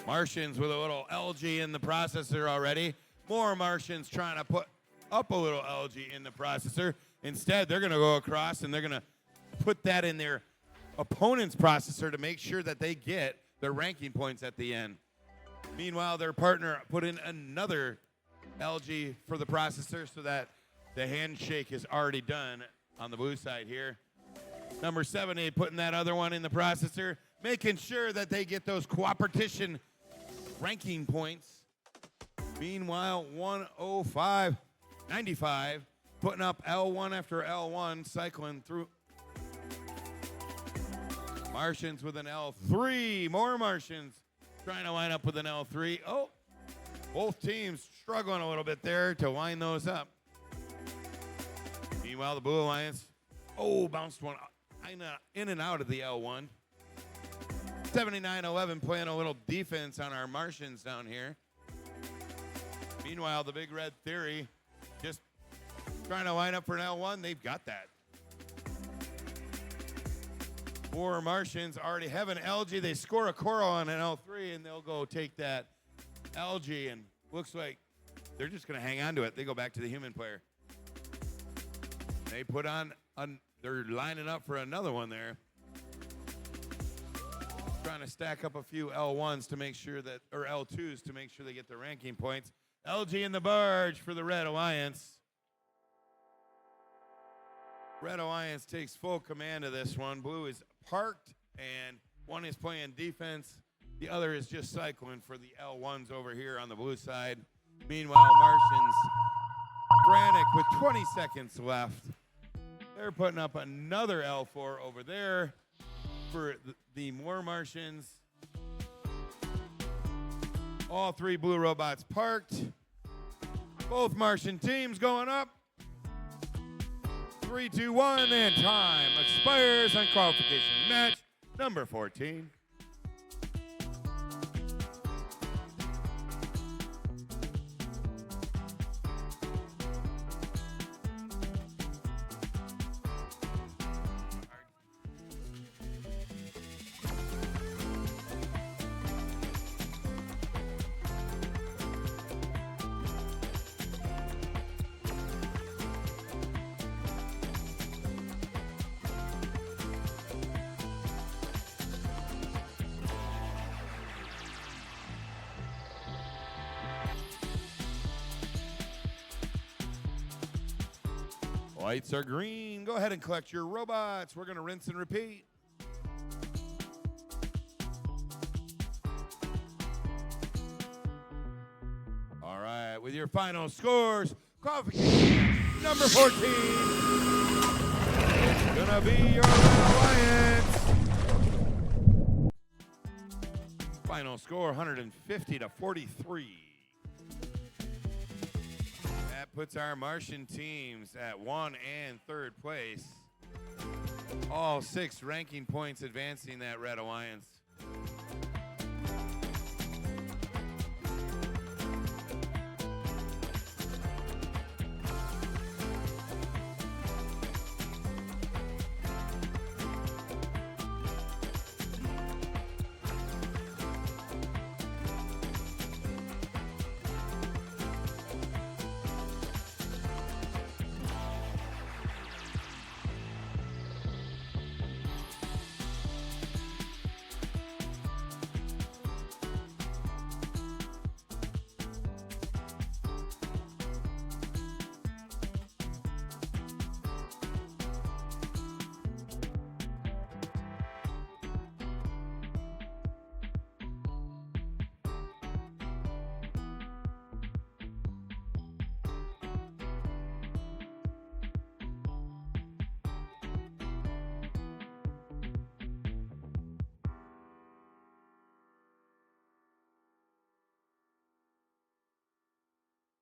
C: Martians with a little LG in the processor already. More Martians trying to put up a little LG in the processor. Instead, they're going to go across and they're going to put that in their opponent's processor to make sure that they get their ranking points at the end. Meanwhile, their partner put in another LG for the processor so that the handshake is already done on the blue side here. Number 70 putting that other one in the processor, making sure that they get those cooperation ranking points. Meanwhile, 105.95 putting up L1 after L1, cycling through. Martians with an L3. More Martians trying to line up with an L3. Oh, both teams struggling a little bit there to line those up. Meanwhile, the Blue Alliance, bounced one in and out of the L1. 79-11 playing a little defense on our Martians down here. Meanwhile, the Big Red Theory just trying to line up for an L1. They've got that. 4 Martians already have an LG. They score a Coral on an L3, and they'll go take that LG, and looks like they're just going to hang on to it. They go back to the human player. They put on, they're lining up for another one there. Trying to stack up a few L1s to make sure that, or L2s to make sure they get their ranking points. LG in the barge for the Red Alliance. Red Alliance takes full command of this one. Blue is parked, and one is playing defense. The other is just cycling for the L1s over here on the blue side. Meanwhile, Martians frantic with 20 seconds left. They're putting up another L4 over there for the more Martians. All 3 blue robots parked. Both Martian teams going up. 3, 2, 1, and time expires on qualification match number 14. Lights are green. Go ahead and collect your robots. We're going to rinse and repeat. All right, with your final scores, qualification number 14. It's going to be your Alliance. Final score 150 to 43. That puts our Martian teams at 1 and 3rd place. All 6 ranking points advancing that Red Alliance.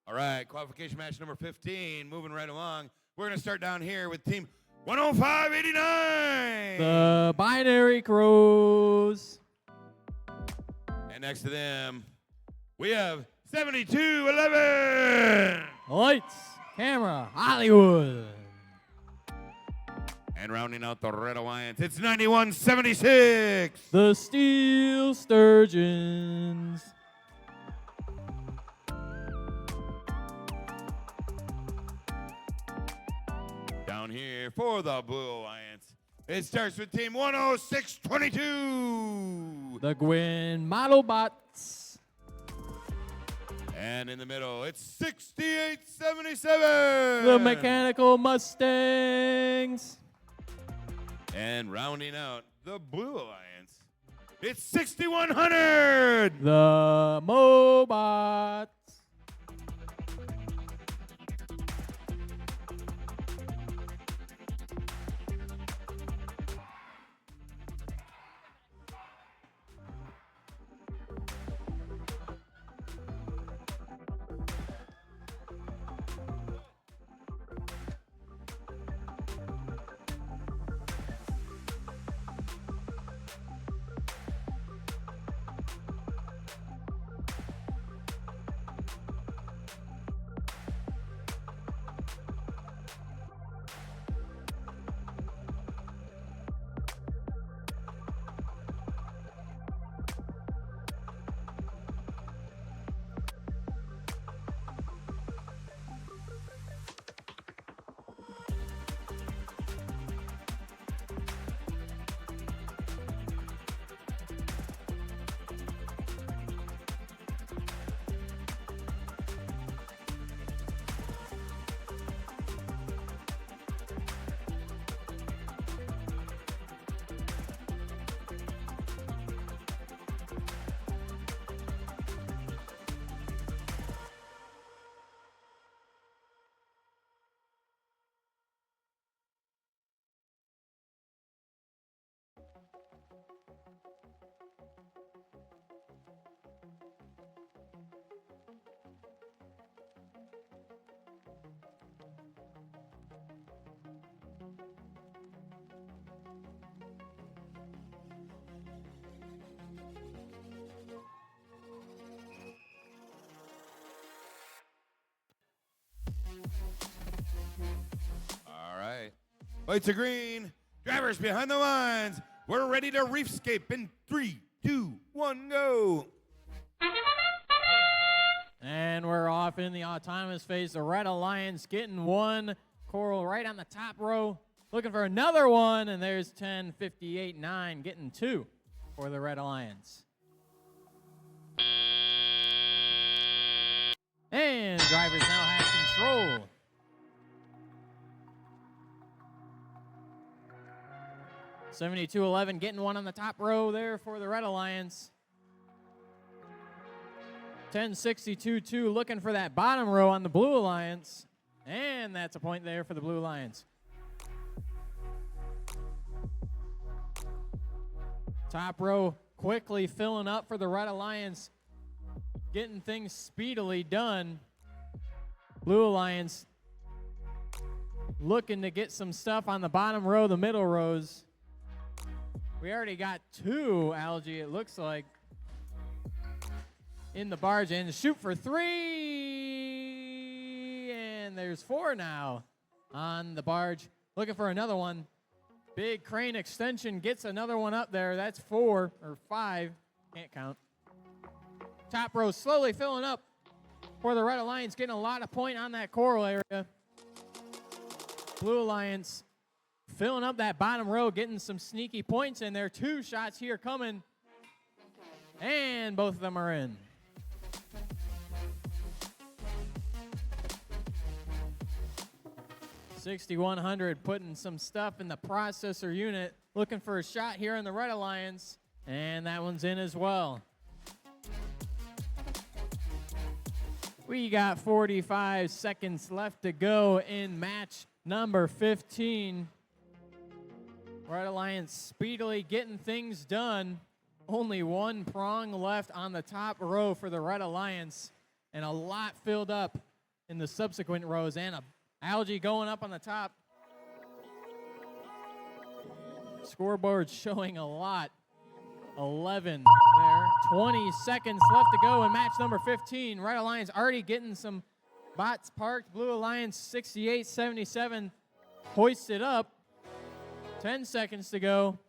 C: All right, qualification match number 15, moving right along. We're going to start down here with team 105-89.
E: The Binary Crows.
C: And next to them, we have 72-11.
E: Lights, camera, Hollywood.
C: And rounding out the Red Alliance, it's 91-76.
E: The Steel Sturgeons.
C: Down here for the Blue Alliance, it starts with team 106-22.
E: The Gwyn Modelbots.
C: And in the middle, it's 68-77.
E: The Mechanical Mustangs.
C: And rounding out the Blue Alliance, it's 6100.
E: The Mobots.
C: All right. Lights are green. Drivers behind the lines. We're ready to reefscape in 3, 2, 1, go.
E: And we're off in the autonomous phase. The Red Alliance getting one coral right on the top row. Looking for another one, and there's 10-58-9 getting two for the Red Alliance. And drivers now have control. 72-11, getting one on the top row there for the Red Alliance. 10-62-2, looking for that bottom row on the Blue Alliance. And that's a point there for the Blue Alliance. Top row quickly filling up for the Red Alliance, getting things speedily done. Blue Alliance looking to get some stuff on the bottom row, the middle rows. We already got 2 algae, it looks like, in the barge. And shoot for 3. And there's 4 now on the barge. Looking for another one. Big crane extension gets another one up there. That's 4 or 5. Can't count. Top row slowly filling up for the Red Alliance, getting a lot of point on that coral area. Blue Alliance filling up that bottom row, getting some sneaky points in there. 2 shots here coming, and both of them are in. $6,100 putting some stuff in the processor unit, looking for a shot here in the Red Alliance, and that one's in as well. We got 45 seconds left to go in match number 15. Red Alliance speedily getting things done. Only 1 prong left on the top row for the Red Alliance, and a lot filled up in the subsequent rows, and a algae going up on the top. Scoreboard showing a lot. 11 there. 20 seconds left to go in match number 15. Red Alliance already getting some bots parked. Blue Alliance 68-77 hoisted up. 10 seconds to go.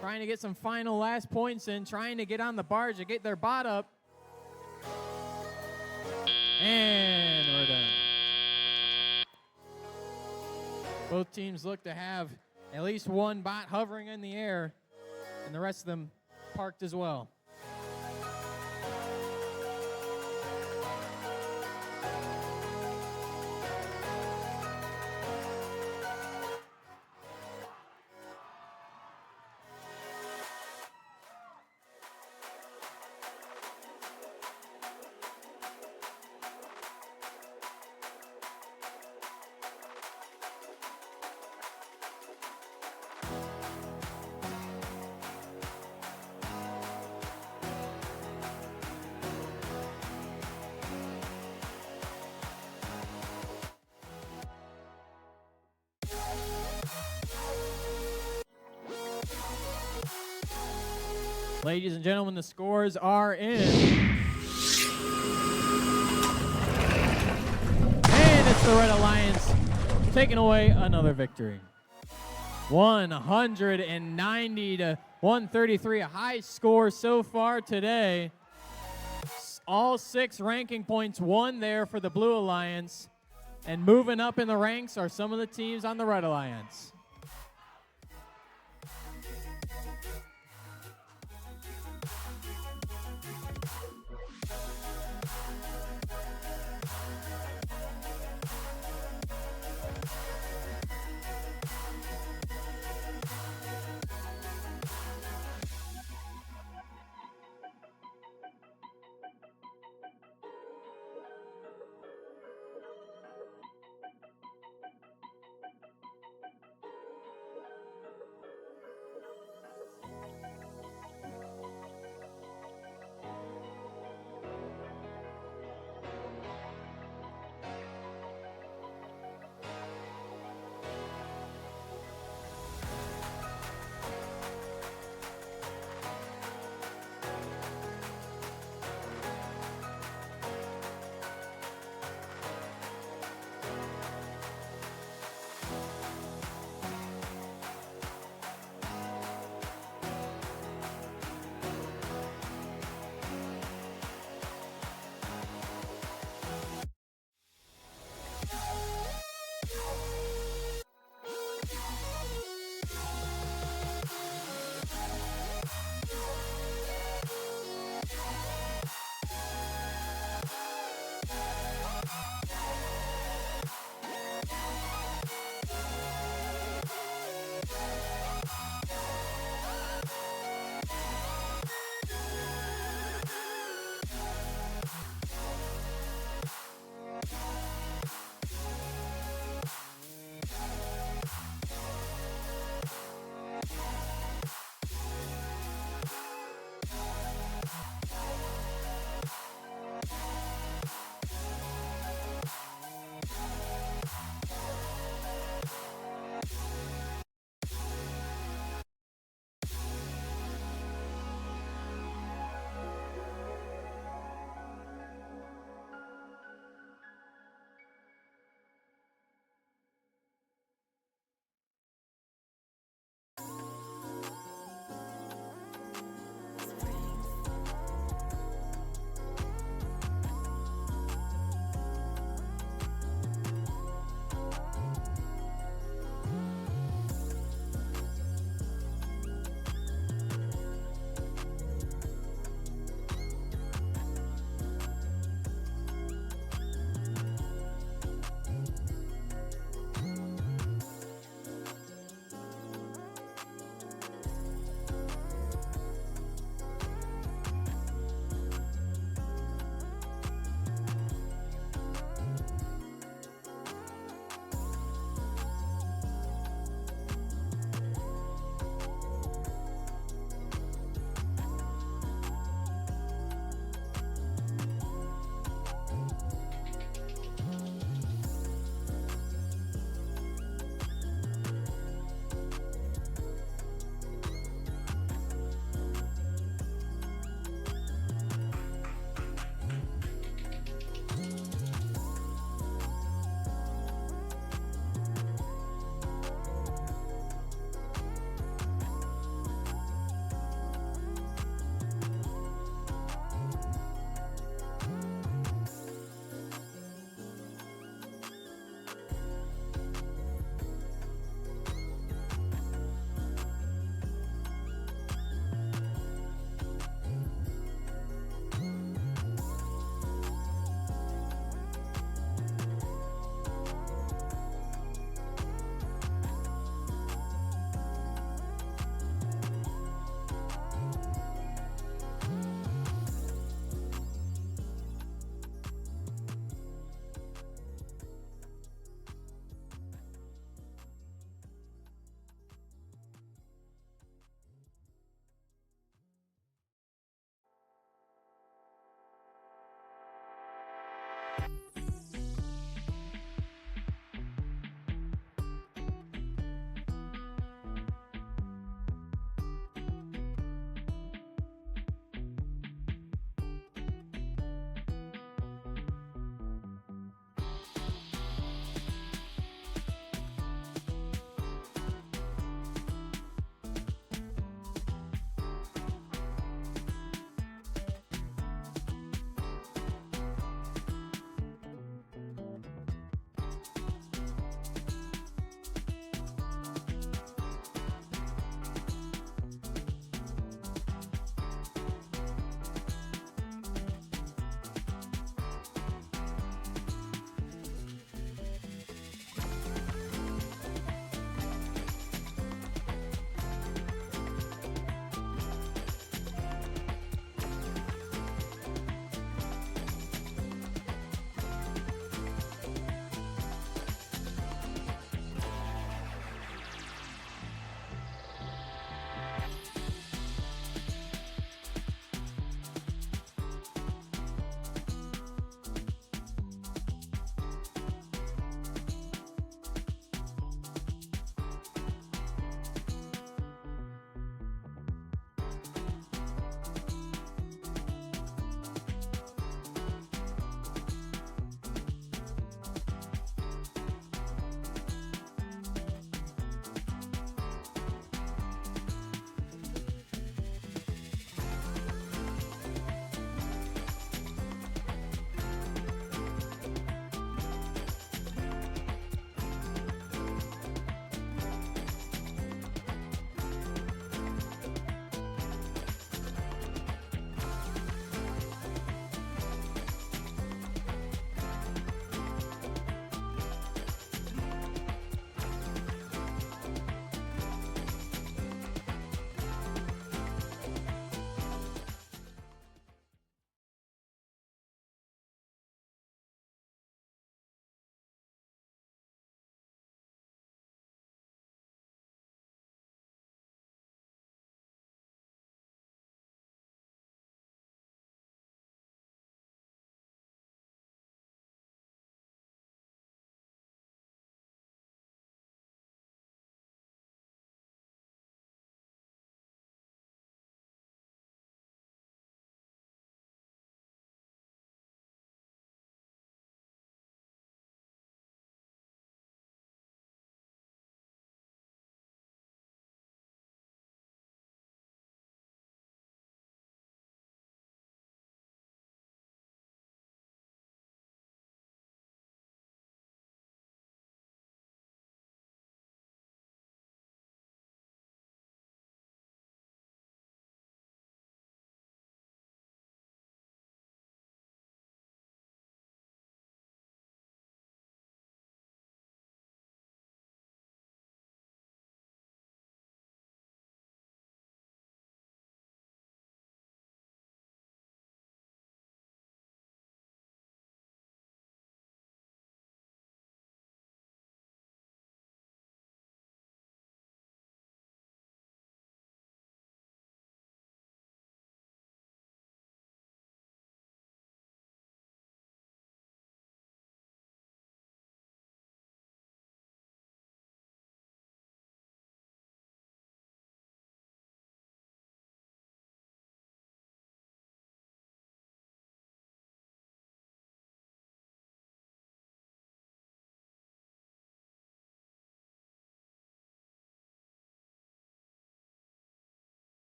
E: Trying to get some final last points in. Trying to get on the barge to get their bot up. And we're done. Both teams look to have at least 1 bot hovering in the air, and the rest of them parked as well. Ladies and gentlemen, the scores are in. And it's the Red Alliance taking away another victory. 190 to 133, a high score so far today. All 6 ranking points won there for the Blue Alliance. And moving up in the ranks are some of the teams on the Red Alliance.